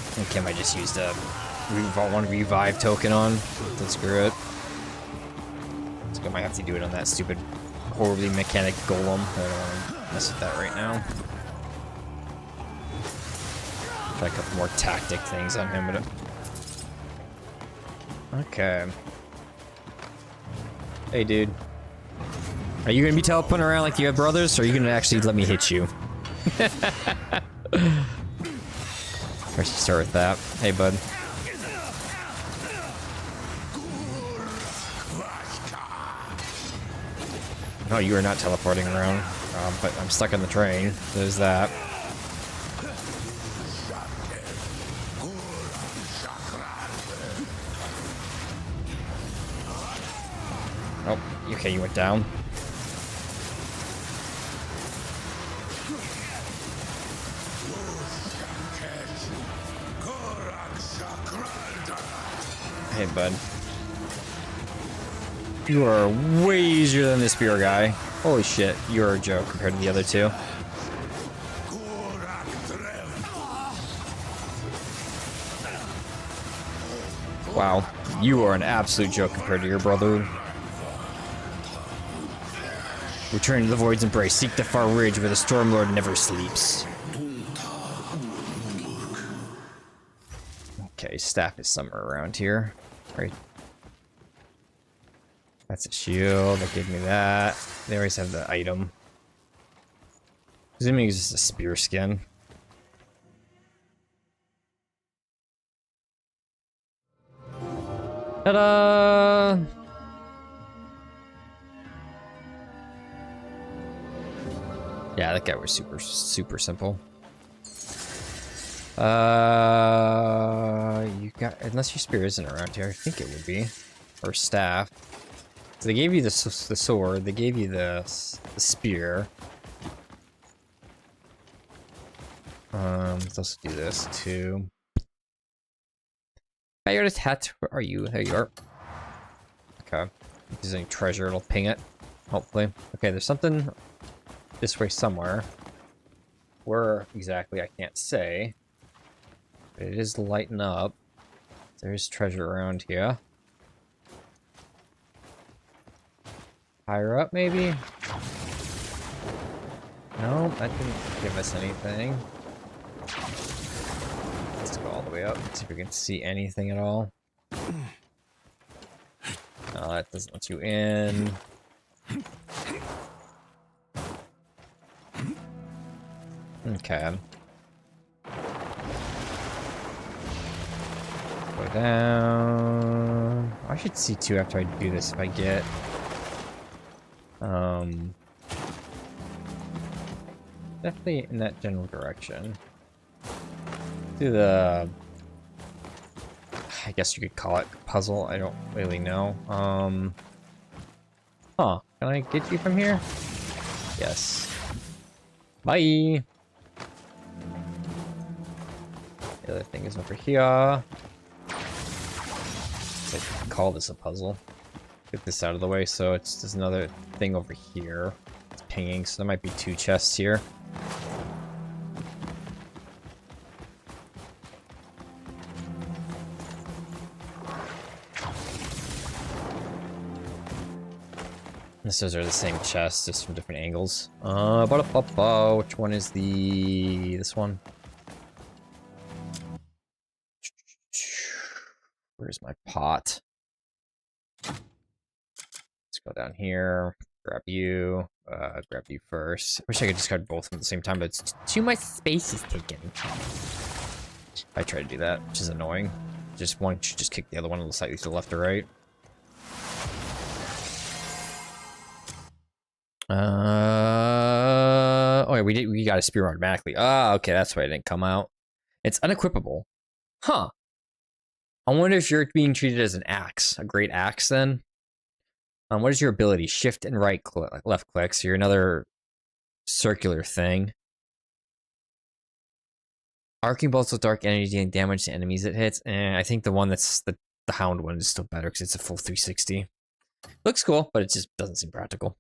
I think Kim I just used a one revive token on. So screw it. So I might have to do it on that stupid, horribly mechanic golem. I don't want to mess with that right now. Try a couple more tactic things on him, but okay. Hey, dude. Are you gonna be teleporting around like you have brothers, or are you gonna actually let me hit you? First, you start with that. Hey, bud. No, you are not teleporting around, but I'm stuck on the train. There's that. Oh, okay, you went down. Hey, bud. You are way easier than this spear guy. Holy shit, you're a joke compared to the other two. Wow, you are an absolute joke compared to your brother. Return to the Void's embrace. Seek the far ridge where the Stormlord never sleeps. Okay, staff is somewhere around here. Right. That's a shield. They gave me that. They always have the item. Presuming it's just a spear skin. Ta-da! Yeah, that guy was super simple. You got, unless your spear isn't around here, I think it would be, or staff. So they gave you the sword. They gave you the spear. Let's also do this too. Coyote's hat. Where are you? There you are. Okay. If there's any treasure, it'll ping it. Hopefully. Okay, there's something this way somewhere. Where exactly, I can't say. But it is lighting up. There's treasure around here. Higher up, maybe? No, that didn't give us anything. Let's go all the way up, see if we can see anything at all. No, that doesn't let you in. Okay. Go down. I should see too after I do this if I get definitely in that general direction. Do the, I guess you could call it puzzle. I don't really know. Huh, can I get you from here? Yes. Bye. The other thing is over here. I can call this a puzzle. Get this out of the way, so it's just another thing over here. It's pinging, so there might be two chests here. Those are the same chests, just from different angles. Which one is this one? Where's my pot? Let's go down here, grab you first. I wish I could discard both of them at the same time, but it's too much space is taken. I try to do that, which is annoying. Just one should just kick the other one a little slightly to the left or right. Oh yeah, we got a spear automatically. Ah, okay, that's why it didn't come out. It's unequipable. Huh. I wonder if you're being treated as an axe, a great axe then. What is your ability? Shift and left click, so you're another circular thing. Arcing bolts with dark energy dealing damage to enemies it hits. I think the one that's the hound one is still better because it's a full 360. Looks cool, but it just doesn't seem practical.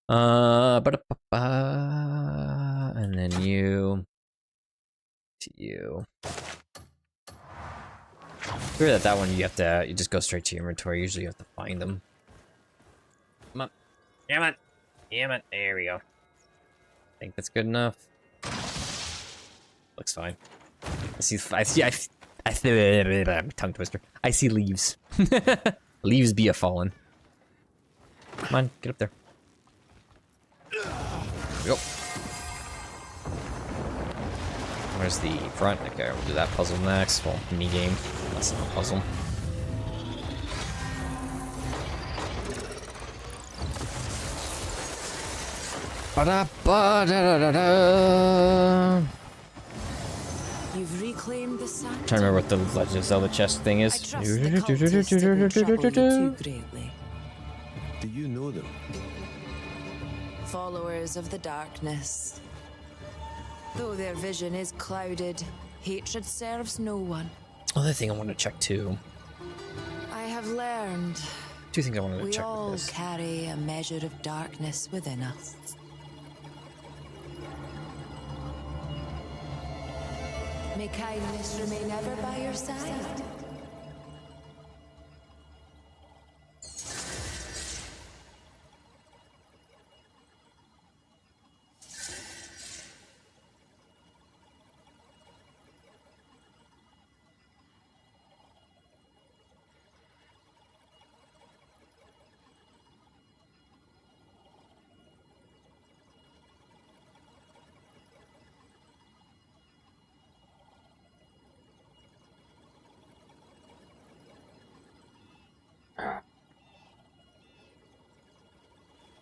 And then you to you. Sure that one you just go straight to your inventory. Usually you have to find them. Come on. Damn it. Damn it. There we go. I think that's good enough. Looks fine. I see tongue twister. I see leaves. Leaves be a fallen. Come on, get up there. There we go. Where's the front? Okay, we'll do that puzzle next. Well, mini game. That's not a puzzle. You've reclaimed the sun. Trying to remember what the Legend of Zelda chest thing is. I trust the cultists didn't trouble you too greatly. Do you know them? Followers of the darkness. Though their vision is clouded, hatred serves no one. Other thing I want to check too. I have learned Two things I wanted to We check all with this. carry a measure of darkness within us. May kindness remain ever by your side.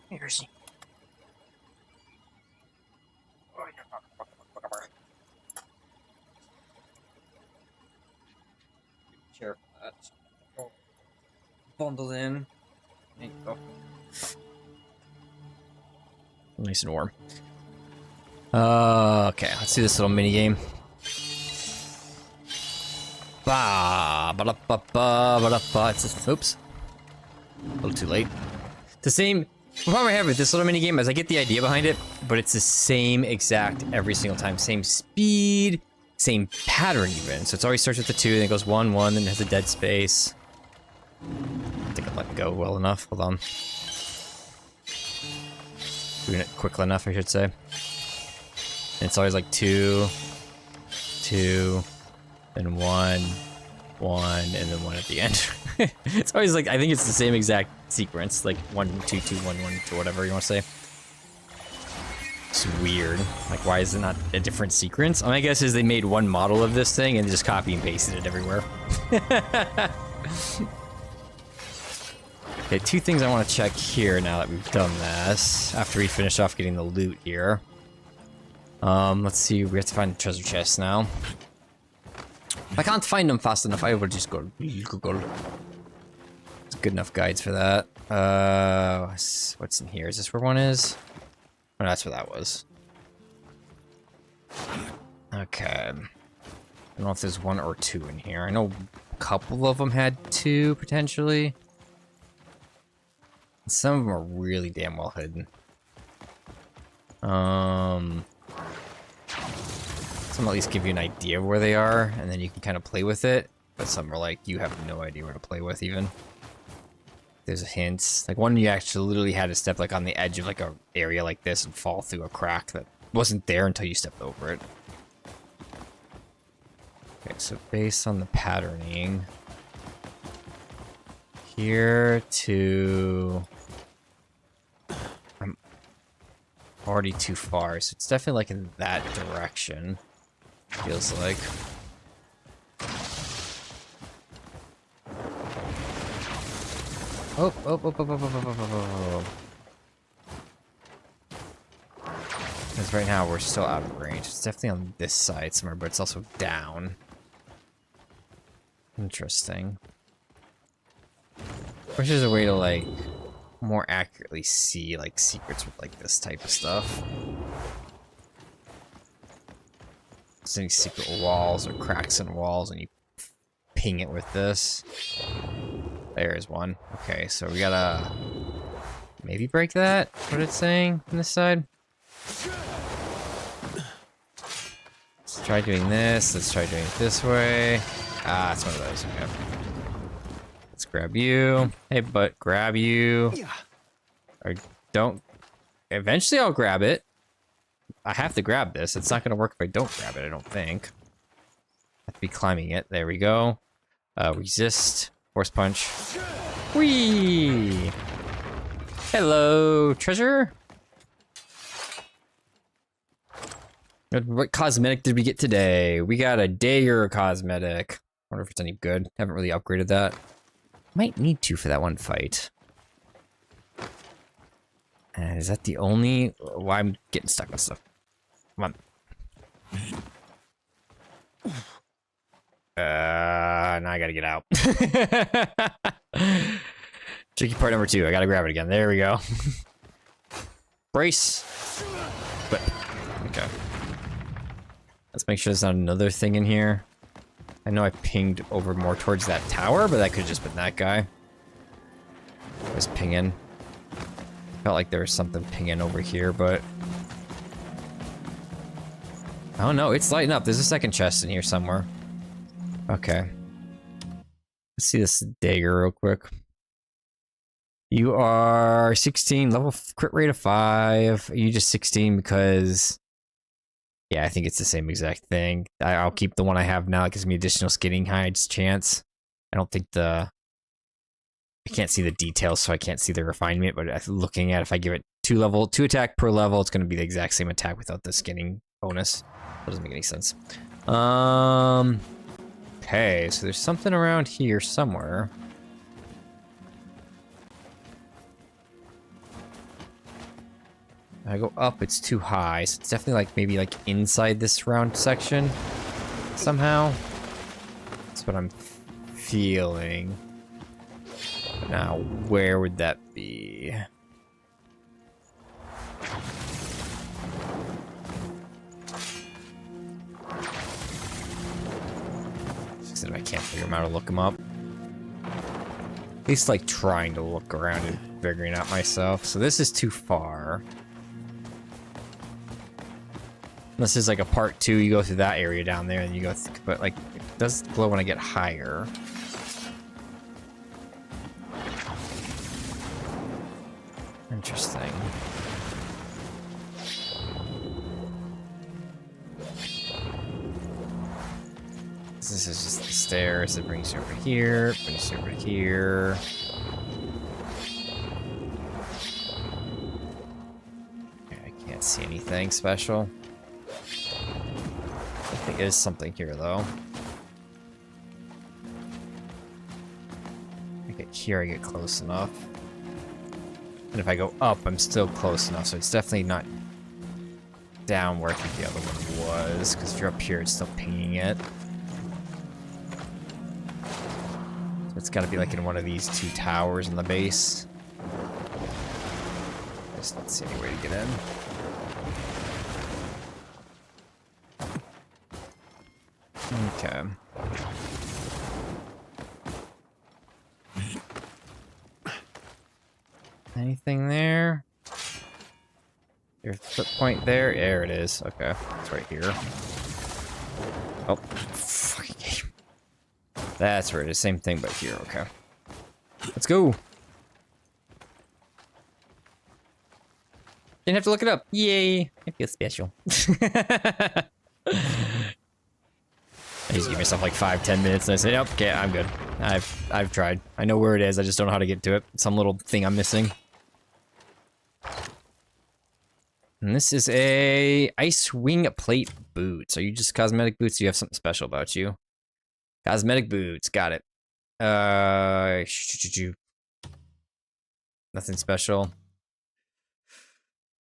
Here's chair for that. Oh. Bundled in. There you go. Nice and warm. Okay, let's do this little mini game. Ba ba da ba ba ba da ba. It's just, oops. A little too late. The same. The problem I have with this little mini game is I get the idea behind it, but it's the same exact every single time. Same speed, same pattern even. So it always starts with the 2, then it goes 1, 1, then it has a dead space. I think I let it go well enough. Hold on. Doing it quickly enough, I should say. And it's always like 2, 2, then 1, 1, and then 1 at the end. It's always like, I think it's the same exact sequence, like 1, 2, 2, 1, 1, 2, whatever you want to say. It's weird. Like, why is it not a different sequence? My guess is they made one model of this thing and just copy and pasted it everywhere. Okay, 2 things I want to check here now that we've done this. After we finish off getting the loot here. Let's see, we have to find the treasure chest now. If I can't find them fast enough, I will just go Google. It's good enough guides for that. What's in here? Is this where one is? Oh, that's where that was. Okay. I don't know if there's 1 or 2 in here. I know a couple of them had 2, potentially. Some of them are really damn well hidden. Some at least give you an idea of where they are, and then you can kind of play with it. But some are like, you have no idea where to play with even. There's hints. Like one you actually literally had to step like on the edge of like a area like this and fall through a crack that wasn't there until you stepped over it. Okay, so based on the patterning, here to... I'm already too far, so it's definitely like in that direction. Feels like. Oh. Because right now we're still out of range. It's definitely on this side somewhere, but it's also down. Interesting. Wish there's a way to like more accurately see like secrets with like this type of stuff. Any secret walls or cracks in walls, and you ping it with this. There's one. Okay, so we gotta maybe break that. What it's saying on this side. Let's try doing this. Let's try doing it this way. Ah, it's one of those. Okay. Let's grab you. Hey, but grab you. Or don't. Eventually, I'll grab it. I have to grab this. It's not going to work if I don't grab it, I don't think. I have to be climbing it. There we go. Resist. Force punch. Whee! Hello, treasure. What cosmetic did we get today? We got a Dagger cosmetic. Wonder if it's any good. Haven't really upgraded that. Might need to for that one fight. Is that the only... Why I'm getting stuck with stuff. Come on. Now I gotta get out. Tricky part number 2. I gotta grab it again. There we go. Brace. Whip. Okay. Let's make sure there's not another thing in here. I know I pinged over more towards that tower, but that could have just been that guy. was pinging. Felt like there was something pinging over here, but... Oh no, it's lighting up. There's a second chest in here somewhere. Okay. Let's see this dagger real quick. You are 16, level crit rate of 5. Are you just 16 because... Yeah, I think it's the same exact thing. I'll keep the one I have now. It gives me additional skinning hides chance. I don't think the... I can't see the details, so I can't see the refinement, but looking at if I give it 2 attack per level, it's going to be the exact same attack without the skinning bonus. That doesn't make any sense. Okay, so there's something around here somewhere. If I go up, it's too high, so it's definitely like maybe like inside this round section somehow. That's what I'm feeling. Now, where would that be? I can't figure them out or look them up. At least like trying to look around and figuring out myself. So this is too far. This is like a part 2. You go through that area down there and you go, but like it does glow when I get higher. Interesting. This is just the stairs. It brings you over here, brings you over here. Okay, I can't see anything special. I think there is something here, though. I get here, I get close enough. And if I go up, I'm still close enough, so it's definitely not down where I think the other one was, because if you're up here, it's still pinging it. So it's got to be like in one of these 2 towers in the base. I just don't see any way to get in. Okay. Anything there? Your flip point there? There it is. Okay, it's right here. Oh, fucking game. That's where it is. Same thing, but here. Okay. Let's go. Didn't have to look it up. Yay! I feel special. I just give myself like 5-10 minutes and I say, nope, okay, I'm good. I've tried. I know where it is. I just don't know how to get to it. Some little thing I'm missing. And this is a ice wing plate boots. Are you just cosmetic boots? Do you have something special about you? Cosmetic boots. Got it. Nothing special.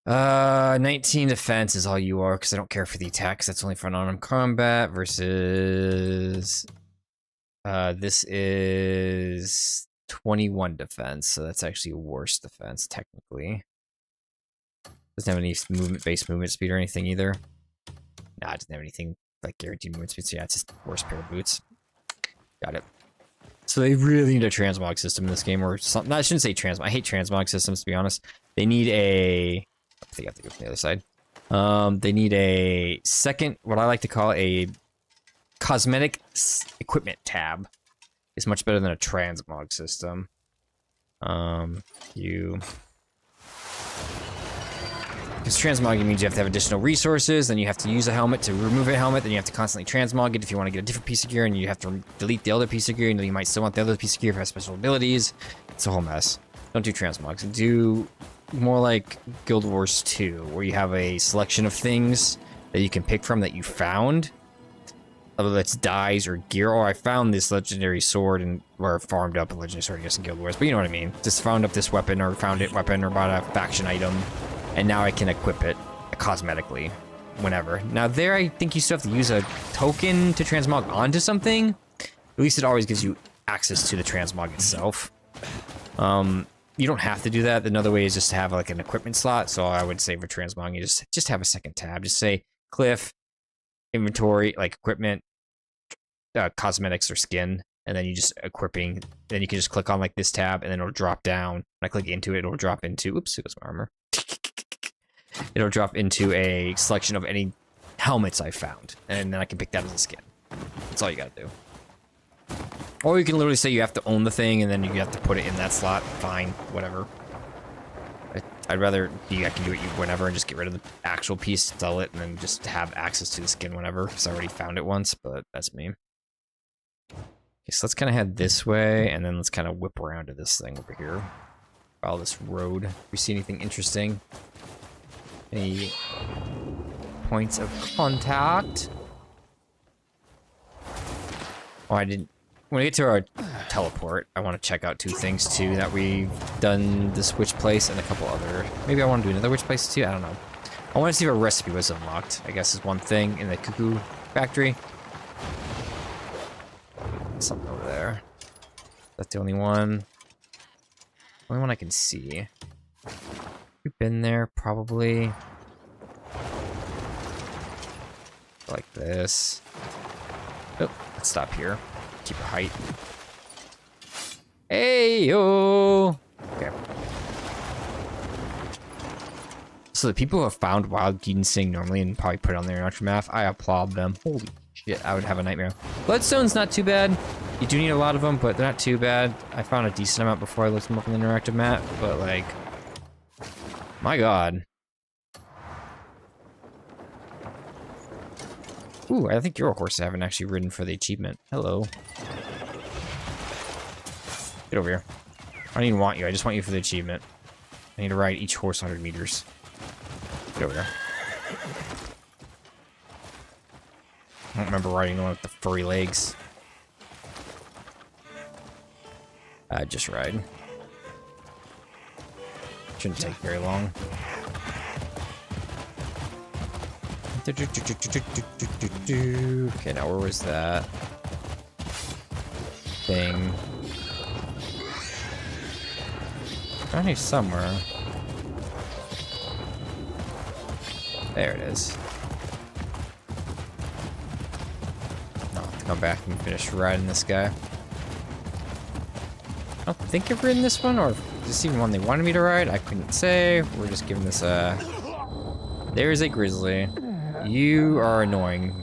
19 defense is all you are, because I don't care for the attacks. That's only for unarmed combat versus... this is 21 defense, so that's actually worse defense, technically. Doesn't have any movement-based movement speed or anything either. Nah, it doesn't have anything like guaranteed movement speed, so yeah, it's just worse pair of boots. Got it. So they really need a transmog system in this game, or something. No, I shouldn't say transmog. I hate transmog systems, to be honest. They need a... I think I have to go from the other side. They need a second, what I like to call a cosmetic equipment tab. It's much better than a transmog system. Because transmogging means you have to have additional resources, then you have to use a helmet to remove a helmet, then you have to constantly transmog it if you want to get a different piece of gear, and you have to delete the other piece of gear, and then you might still want the other piece of gear if it has special abilities. It's a whole mess. Don't do transmogs. Do more like Guild Wars 2, where you have a selection of things that you can pick from that you found. Whether that's dyes or gear, or I found this legendary sword and or farmed up a legendary sword, I guess, in Guild Wars, but you know what I mean. Just found up this weapon or found it weapon or bought a faction item, and now I can equip it cosmetically whenever. Now there, I think you still have to use a token to transmog onto something. At least it always gives you access to the transmog itself. You don't have to do that. Another way is just to have like an equipment slot. So I would say for transmog, you just have a second tab. Just say Cliff, inventory, like equipment, cosmetics or skin, and then you just equipping. Then you can just click on like this tab, and then it'll drop down. When I click into it, it'll drop into. Oops, it goes my armor. It'll drop into a selection of any helmets I found, and then I can pick that as a skin. That's all you gotta do. Or you can literally say you have to own the thing, and then you have to put it in that slot. Fine, whatever. I'd rather I can do it whenever and just get rid of the actual piece, sell it, and then just have access to the skin whenever, because I already found it once, but that's me. Okay, so let's kind of head this way, and then let's kind of whip around to this thing over here. Follow this road. If we see anything interesting. Any points of contact? Oh, I didn't. When we get to our teleport, I want to check out 2 things too that we've done this witch place and a couple other. Maybe I want to do another witch place too. I don't know. I want to see if a recipe was unlocked. I guess is one thing in the cuckoo factory. Something over there. That's the only one. Only one I can see. We've been there probably. Like this. Oh, let's stop here. Keep our height. Hey yo. Okay. So the people who have found wild ginseng normally and probably put it on their aftermath, I applaud them. Holy shit, I would have a nightmare. Bloodstone's not too bad. You do need a lot of them, but they're not too bad. I found a decent amount before I looked them up on the interactive map, but like, my god. Ooh, I think you're a horse I haven't actually ridden for the achievement. Hello. Get over here. I don't even want you, I just want you for the achievement. I need to ride each horse 100 meters. Get over here. I don't remember riding the one with the furry legs. Just ride. Shouldn't take very long. Okay, now where was that thing? Around here somewhere. There it is. I'll have to come back and finish riding this guy. I don't think I've ridden this one, or is this even one they wanted me to ride? I couldn't say. We're just giving this a... There's a grizzly. You are annoying.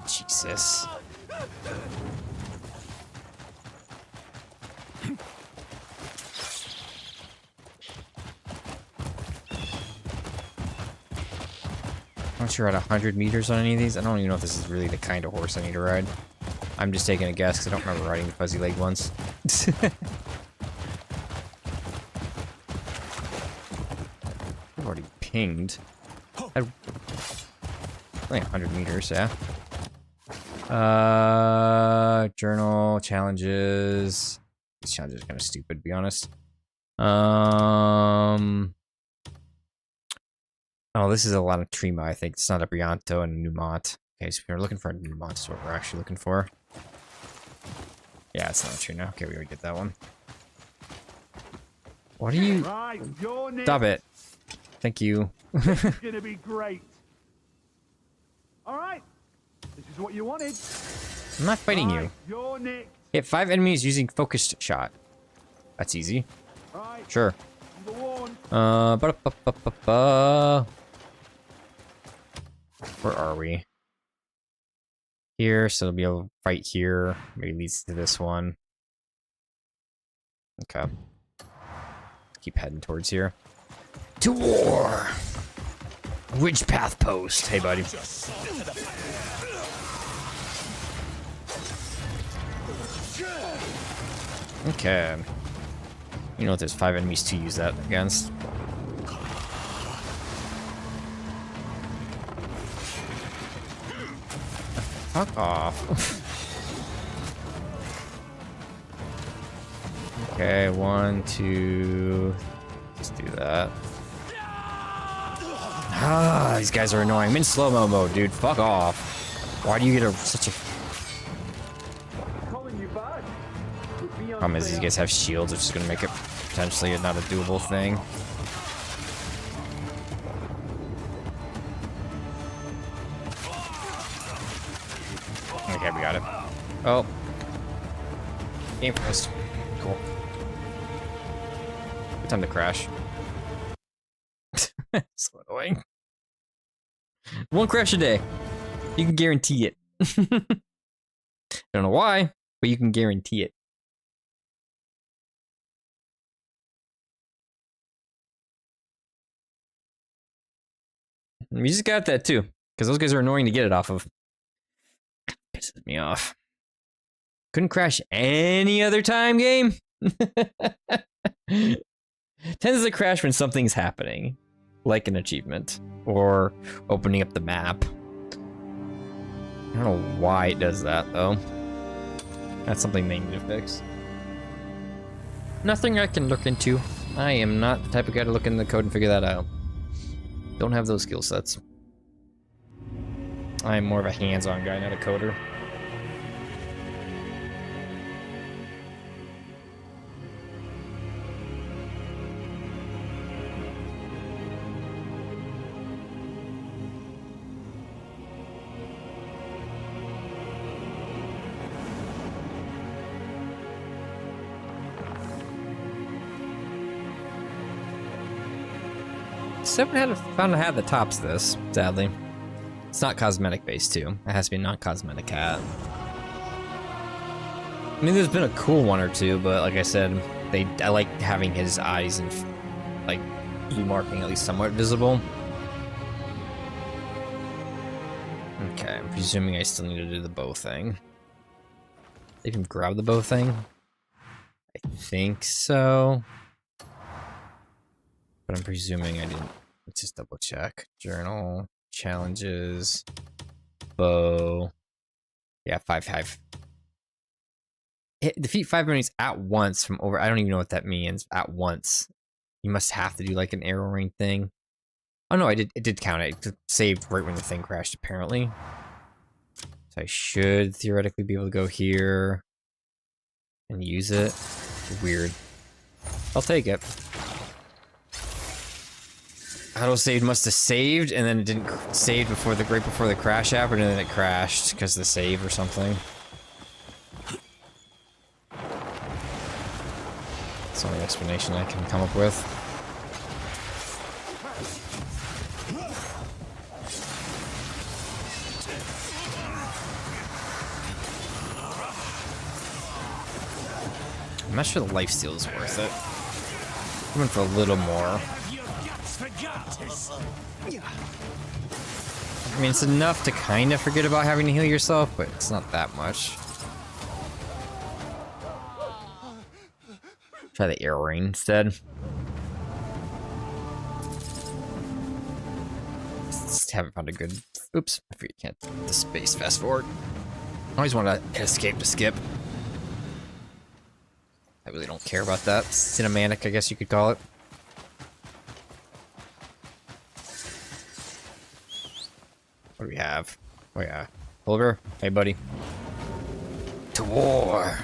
Jesus. Once you're at 100 meters on any of these, I don't even know if this is really the kind of horse I need to ride. I'm just taking a guess because I don't remember riding the fuzzy leg ones. I've already pinged. Only 100 meters, yeah. Journal, challenges. These challenges are kind of stupid, to be honest. Oh, this is a lot of Trima, I think. It's not a Brianto and a Numont. Okay, so we're looking for a Numont is what we're actually looking for. Yeah, it's not a Trina. Okay, we already did that one. What are you... Right, Stop it. Thank you. It's gonna be great. All right, this is what you wanted. I'm not fighting you. You're next. Hit 5 enemies using focused shot. That's easy. Right. Sure. Where are we? Here, so we'll be able to fight here. Maybe leads to this one. Okay. Keep heading towards here. To war! Ridge Path Post. Hey, buddy. Okay. You know what? There's 5 enemies to use that against. Fuck off. Okay, 1, 2. Let's do that. Ah, these guys are annoying. I'm in slow-mo mode, dude. Fuck off. Why do you get such a... Problem is, these guys have shields, which is going to make it potentially not a doable thing. Okay, we got it. Oh. Game first. Cool. Good time to crash. So annoying. One crash a day. You can guarantee it. Don't know why, but you can guarantee it. We just got that too, because those guys are annoying to get it off of. Pisses me off. Couldn't crash any other time, game? Tends to crash when something's happening, like an achievement, or opening up the map. I don't know why it does that, though. That's something they need to fix. Nothing I can look into. I am not the type of guy to look in the code and figure that out. Don't have those skill sets. I'm more of a hands-on guy, not a coder. Haven't found out how the tops this, sadly. It's not cosmetic based too. It has to be a non-cosmetic hat. I mean, there's been a cool one or two, but like I said, I like having his eyes and like blue marking at least somewhat visible. Okay, I'm presuming I still need to do the bow thing. They can grab the bow thing? I think so. But I'm presuming I didn't. Let's just double check. Journal, challenges, bow. Yeah, 5-5. Defeat 5 enemies at once from over. I don't even know what that means. At once. You must have to do like an arrow ring thing. Oh no, it did count it. It saved right when the thing crashed, apparently. So I should theoretically be able to go here and use it. Weird. I'll take it. Autosave must have saved, and then it didn't save right before the crash happened, and then it crashed because of the save or something. That's the only explanation I can come up with. I'm not sure the lifesteal is worth it. I'm in for a little more. I mean, it's enough to kind of forget about having to heal yourself, but it's not that much. Try the arrow ring instead. Just haven't found a good... Oops, I forget you can't the space fast forward. I always want to escape to skip. I really don't care about that. Cinematic, I guess you could call it. What do we have? Oh yeah. Oliver, hey buddy. To war!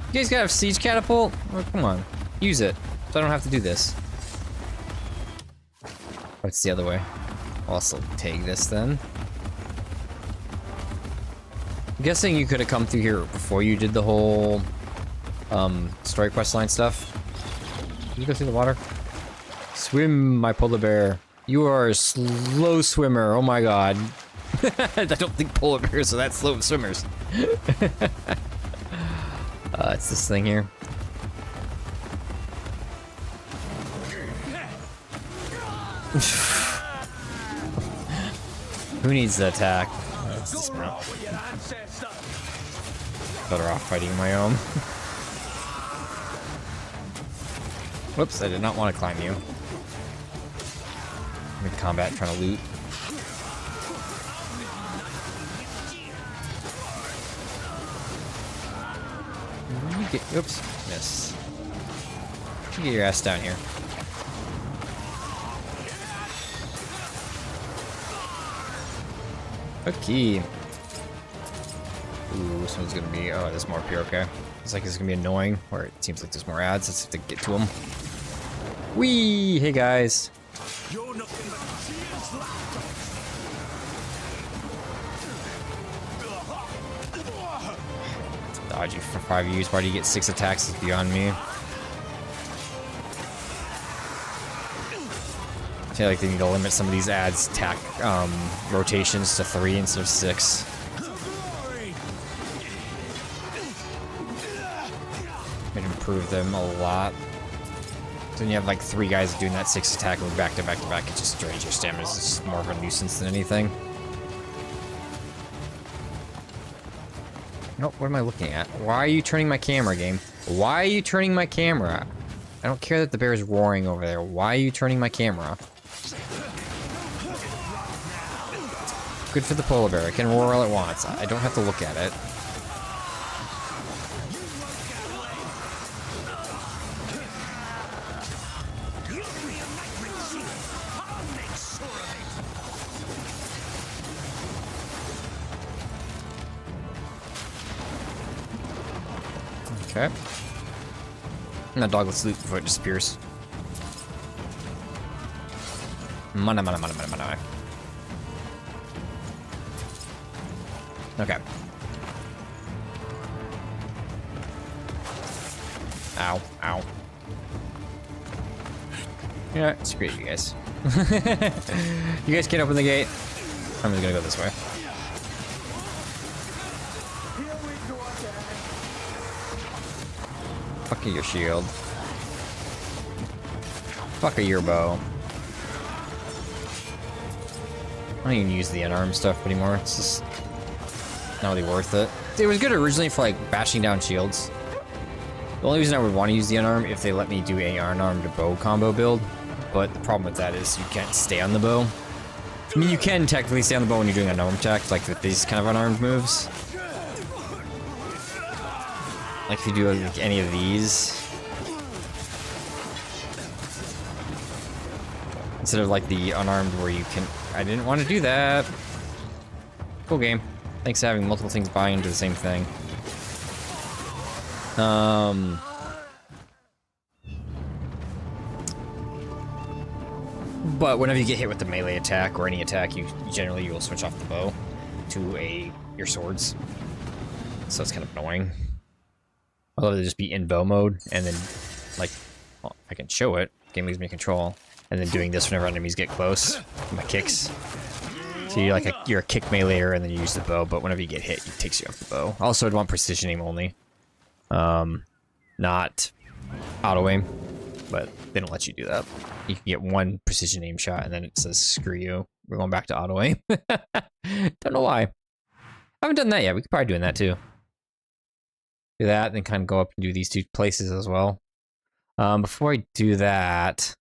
You guys got a siege catapult? Oh, come on. Use it, so I don't have to do this. Oh, it's the other way. I'll also take this then. I'm guessing you could have come through here before you did the whole story quest line stuff. Can you go through the water? Swim, my polar bear. You are a slow swimmer. Oh my god. I don't think polar bears are that slow swimmers. It's this thing here. Who needs the attack? Better off fighting my own. Whoops, I did not want to climb you. I'm in combat trying to loot. Oops, miss. You get your ass down here. Okay. Ooh, this one's gonna be. Oh, there's more up here. Okay. It's like it's gonna be annoying, where it seems like there's more ads. Let's have to get to them. Wee! Hey guys. You're nothing but tears, lapdogs. Dodge you for 5 use. Why do you get 6 attacks is beyond me. I feel like they need to limit some of these ads attack rotations to 3 instead of 6. It'd improve them a lot. Then you have like 3 guys doing that 6 attack back to back to back. It just drains your stamina. It's just more of a nuisance than anything. Nope, what am I looking at? Why are you turning my camera, game? Why are you turning my camera? I don't care that the bear is roaring over there. Why are you turning my camera? Good for the polar bear. It can roar all it wants. I don't have to look at it. Okay. And that dog lets loot before it disappears. Mana, mana, mana, mana, mana. Okay. Ow, ow. Yeah, screw you guys. You guys can't open the gate. I'm just gonna go this way. Fuck your shield. Fuck your bow. I don't even use the unarmed stuff anymore. It's just not really worth it. It was good originally for like bashing down shields. The only reason I would want to use the unarmed if they let me do a unarmed bow combo build. But the problem with that is you can't stay on the bow. I mean, you can technically stay on the bow when you're doing unarmed attacks, like with these kind of unarmed moves. Like if you do like any of these. Instead of like the unarmed where you can... I didn't want to do that. Cool game. Thanks for having multiple things buying into the same thing. But whenever you get hit with the melee attack or any attack, you will switch off the bow to your swords. So it's kind of annoying. I'd love to just be in bow mode and then, like, well, I can show it. Game leaves me control, and then doing this whenever enemies get close. My kicks. So you're a kick meleeer, and then you use the bow. But whenever you get hit, it takes you off the bow. Also, I'd want precision aim only, not auto aim. But they don't let you do that. You can get one precision aim shot, and then it says "screw you." We're going back to auto aim. Don't know why. I haven't done that yet. We could probably do that too. Do that, and then kind of go up and do these 2 places as well. Before I do that,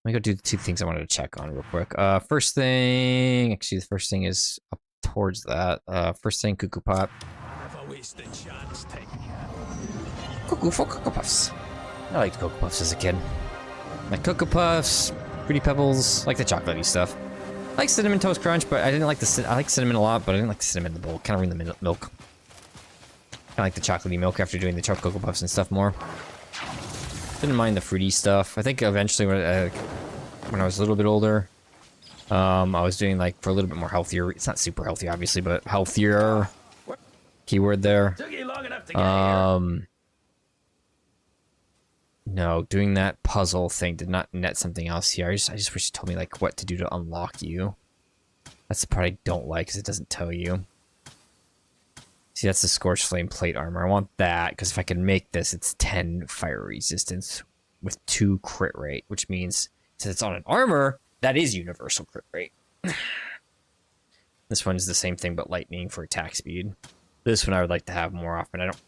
let me go do the 2 things I wanted to check on real quick. First thing, actually, the first thing is up towards that. First thing, cuckoo pot. Cuckoo for Cocoa Puffs. I liked Cocoa Puffs as a kid. Like Cocoa Puffs, Fruity Pebbles, like the chocolatey stuff. I like Cinnamon Toast Crunch, but I didn't like I like cinnamon a lot, but I didn't like the cinnamon in the bowl. Kind of ruined the milk. I like the chocolatey milk after doing the chocolate Cocoa Puffs and stuff more. Didn't mind the fruity stuff. I think eventually when I was a little bit older, I was doing like for a little bit more healthier. It's not super healthy, obviously, but healthier. Keyword there. Took you long enough to get here. No, doing that puzzle thing did not net something else here. I just wish it told me like what to do to unlock you. That's the part I don't like because it doesn't tell you. See, that's the Scorched Flame plate armor. I want that because if I can make this, it's 10 fire resistance with 2 crit rate, which means since it's on an armor, that is universal crit rate. This one is the same thing but lightning for attack speed. This one I would like to have more often. I don't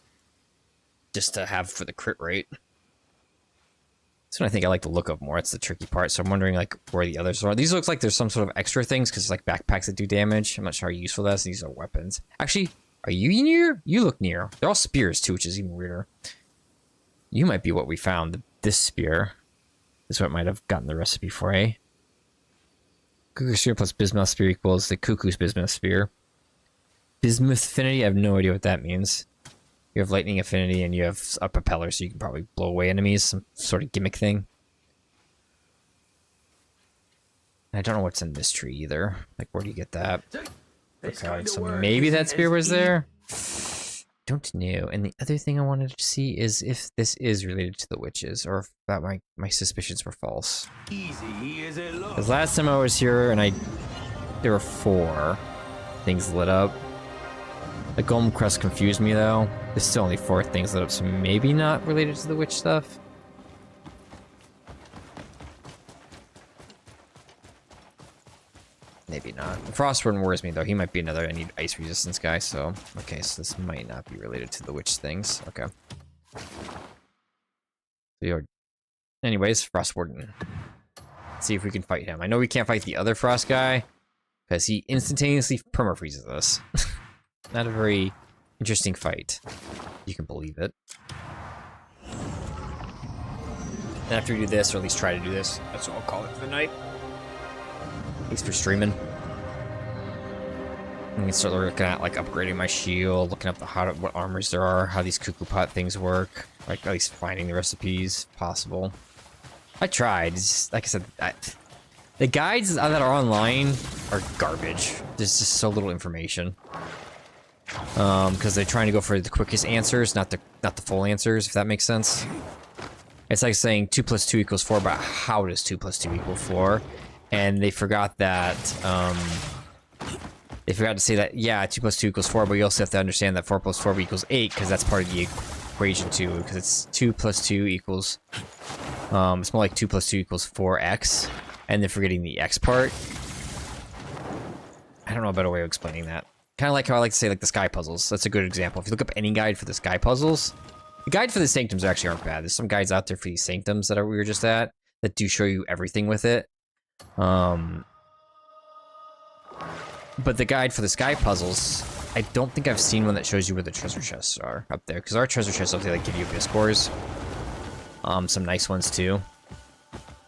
just to have for the crit rate. This one I think I like the look of more. It's the tricky part. So I'm wondering like where the others are. These looks like there's some sort of extra things because it's like backpacks that do damage. I'm not sure how useful that is. These are weapons. Actually, are you near? You look near. They're all spears too, which is even weirder. You might be what we found. This spear. This is what might have gotten the recipe for a Cuckoo Spear plus Bismuth Spear equals the Cuckoo's Bismuth Spear. Bismuth Affinity? I have no idea what that means. You have Lightning Affinity and you have a propeller, so you can probably blow away enemies. Some sort of gimmick thing. I don't know what's in this tree either. Like, where do you get that? Okay, so maybe that spear was there? Don't know. And the other thing I wanted to see is if this is related to the witches, or if that my suspicions were false. Because last time I was here and there were 4 things lit up. The golden crest confused me though. There's still only 4 things lit up, so maybe not related to the witch stuff. Maybe not. The Frostborn worries me though. He might be another I need ice resistance guy, so okay, so this might not be related to the witch things. Okay. Anyways, Frostborn. Let's see if we can fight him. I know we can't fight the other frost guy because he instantaneously permafreezes us. Not a very interesting fight. You can believe it. And after we do this, or at least try to do this, that's what I'll call it for the night. Thanks for streaming. I can start looking at like upgrading my shield, looking up what armors there are, how these cuckoo pot things work, like at least finding the recipes if possible. I tried. It's just, like I said, the guides that are online are garbage. There's just so little information. Because they're trying to go for the quickest answers, not the full answers, if that makes sense. It's like saying 2 + 2 = 4, but how does 2 + 2 = 4? And they forgot that, they forgot to say that, yeah, 2 + 2 = 4, but you also have to understand that 4 + 4 = 8, because that's part of the equation too, because it's 2 + 2 =, it's more like 2 + 2 = 4x, and they're forgetting the x part. I don't know a better way of explaining that. Kind of like how I like to say, like, the sky puzzles. That's a good example. If you look up any guide for the sky puzzles, the guide for the sanctums actually aren't bad. There's some guides out there for these sanctums that we were just at that do show you everything with it. But the guide for the sky puzzles, I don't think I've seen one that shows you where the treasure chests are up there, because our treasure chests obviously like give you abyss cores. Some nice ones too.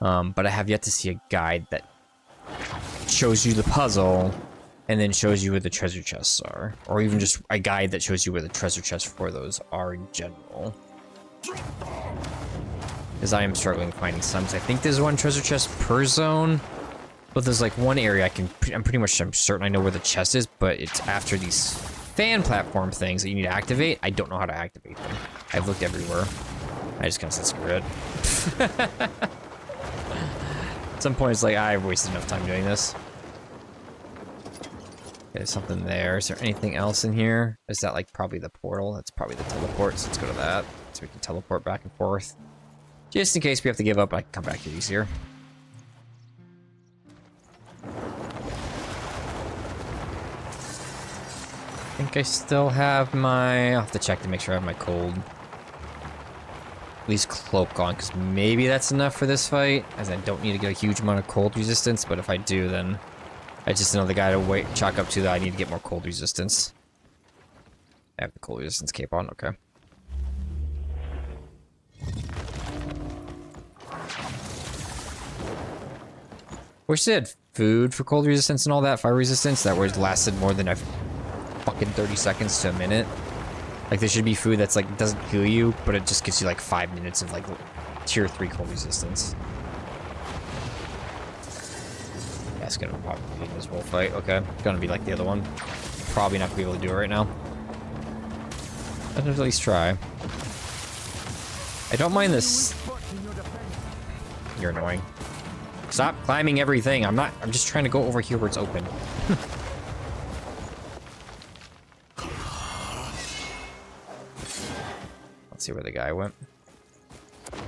But I have yet to see a guide that shows you the puzzle and then shows you where the treasure chests are, or even just a guide that shows you where the treasure chests for those are in general. Because I am struggling finding some. I think there's 1 treasure chest per zone, but there's like one area I'm certain I know where the chest is, but it's after these fan platform things that you need to activate. I don't know how to activate them. I've looked everywhere. I just kind of said screw it. At some point, it's like I've wasted enough time doing this. Okay, there's something there. Is there anything else in here? Is that like probably the portal? That's probably the teleport. So let's go to that so we can teleport back and forth. Just in case we have to give up, I can come back here easier. I think I still have my... I'll have to check to make sure I have my cold. At least cloak on, because maybe that's enough for this fight, as I don't need to get a huge amount of cold resistance, but if I do, then I just know the guy to chalk up to that I need to get more cold resistance. I have the cold resistance cape on, okay. Wish they had food for cold resistance and all that, fire resistance, that would lasted more than a fucking 30 seconds to a minute. Like, there should be food that's like, doesn't heal you, but it just gives you like 5 minutes of like tier 3 cold resistance. Yeah, it's gonna probably be in this whole fight. Okay, it's gonna be like the other one. Probably not gonna be able to do it right now. Let's at least try. I don't mind this. You're annoying. Stop climbing everything. I'm just trying to go over here where it's open. Let's see where the guy went.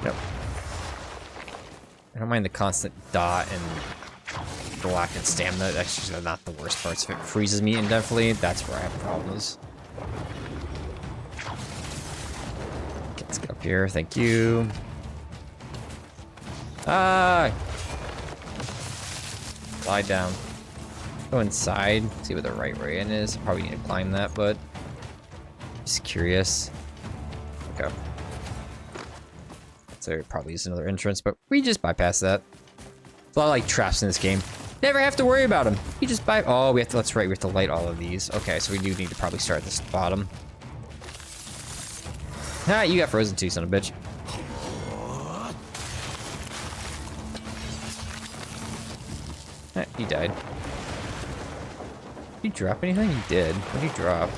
Yep. I don't mind the constant dot and black and stamina. That's actually not the worst parts. If it freezes me indefinitely, that's where I have problems. Okay, let's get up here. Thank you. Ah! Lie down. Go inside. See where the right way in is. Probably need to climb that, but just curious. Okay. So there probably is another entrance, but we just bypass that. There's a lot of like traps in this game. Never have to worry about them. You just oh, we have to. That's right. We have to light all of these. Okay, so we do need to probably start at this bottom. Ah, you got frozen too, son of a bitch. He died. Did he drop anything? He did. What did he drop?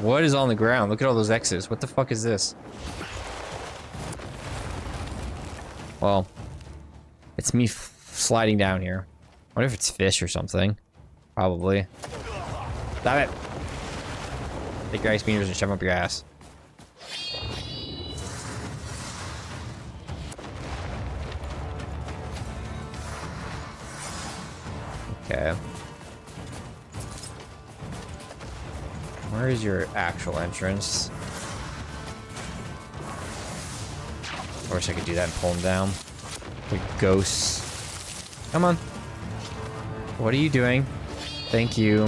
What is on the ground? Look at all those X's. What the fuck is this? Well, it's me sliding down here. I wonder if it's fish or something. Probably. Stop it. Take your ice meters and shove them up your ass. Okay. Where is your actual entrance? I wish I could do that and pull him down. The ghosts. Come on. What are you doing? Thank you. I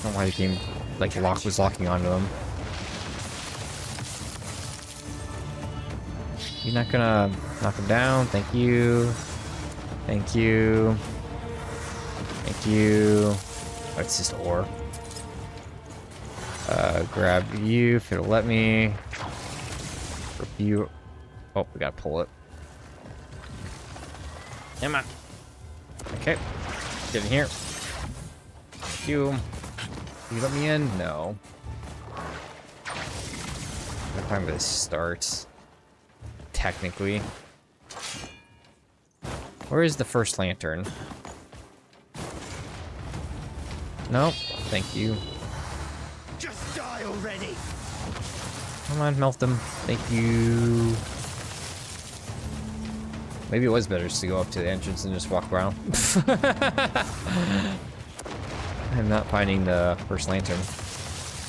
don't know why the game like was locking onto him. You're not gonna knock him down. Thank you. Thank you. Thank you. Oh, it's just ore. Grab you if it'll let me. Rip you. Oh, we gotta pull it. Come on. Okay. Get in here. You let me in? No. What time this starts? Technically. Where is the first lantern? Nope. Thank you. Just die already. Come on, melt them. Thank you. Maybe it was better just to go up to the entrance and just walk around. I'm not finding the first lantern.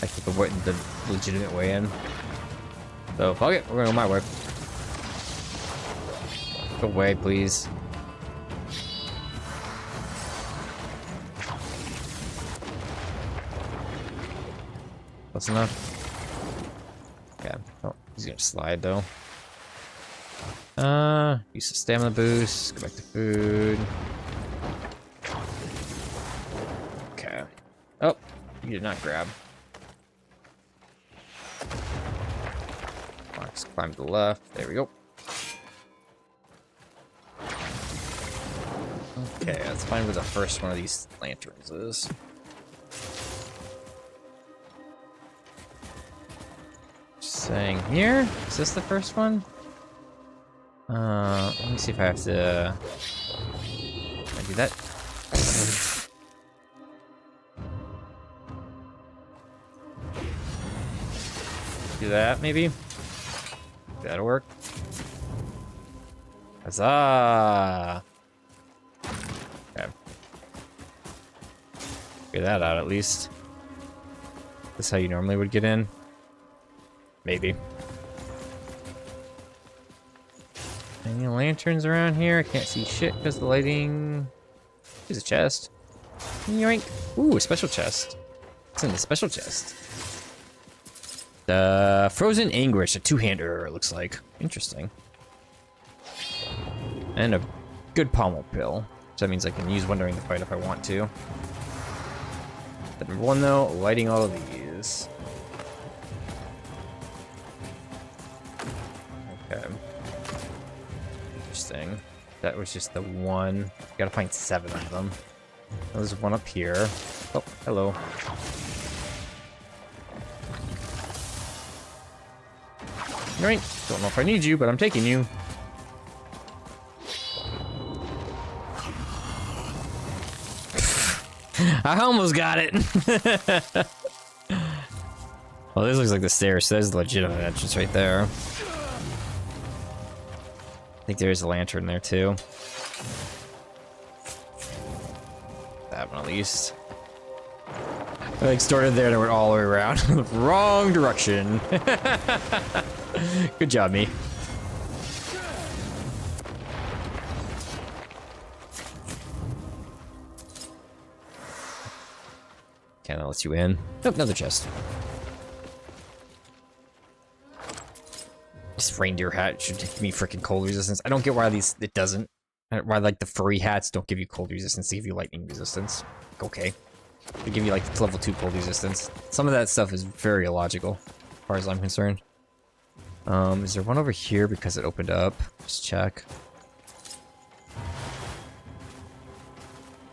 I took the legitimate way in. So, fuck it. We're gonna go my way. Go away, please. That's enough. Okay. Oh, he's gonna slide though. Use the stamina boost. Go back to food. Okay. Oh, you did not grab. Let's climb to the left. There we go. Okay, let's find where the first one of these lanterns is. Saying here? Is this the first one? Let me see if I have to... Can I do that? Do that, maybe? That'll work. Huzzah! Okay. Figure that out at least. This is how you normally would get in? Maybe. Any lanterns around here? I can't see shit because the lighting... Here's a chest. Yoink. Ooh, a special chest. What's in the special chest? The Frozen Anguish, a two-hander, it looks like. Interesting. And a good pommel pill. So that means I can use one during the fight if I want to. But number one, though, lighting all of these. Okay. Interesting. That was just the one. Gotta find 7 of them. There's one up here. Oh, hello. Right. Don't know if I need you, but I'm taking you. I almost got it. Well, this looks like the stairs. So there's the legitimate entrance right there. I think there is a lantern there too. That one at least. I like started there and went all the way around. Wrong direction. Good job, me. Okay, that lets you in. Nope, another chest. This reindeer hat should give me freaking cold resistance. I don't get why it doesn't. Why like the furry hats don't give you cold resistance, they give you lightning resistance. Okay. They give you like level 2 cold resistance. Some of that stuff is very illogical, as far as I'm concerned. Is there one over here because it opened up? Just check.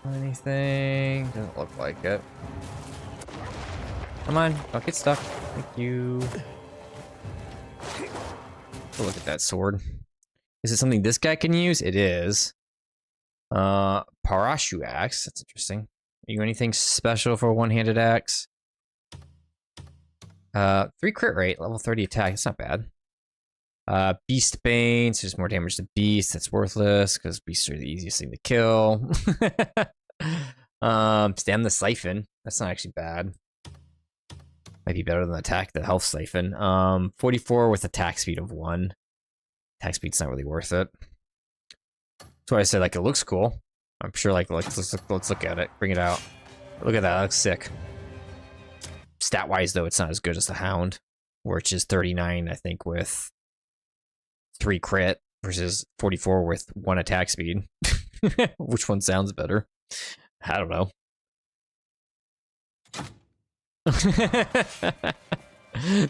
Anything? Doesn't look like it. Come on, don't get stuck. Thank you. Oh, look at that sword. Is it something this guy can use? It is. Parashu axe. That's interesting. Are you anything special for a one-handed axe? 3 crit rate, level 30 attack. That's not bad. Beast Bane, so just more damage to beasts. That's worthless because beasts are the easiest thing to kill. Stand the Siphon. That's not actually bad. Might be better than attack the health Siphon. 44 with attack speed of 1. Attack speed's not really worth it. That's why I said like it looks cool. I'm sure like let's look at it. Bring it out. Look at that. That looks sick. Stat wise though, it's not as good as the Hound, which is 39 I think with 3 crit versus 44 with 1 attack speed. Which one sounds better? I don't know.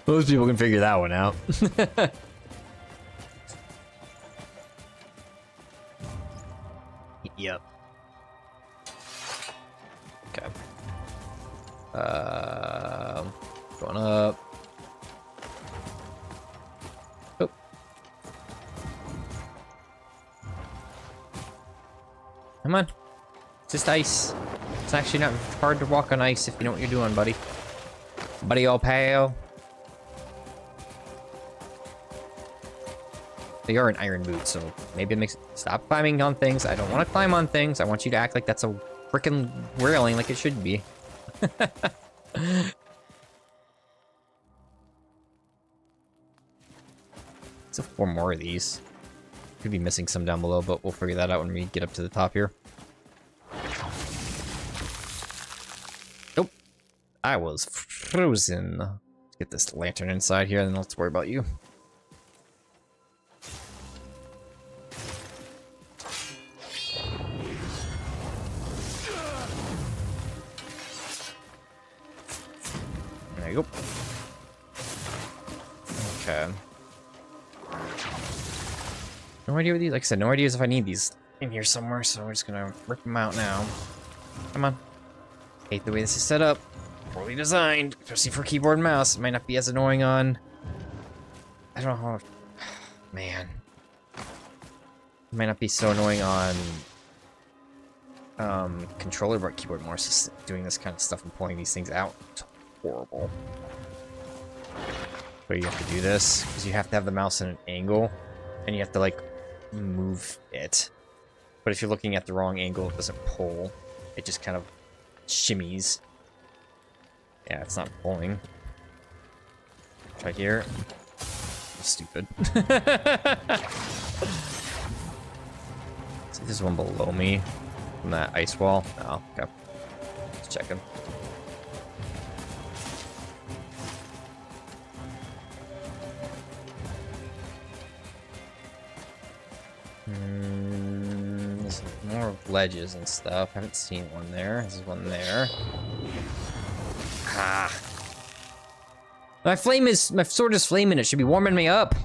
Most people can figure that one out. Yep. Okay. Going up. Oh. Come on. It's just ice. It's actually not hard to walk on ice if you know what you're doing, buddy. Buddy, old pal. They are an iron boot, so maybe it makes... Stop climbing on things. I don't want to climb on things. I want you to act like that's a frickin' railing like it should be. So 4 more of these. Could be missing some down below, but we'll figure that out when we get up to the top here. Nope. I was frozen. Let's get this lantern inside here, and then let's worry about you. There you go. Okay. No idea what these, like I said, no ideas if I need these in here somewhere, so we're just gonna rip them out now. Come on. Hate the way this is set up. Poorly designed, especially for keyboard and mouse. It might not be as annoying on... I don't know how... Man. It might not be so annoying on... controller, but keyboard and mouse is doing this kind of stuff and pulling these things out. It's horrible. But you have to do this, because you have to have the mouse in an angle, and you have to, like, move it. But if you're looking at the wrong angle, it doesn't pull. It just kind of shimmies. Yeah, it's not pulling. Try here. Stupid. See, there's one below me from that ice wall. Oh, okay. Let's check him. There's more ledges and stuff. I haven't seen one there. There's one there. Ah. My sword is flaming. It should be warming me up.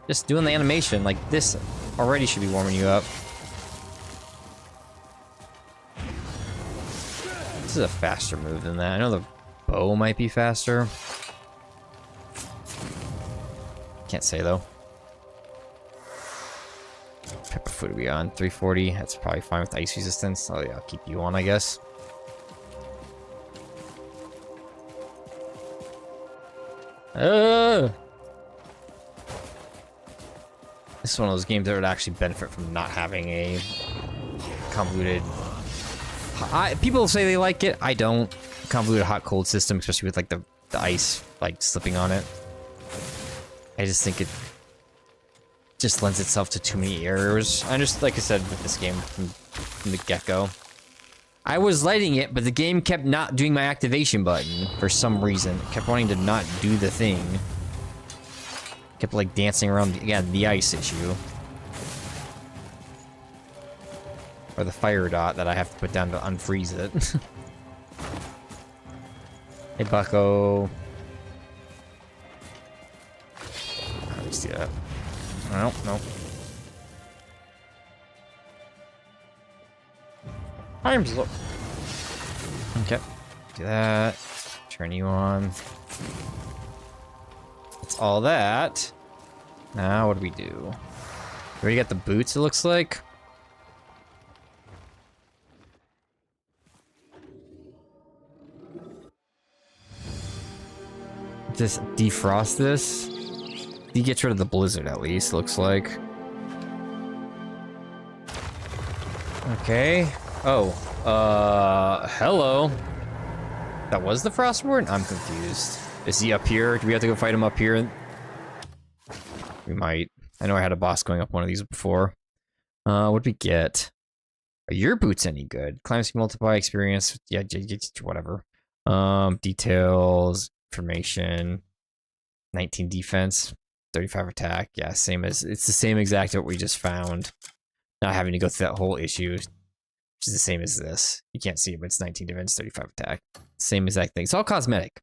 Just doing the animation like this already should be warming you up. This is a faster move than that. I know the bow might be faster. Can't say though. Pepper foot are we on? 340. That's probably fine with ice resistance. Oh yeah, I'll keep you on, I guess. This is one of those games that would actually benefit from not having a convoluted... people say they like it. I don't. Convoluted hot-cold system, especially with like the ice like slipping on it. I just think it just lends itself to too many errors. I just, like I said with this game from the get-go, I was lighting it, but the game kept not doing my activation button for some reason. It kept wanting to not do the thing. Kept like dancing around, again, the ice issue. Or the fire dot that I have to put down to unfreeze it. Hey, bucko. Let me see that. Nope, nope. Time's up. Okay. Do that. Turn you on. That's all that. Now what do? We already got the boots, it looks like. Just defrost this. He gets rid of the blizzard at least, looks like. Okay. Oh. Hello. That was the Frostborn? I'm confused. Is he up here? Do we have to go fight him up here? We might. I know I had a boss going up one of these before. What'd we get? Are your boots any good? Climb speed, multiply, experience. Yeah, whatever. Details, information, 19 defense, 35 attack. Yeah, same as, it's the same exact what we just found. Not having to go through that whole issue, which is the same as this. You can't see it, but it's 19 defense, 35 attack. Same exact thing. It's all cosmetic.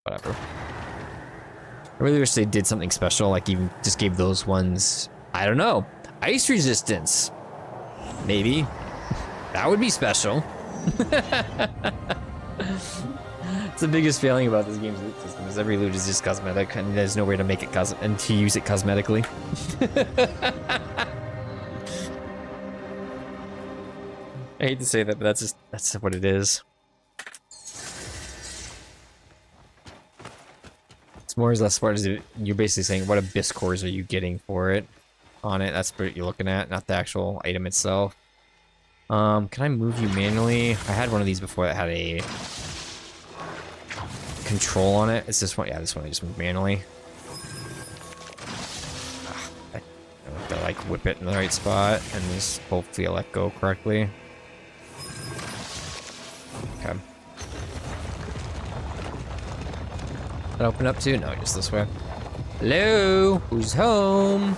Whatever. I really wish they did something special, like even just gave those ones, I don't know, ice resistance. Maybe. That would be special. It's the biggest failing about this game's loot system is every loot is just cosmetic and there's no way to make it and to use it cosmetically. I hate to say that, but that's what it is. It's more or less what is it? You're basically saying what abyss cores are you getting for it on it? That's what you're looking at, not the actual item itself. Can I move you manually? I had one of these before that had a control on it. It's this one. Yeah, this one I just moved manually. I have to like whip it in the right spot and just hopefully I let go correctly. Okay. That open up too? No, just this way. Hello? Who's home?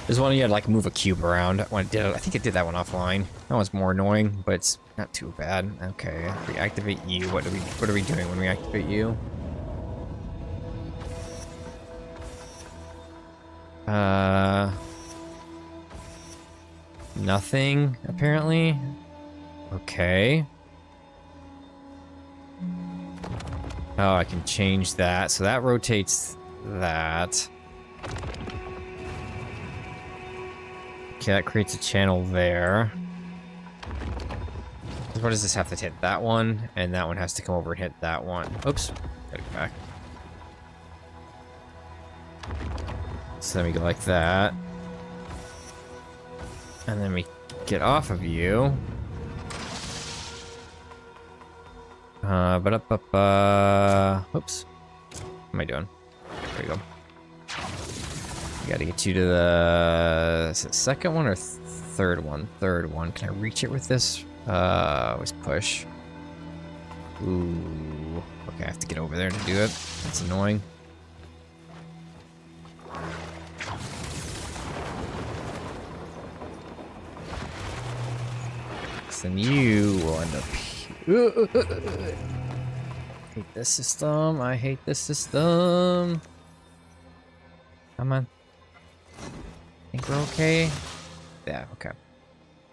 There's one you had to like move a cube around. When I did it, I think I did that one offline. That one's more annoying, but it's not too bad. Okay, we activate you. What are we doing when we activate you? Nothing apparently. Okay. Oh, I can change that. So that rotates that. Okay, that creates a channel there. What does this have to hit? That one, and that one has to come over and hit that one. Oops. Gotta go back. So then we go like that. And then we get off of you. Oops. What am I doing? There we go. Gotta get you to the... Is it second one or third one? Third one. Can I reach it with this? Always push. Ooh. Okay, I have to get over there to do it. That's annoying. Then you will end up here. I hate this system. I hate this system. Come on. Think we're okay? Yeah, okay.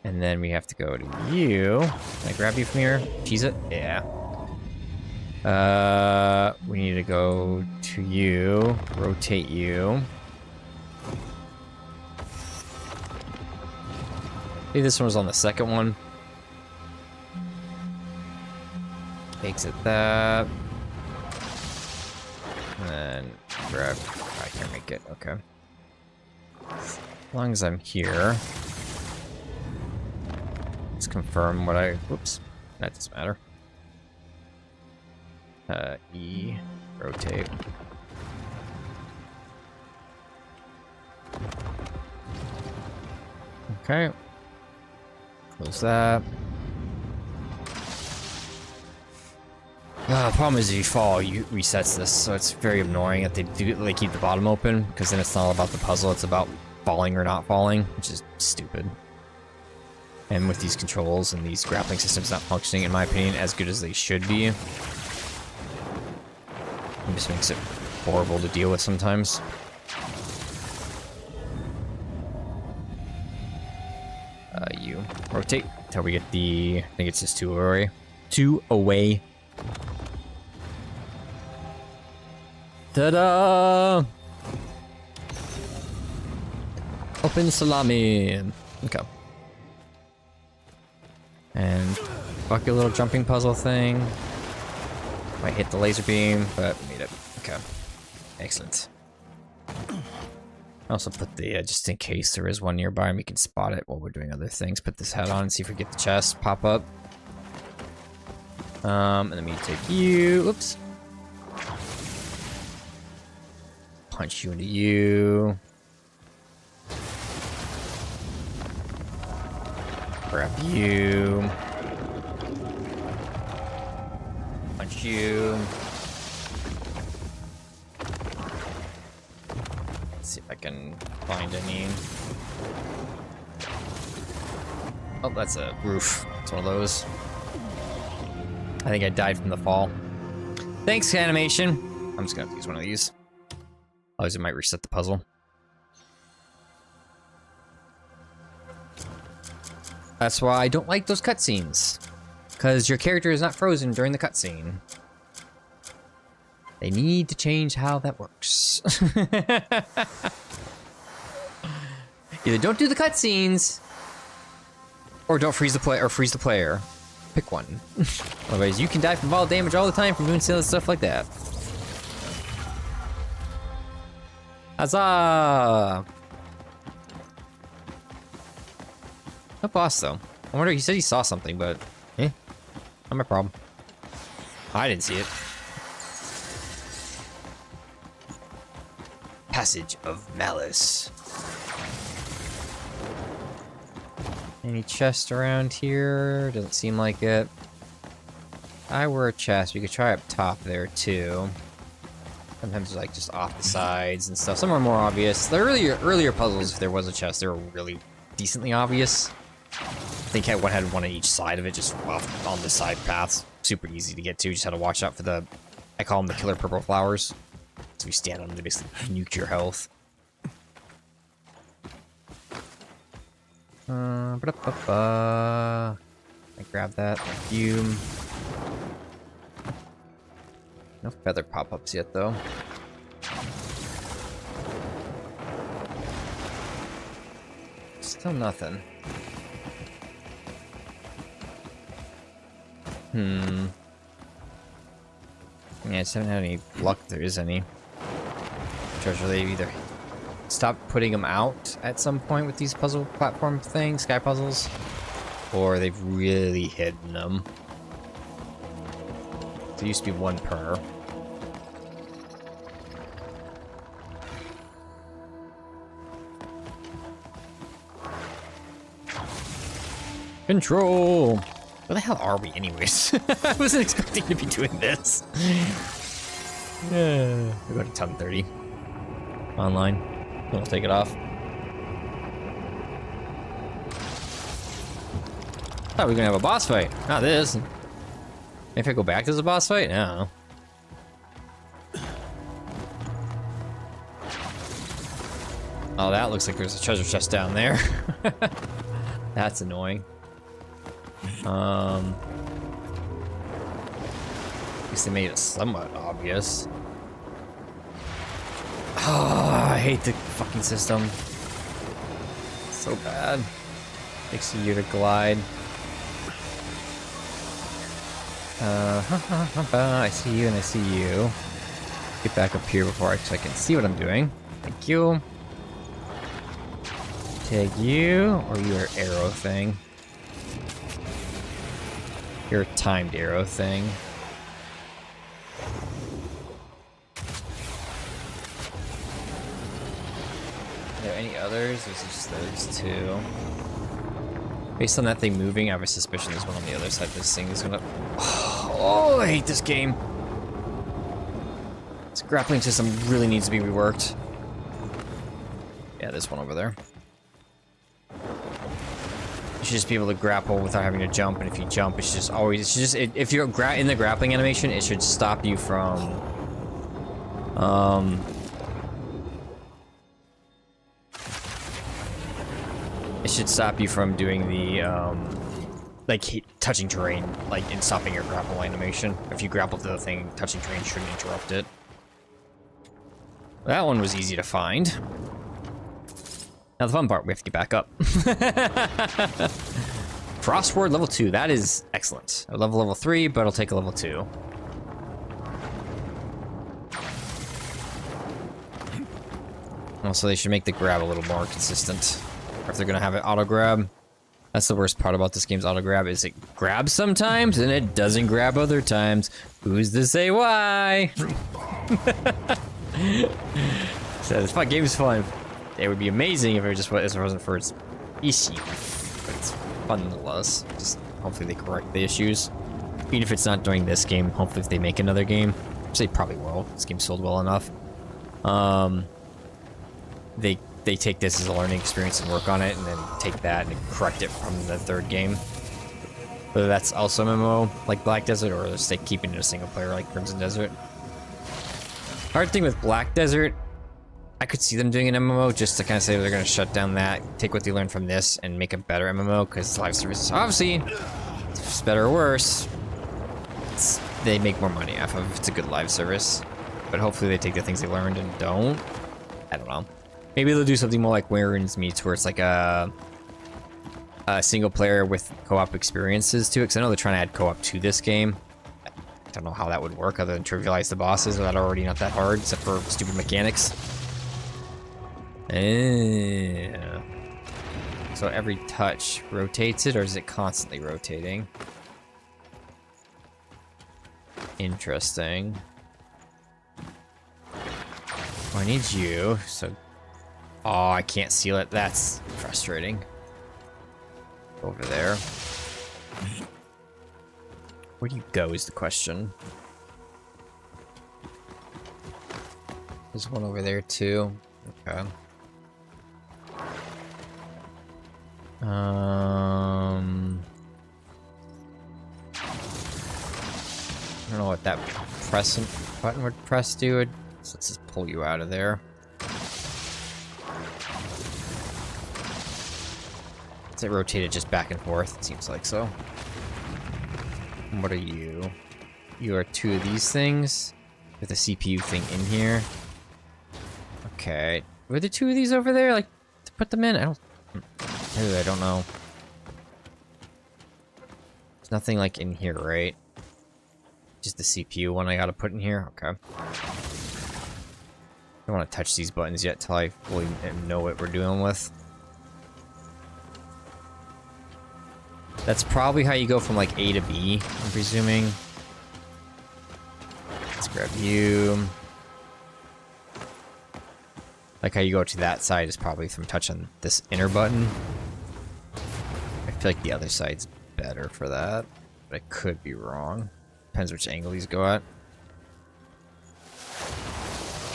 And then we have to go to you. Can I grab you from here? Cheese it? Yeah. We need to go to you. Rotate you. Maybe this one was on the second one. Exit that. And then grab. I can't make it. Okay. As long as I'm here. Let's confirm what I. Whoops. That doesn't matter. E. Rotate. Okay. Close that. The problem is if you fall, you resets this, so it's very annoying that they keep the bottom open, because then it's not all about the puzzle, it's about falling or not falling, which is stupid. And with these controls and these grappling systems not functioning, in my opinion, as good as they should be, it just makes it horrible to deal with sometimes. You rotate. till we get the... I think it's just 2 away. 2 away. Ta-da! Open salami. Okay. And fuck your little jumping puzzle thing. Might hit the laser beam, but we made it. Okay. Excellent. I also put the, just in case there is one nearby and we can spot it while we're doing other things, put this hat on and see if we get the chest pop up. And then we take you. Oops. Punch you into you. Grab you. Punch you. Let's see if I can find any. Oh, that's a roof. It's one of those. I think I died from the fall. Thanks, animation. I'm just gonna have to use one of these. Otherwise, it might reset the puzzle. That's why I don't like those cutscenes. Because your character is not frozen during the cutscene. They need to change how that works. Either don't do the cutscenes, or don't freeze the player, or freeze the player. Pick one. Otherwise, you can die from ball damage all the time from doing silly stuff like that. Huzzah! No boss, though. I wonder, he said he saw something, but... eh? Not my problem. I didn't see it. Passage of Malice. Any chest around here? Doesn't seem like it. If I were a chest, we could try up top there, too. Sometimes like just off the sides and stuff. Some are more obvious. The earlier puzzles, if there was a chest, they were really decently obvious. I think one had one on each side of it, just off on the side paths. Super easy to get to. Just had to watch out for the, I call them the killer purple flowers. So you stand on them to basically nuke your health. I grab that. Thank you. No feather pop-ups yet, though. Still nothing. Yeah, I just haven't had any luck if there is any. Treasure, they've either stopped putting them out at some point with these puzzle platform things, sky puzzles, or they've really hidden them. There used to be one per. Control! Where the hell are we anyways? I wasn't expecting to be doing this. Yeah. We go to 10:30. Online. We'll take it off. Thought we were gonna have a boss fight. Not this. If I go back, there's a boss fight? I don't know. Oh, that looks like there's a treasure chest down there. That's annoying. At least they made it somewhat obvious. Oh, I hate the fucking system. So bad. Takes a year to glide. I see you and I see you. Get back up here before I can see what I'm doing. Thank you. Take you, or your arrow thing. Your timed arrow thing. Are there any others? There's just those two. Based on that thing moving, I have a suspicion there's one on the other side. This thing is gonna... Oh, I hate this game. This grappling system really needs to be reworked. Yeah, there's one over there. You should just be able to grapple without having to jump, and if you jump, it's just always... It's just... if you're in the grappling animation, it should stop you from... It should stop you from doing the, like hate touching terrain, like in stopping your grapple animation. If you grapple to the thing, touching terrain shouldn't interrupt it. That one was easy to find. Now the fun part, we have to get back up. Frostward level 2, that is excellent. I would love level 3, but I'll take a level 2. Also, they should make the grab a little more consistent. Or if they're gonna have it auto grab. That's the worst part about this game's auto grab, is it grabs sometimes and it doesn't grab other times. Who's to say why? So this game is fun. It would be amazing if it wasn't for its issue. But it's fun nonetheless. Just hopefully they correct the issues. Even if it's not during this game, hopefully if they make another game, which they probably will. This game sold well enough. They take this as a learning experience and work on it, and then take that and correct it from the third game. Whether that's also MMO like Black Desert, or just like keeping it a single player like Crimson Desert. Hard thing with Black Desert, I could see them doing an MMO just to kind of say they're going to shut down that, take what they learned from this, and make a better MMO, because live services, obviously, if it's better or worse, they make more money off of. It's a good live service. But hopefully they take the things they learned and don't. I don't know. Maybe they'll do something more like Warren's Meets, where it's like a single player with co-op experiences to it, because I know they're trying to add co-op to this game. I don't know how that would work other than trivialize the bosses, that are already not that hard, except for stupid mechanics. Yeah. So every touch rotates it, or is it constantly rotating? Interesting. Oh, I need you, so... Oh, I can't seal it. That's frustrating. Over there. Where do you go is the question. There's one over there too. Okay. I don't know what that press button would press do. So let's just pull you out of there. It rotated just back and forth, it seems like so. And what are you? You are two of these things with a CPU thing in here. Okay. Were there two of these over there? Like, to put them in? I don't know. There's nothing like in here, right? Just the CPU one I gotta put in here? Okay. I don't want to touch these buttons yet till I fully know what we're dealing with. That's probably how you go from like A to B, I'm presuming. Let's grab you. Like how you go to that side is probably from touching this inner button. I feel like the other side's better for that, but I could be wrong. Depends which angle these go at.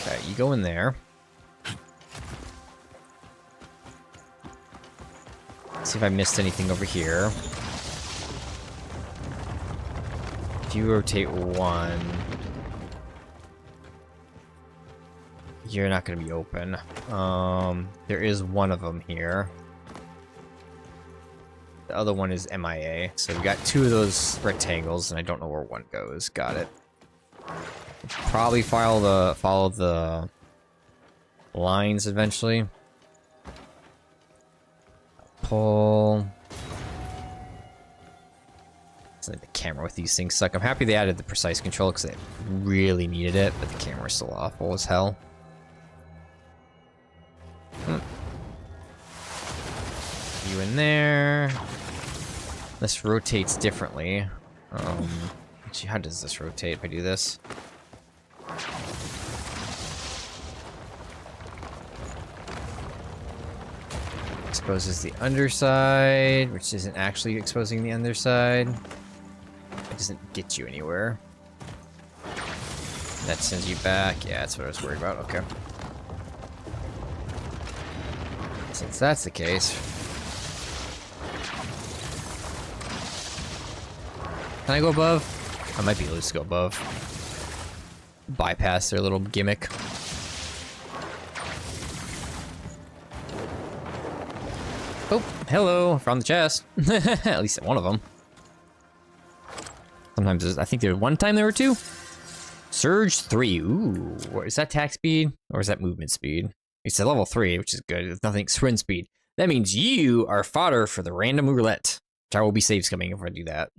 Okay, you go in there. See if I missed anything over here. If you rotate one, you're not going to be open. There is one of them here. The other one is MIA. So we got two of those rectangles, and I don't know where one goes. Got it. Probably follow the lines eventually. Pull. It's like the camera with these things suck. I'm happy they added the precise control because they really needed it, but the camera's still awful as hell. You in there. This rotates differently. Actually, how does this rotate if I do this? Exposes the underside, which isn't actually exposing the underside. It doesn't get you anywhere. That sends you back. Yeah, that's what I was worried about. Okay. Since that's the case, can I go above? I might be able to go above. Bypass their little gimmick. Oh, hello, found the chest. At least one of them. Sometimes I think there one time there were 2. Surge 3. Ooh, is that attack speed or is that movement speed? It's a level 3, which is good. It's nothing sprint speed. That means you are fodder for the random roulette. Which I will be save scumming if I do that.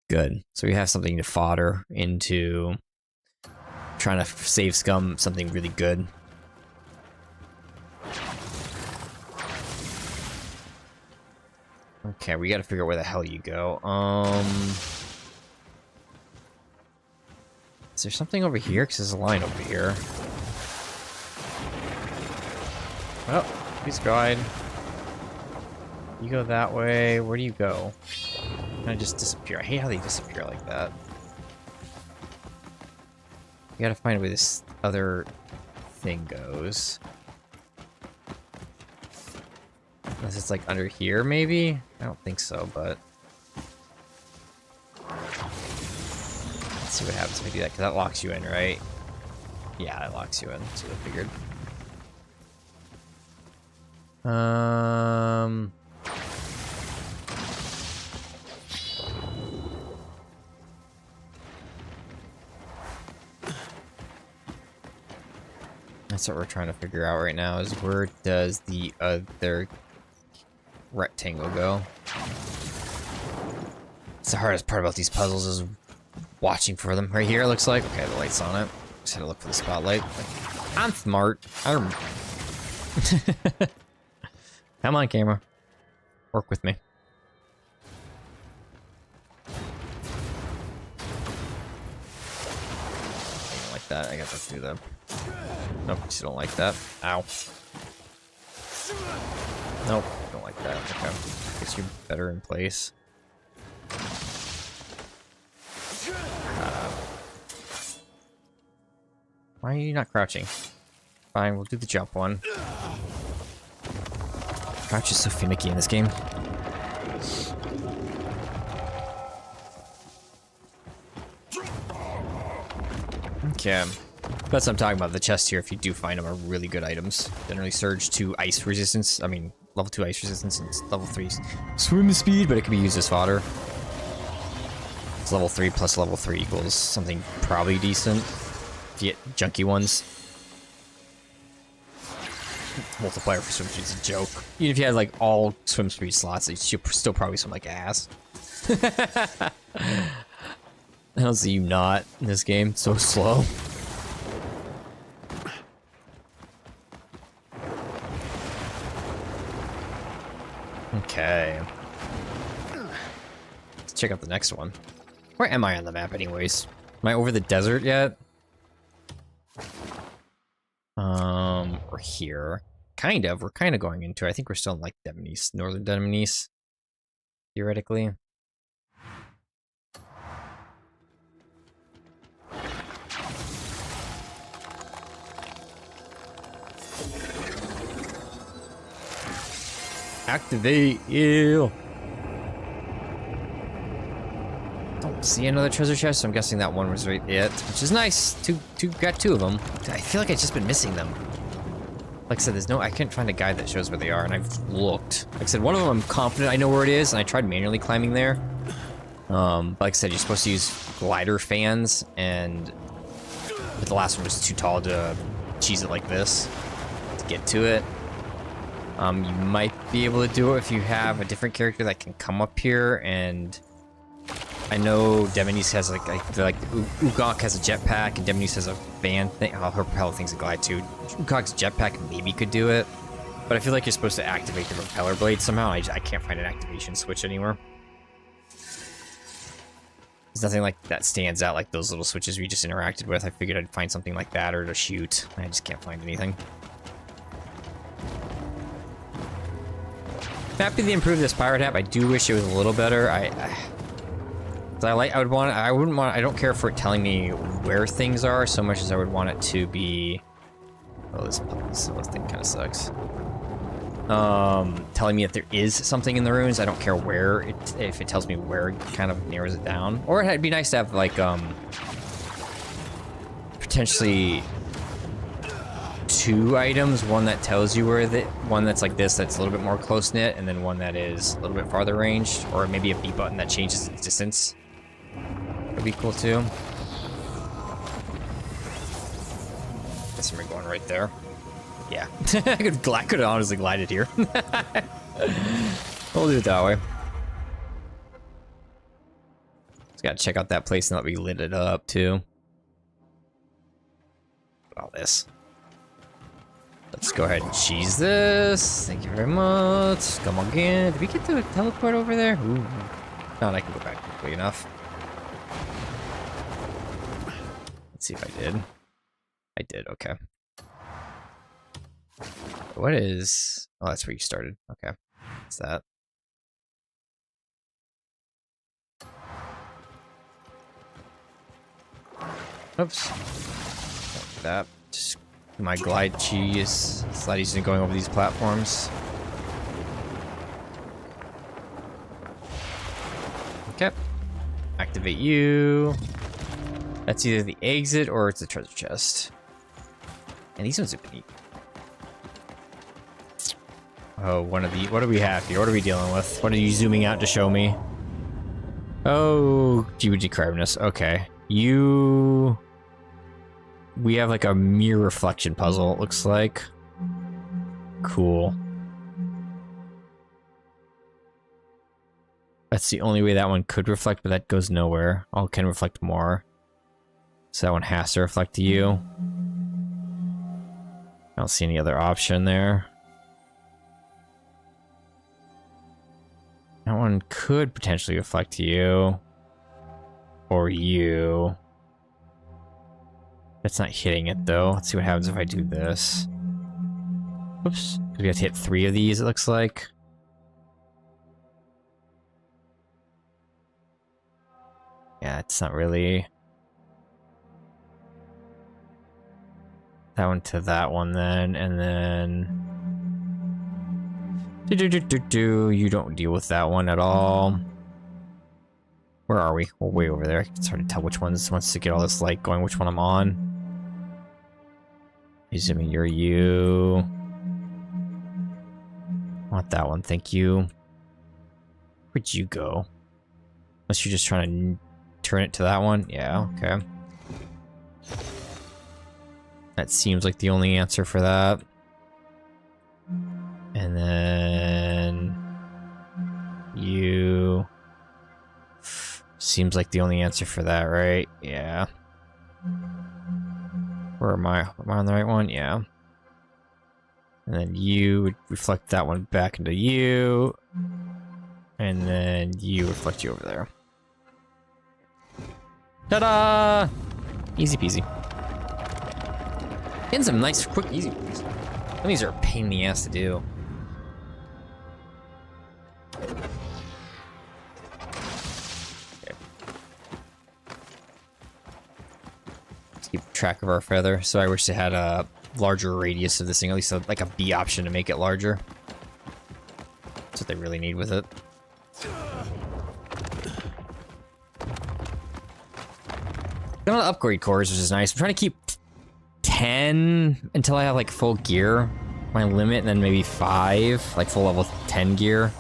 Good. So we have something to fodder into trying to save scum something really good. Okay, we gotta figure out where the hell you go. Is there something over here? Because there's a line over here. Oh, please guide. You go that way. Where do you go? Kind of just disappear. I hate how they disappear like that. You gotta find where this other thing goes. Unless it's like under here, maybe? I don't think so, but... Let's see what happens if we do that, because that locks you in, right? Yeah, that locks you in. That's what I figured. That's what we're trying to figure out right now, is where does the other rectangle go? It's the hardest part about these puzzles is watching for them. Right here, it looks like. Okay, the light's on it. Just had to look for the spotlight. I'm smart. Come on, camera. Work with me. I don't like that. I got to do that. Nope, just don't like that. Ow. Nope, don't like that. Okay. Guess you're better in place. Why are you not crouching? Fine, we'll do the jump one. Crouch is so finicky in this game. Okay. That's what I'm talking about. The chests here, if you do find them, are really good items. Generally surge to ice resistance. I mean, level 2 ice resistance and level 3 swim speed, but it can be used as fodder. It's level 3 plus level 3 equals something probably decent. If you get junky ones. Multiplier for swim speed is a joke. Even if you had like all swim speed slots, you should still probably swim like ass. I don't see you not in this game. So slow. Okay. Let's check out the next one. Where am I on the map anyways? Am I over the desert yet? We're here. Kind of. We're kind of going into it. I think we're still in like Demonice, northern Demonice. Theoretically. Activate you. Don't see another treasure chest, so I'm guessing that one was right it, which is nice. Got 2 of them. I feel like I've just been missing them. Like I said, I couldn't find a guide that shows where they are, and I've looked. Like I said, one of them I'm confident I know where it is, and I tried manually climbing there. Like I said, you're supposed to use glider fans, but the last one was too tall to cheese it like this to get to it. You might be able to do it if you have a different character that can come up here, and I know Demonice has like Ugok has a jetpack, and Demonice has a fan thing. Oh, her propeller thing's a glide too. Ugok's jetpack maybe could do it, but I feel like you're supposed to activate the repeller blade somehow. I can't find an activation switch anywhere. There's nothing like that stands out like those little switches we just interacted with. I figured I'd find something like that or to shoot. I just can't find anything. Happy they improved this pirate app. I do wish it was a little better. I don't care for it telling me where things are so much as I would want it to be. Oh, this thing kind of sucks. Telling me if there is something in the ruins. I don't care where if it tells me where, it kind of narrows it down. Or it'd be nice to have like potentially two items, one that tells you where one that's like this, that's a little bit more close knit, and then one that is a little bit farther ranged, or maybe a B button that changes its distance. Would be cool too. Guess we're going right there. Yeah, I could have honestly glided here. We'll do it that way. Just gotta check out that place and let me lit it up too. All this. Let's go ahead and cheese this. Thank you very much. Come on again. Did we get to teleport over there? Ooh. No, I can go back quickly enough. Let's see if I did. I did, okay. What is... Oh, that's where you started. Okay. What's that? Oops. Don't do that. Just my glide cheese. It's a lot easier than going over these platforms. Okay. Activate you. That's either the exit or it's the treasure chest. And these ones are neat. Oh, one of the... What do we have here? What are we dealing with? What are you zooming out to show me? Oh, GWG Carbonus. Okay. You... We have like a mirror reflection puzzle, it looks like. Cool. That's the only way that one could reflect, but that goes nowhere. Oh, can reflect more. So that one has to reflect to you. I don't see any other option there. That one could potentially reflect to you. Or you. That's not hitting it though. Let's see what happens if I do this. Oops. We have to hit 3 of these, it looks like. Yeah, it's not really... That one to that one then, and then... You don't deal with that one at all. Where are we? We're way over there. It's hard to tell which ones wants to get all this light going, which one I'm on. Assuming you're you. Want that one, thank you. Where'd you go? Unless you're just trying to turn it to that one? Yeah, okay. That seems like the only answer for that. And then... You... Seems like the only answer for that, right? Yeah. Where am I? Am I on the right one? Yeah. And then you would reflect that one back into you. And then you reflect you over there. Ta-da! Easy peasy. Getting some nice, quick, easy ones. Some of these are a pain in the ass to do. Keep track of our feather. So I wish they had a larger radius of this thing, at least like a B option to make it larger. That's what they really need with it. Got a lot of upgrade cores, which is nice. I'm trying to keep 10 until I have like full gear, my limit, and then maybe 5, like full level 10 gear.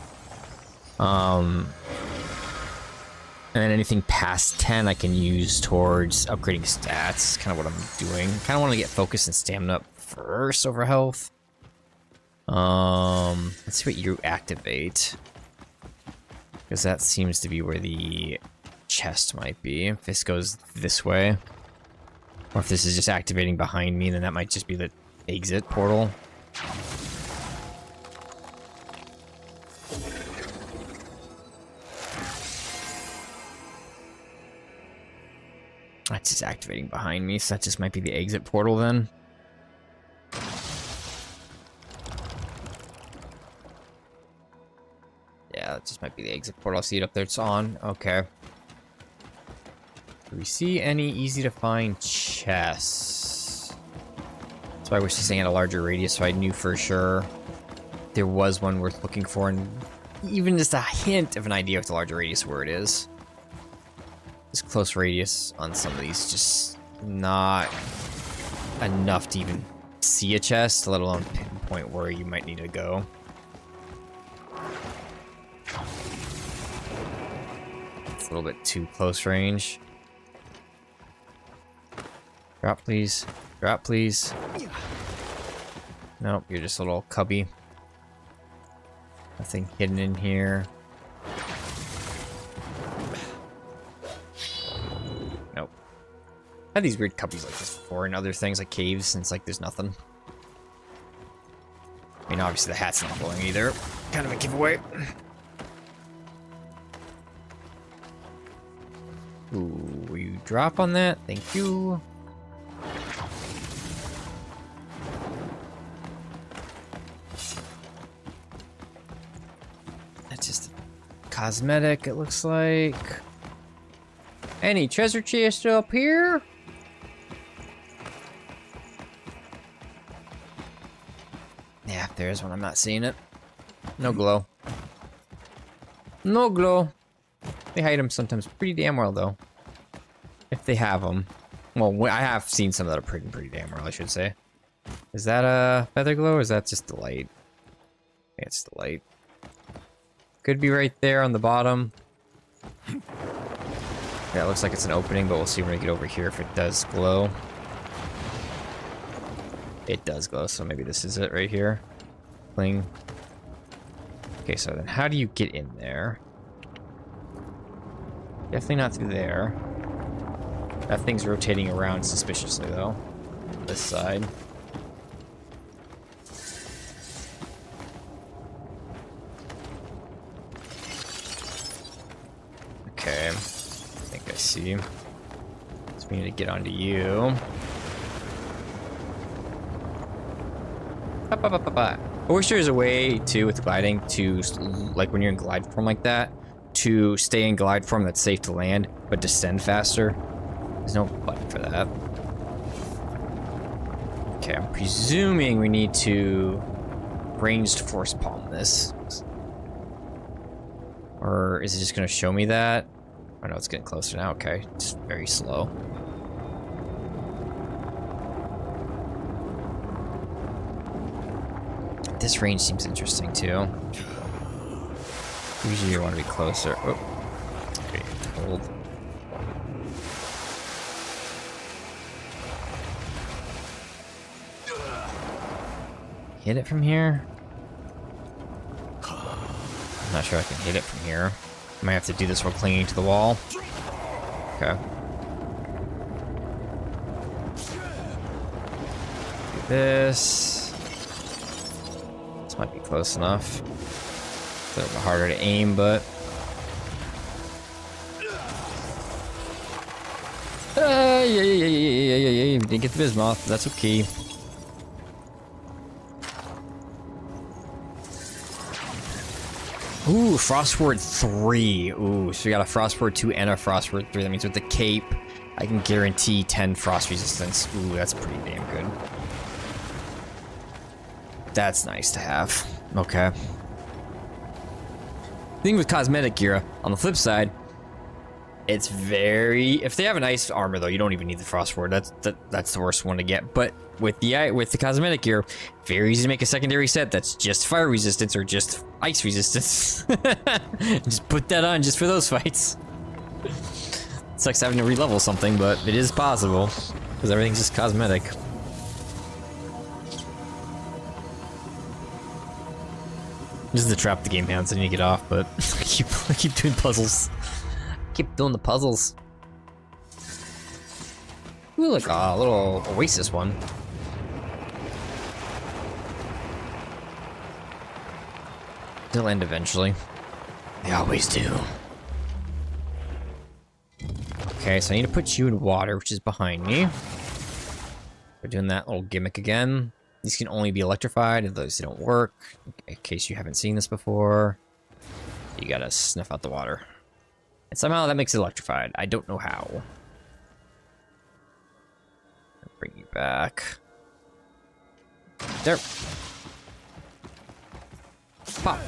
And then anything past 10 I can use towards upgrading stats. Kind of what I'm doing. Kind of want to get focus and stamina up first over health. Let's see what you activate. Because that seems to be where the chest might be. If this goes this way. Or if this is just activating behind me, then that might just be the exit portal. That's just activating behind me, so that just might be the exit portal then. Yeah, that just might be the exit portal. I'll see it up there. It's on. Okay. Do we see any easy to find chests? So I wish this thing had a larger radius so I knew for sure there was one worth looking for, and even just a hint of an idea with the larger radius where it is. This close radius on some of these just not enough to even see a chest, let alone pinpoint where you might need to go. It's a little bit too close range. Drop, please. Drop, please. Nope, you're just a little cubby. Nothing hidden in here. Nope. I had these weird cubbies like this before in other things like caves, and it's like there's nothing. I mean, obviously the hat's not glowing either. Kind of a giveaway. Ooh, will you drop on that? Thank you. That's just cosmetic, it looks like. Any treasure chest up here? Yeah, there is one. I'm not seeing it. No glow. No glow. They hide them sometimes pretty damn well, though. If they have them. Well, I have seen some that are pretty damn well, I should say. Is that a feather glow, or is that just the light? Yeah, it's the light. Could be right there on the bottom. Yeah, it looks like it's an opening, but we'll see when we get over here if it does glow. It does glow, so maybe this is it right here. Cling. Okay, so then how do you get in there? Definitely not through there. That thing's rotating around suspiciously, though. This side. Okay. I think I see. So we need to get onto you. I wish there was a way, too, with gliding to, like, when you're in glide form like that, to stay in glide form that's safe to land, but descend faster. There's no button for that. Okay, I'm presuming we need to ranged force palm this. Or is it just going to show me that? Oh no, it's getting closer now. Okay, it's very slow. This range seems interesting too. Usually you want to be closer. Oh, okay, hold. Hit it from here? I'm not sure I can hit it from here. I might have to do this while clinging to the wall. Okay. Do this. This might be close enough. It's a little harder to aim, but... yeah. Didn't get the Bismuth. That's okay. Ooh, Frostward 3. Ooh, so we got a Frostward 2 and a Frostward 3. That means with the cape, I can guarantee 10 frost resistance. Ooh, that's pretty damn good. That's nice to have. Okay. Thing with cosmetic gear, on the flip side, it's very... If they have a nice armor, though, you don't even need the Frostward. That's the worst one to get. But with the cosmetic gear, very easy to make a secondary set that's just fire resistance or just ice resistance. Just put that on just for those fights. It sucks having to re-level something, but it is possible because everything's just cosmetic. This is the trap the game has. I need to get off, but I keep doing puzzles. Keep doing the puzzles. Ooh, like a little oasis one. They'll end eventually. They always do. Okay, so I need to put you in water, which is behind me. We're doing that little gimmick again. These can only be electrified, and those don't work. In case you haven't seen this before, you gotta sniff out the water. And somehow that makes it electrified. I don't know how. I'll bring you back. There. Pop.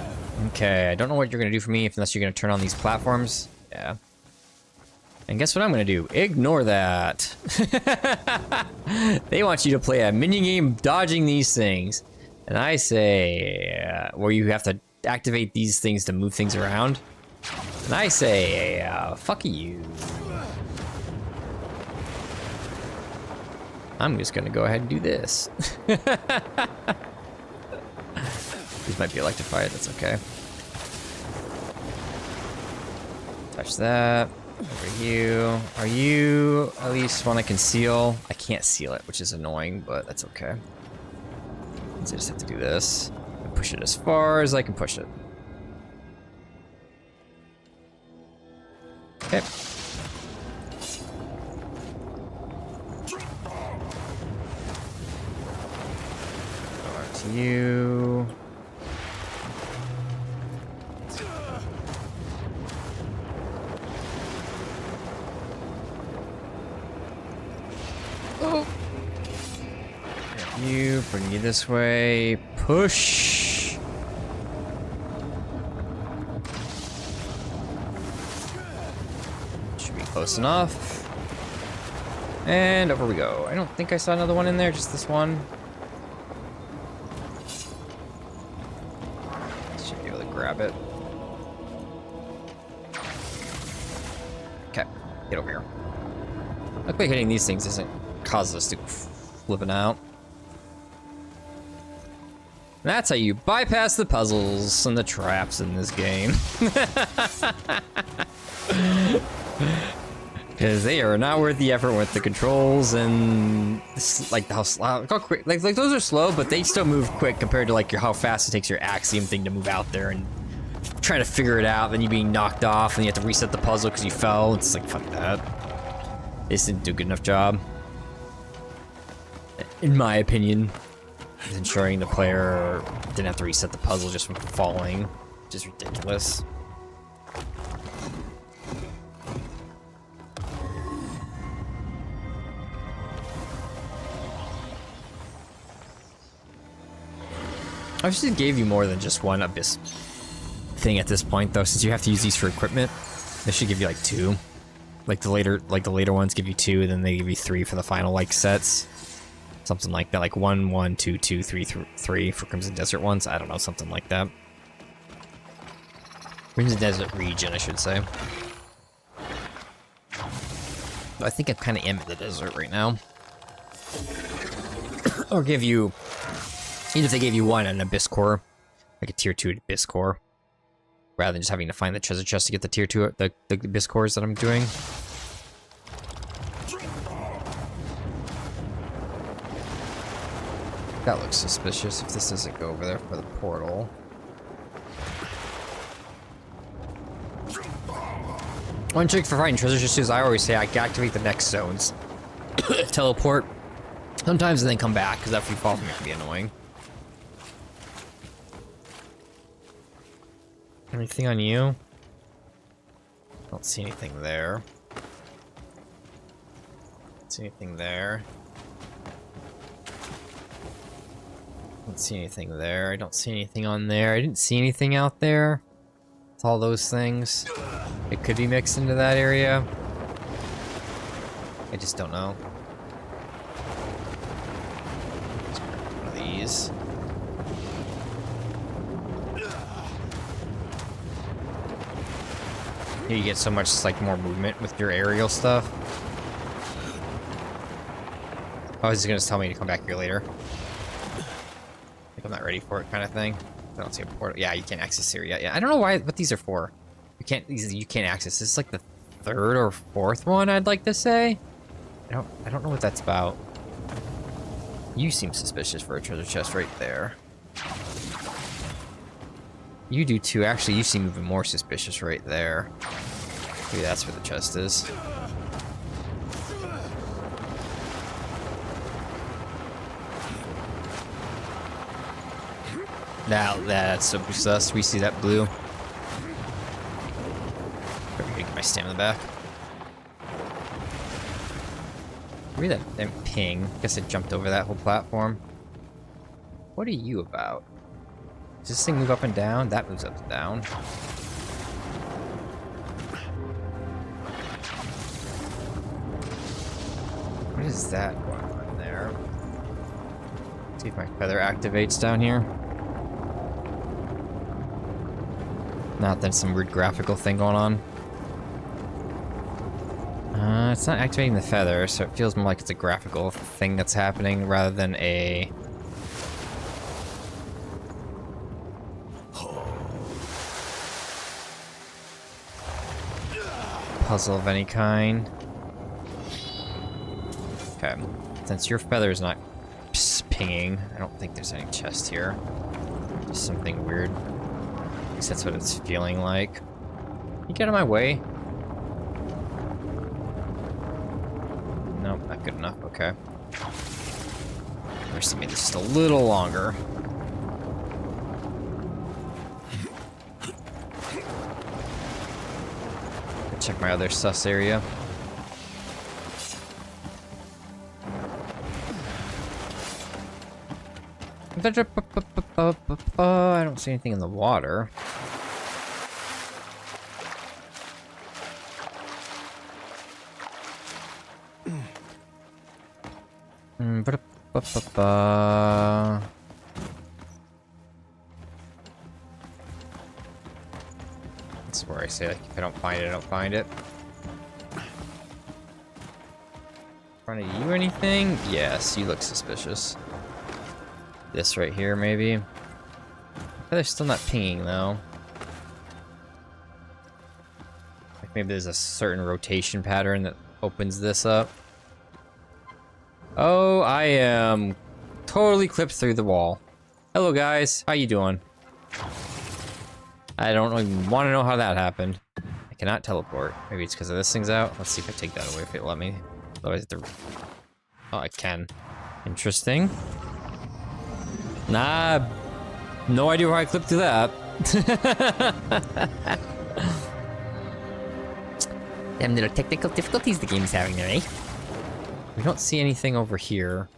Okay, I don't know what you're gonna do for me unless you're gonna turn on these platforms. Yeah. And guess what I'm gonna do? Ignore that. They want you to play a mini game dodging these things. And I say, where you have to activate these things to move things around. And I say, fuck you. I'm just gonna go ahead and do this. These might be electrified, that's okay. Touch that. Over you. Are you at least want to conceal? I can't seal it, which is annoying, but that's okay. So I just have to do this. And push it as far as I can push it. Okay. Over to you. Oh. You, bring you this way. Push. Should be close enough. And over we go. I don't think I saw another one in there, just this one. Should be able to grab it. Okay, get over here. Luckily hitting these things doesn't cause us to flipping out. And that's how you bypass the puzzles and the traps in this game. Because they are not worth the effort with the controls and like how quick, like those are slow, but they still move quick compared to like how fast it takes your Axiom thing to move out there and trying to figure it out. Then you being knocked off and you have to reset the puzzle because you fell. It's like fuck that. They just didn't do a good enough job, in my opinion, of ensuring the player didn't have to reset the puzzle just from falling, which is ridiculous. I wish it gave you more than just one abyss thing at this point, though, since you have to use these for equipment. They should give you like 2. Like the later ones give you 2, then they give you 3 for the final like sets. Something like that, like 1, 1, 2, 2, 3, 3 for Crimson Desert ones. I don't know, something like that. Crimson Desert region, I should say. I think I kind of am in the desert right now. Or give you, even if they gave you one, an Abyss Core, like a tier 2 Abyss Core, rather than just having to find the treasure chest to get the tier 2, the Abyss Cores that I'm doing. That looks suspicious if this doesn't go over there for the portal. One trick for finding treasure chests is I always say I can activate the next zones. Teleport sometimes and then come back, because after you fall from it can be annoying. Anything on you? Don't see anything there. Don't see anything there. Don't see anything there. I don't see anything on there. I didn't see anything out there. It's all those things. It could be mixed into that area. I just don't know. Let's grab one of these. Here you get so much like more movement with your aerial stuff. Oh, is he gonna tell me to come back here later? I'm not ready for it, kind of thing. I don't see a portal. Yeah, you can't access here yet. Yeah, I don't know what these are for. You can't. You can't access. This is like the 3rd or 4th one, I'd like to say. I don't know what that's about. You seem suspicious for a treasure chest right there. You do too. Actually, you seem even more suspicious right there. Maybe that's where the chest is. Now that's so sus. We see that blue. I'm gonna get my stamina back. Read that ping. Guess I jumped over that whole platform. What are you about? Does this thing move up and down? That moves up and down. What is that going on there? See if my feather activates down here. Not that some weird graphical thing going on. It's not activating the feather, so it feels more like it's a graphical thing that's happening rather than a puzzle of any kind. Okay, since your feather is not pinging, I don't think there's any chest here. Just something weird. At least that's what it's feeling like. Can you get out of my way? Nope, not good enough. Okay. Wish they made this just a little longer. Check my other sus area. I don't see anything in the water. That's where I say, like, if I don't find it, I don't find it. In front of you, anything? Yes, you look suspicious. This right here, maybe. They're still not pinging, though. Like maybe there's a certain rotation pattern that opens this up. Oh, I am totally clipped through the wall. Hello, guys. How you doing? I don't even want to know how that happened. I cannot teleport. Maybe it's because of this thing's out. Let's see if I take that away if it let me. Otherwise, oh, I can. Interesting. Nah, no idea why I clipped through that. Them little technical difficulties the game's having there, eh? We don't see anything over here.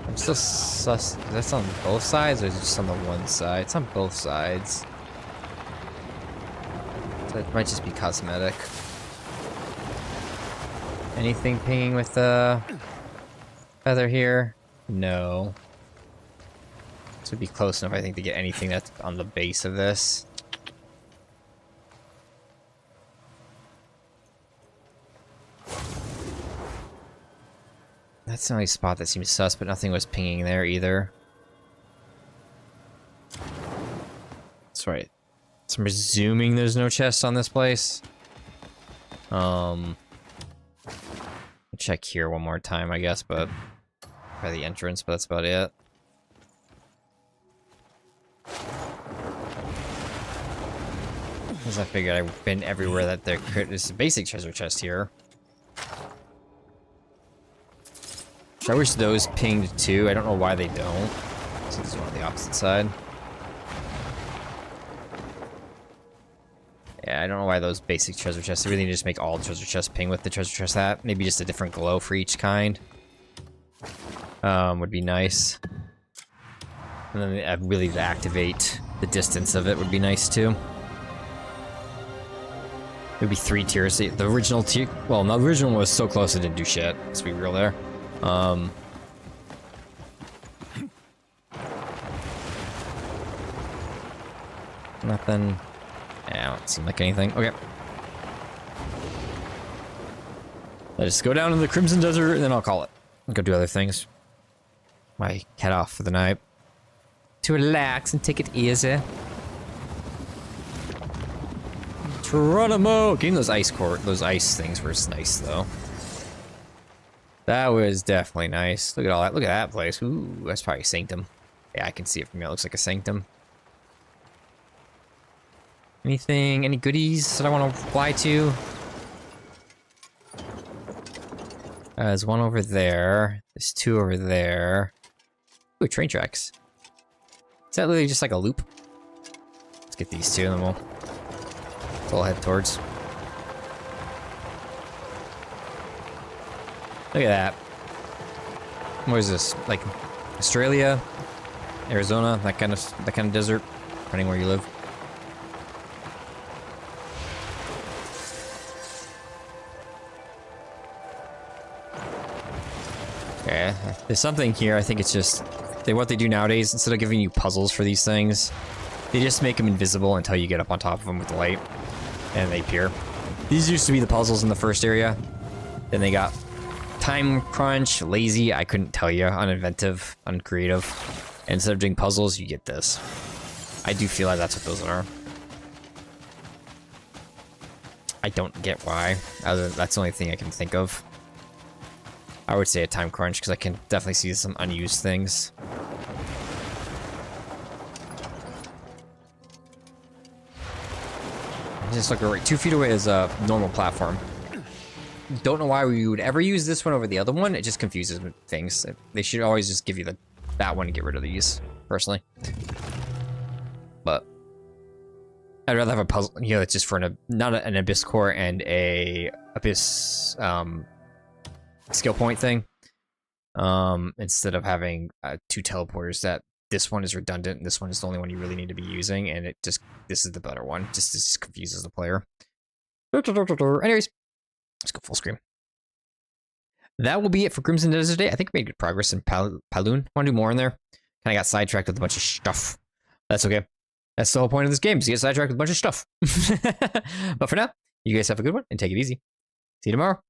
I'm still sus. That's on both sides, or is it just on the one side? It's on both sides. So it might just be cosmetic. Anything pinging with the feather here? No. This would be close enough, I think, to get anything that's on the base of this. That's the only spot that seems sus, but nothing was pinging there either. That's right. So I'm presuming there's no chest on this place. Check here one more time, I guess, but by the entrance, but that's about it. Because I figured I've been everywhere that there's a basic treasure chest here. I wish those pinged too. I don't know why they don't. So this is one on the opposite side. Yeah, I don't know why those basic treasure chests. They really just make all treasure chests ping with the treasure chest hat. Maybe just a different glow for each kind. Would be nice. And then really to activate the distance of it would be nice too. It would be 3 tiers. The original tier, well, no, the original was so close it didn't do shit. Let's be real there. Nothing. Yeah, don't seem like anything. Okay. Let's go down to the Crimson Desert and then I'll call it. I'll go do other things. My head off for the night. To relax and take it easy. Geronimo! Getting those those ice things was nice though. That was definitely nice. Look at all that. Look at that place. Ooh, that's probably a sanctum. Yeah, I can see it from here. It looks like a sanctum. Anything, any goodies that I want to fly to? There's one over there. There's 2 over there. Ooh, train tracks. Is that literally just like a loop? Let's get these 2 and then we'll head towards. Look at that. What is this? Like Australia, Arizona, that kind of desert, depending where you live. Okay, there's something here. I think it's just what they do nowadays. Instead of giving you puzzles for these things, they just make them invisible until you get up on top of them with the light, and they appear. These used to be the puzzles in the first area. Then they got time crunch, lazy. I couldn't tell you, uninventive, uncreative. And instead of doing puzzles, you get this. I do feel like that's what those are. I don't get why. That's the only thing I can think of. I would say a time crunch because I can definitely see some unused things. Just look right 2 feet away is a normal platform. Don't know why we would ever use this one over the other one. It just confuses things. They should always just give you that one to get rid of these, personally. But I'd rather have a puzzle, you know, it's just for not an abyss core and a abyss skill point thing. Instead of having 2 teleporters that this one is redundant and this one is the only one you really need to be using, and this is the better one. Just confuses the player. Anyways, let's go full screen. That will be it for Crimson Desert today. I think we made good progress in Pailune. Want to do more in there? Kind of got sidetracked with a bunch of stuff. That's okay. That's the whole point of this game, is to get sidetracked with a bunch of stuff. But for now, you guys have a good one and take it easy. See you tomorrow.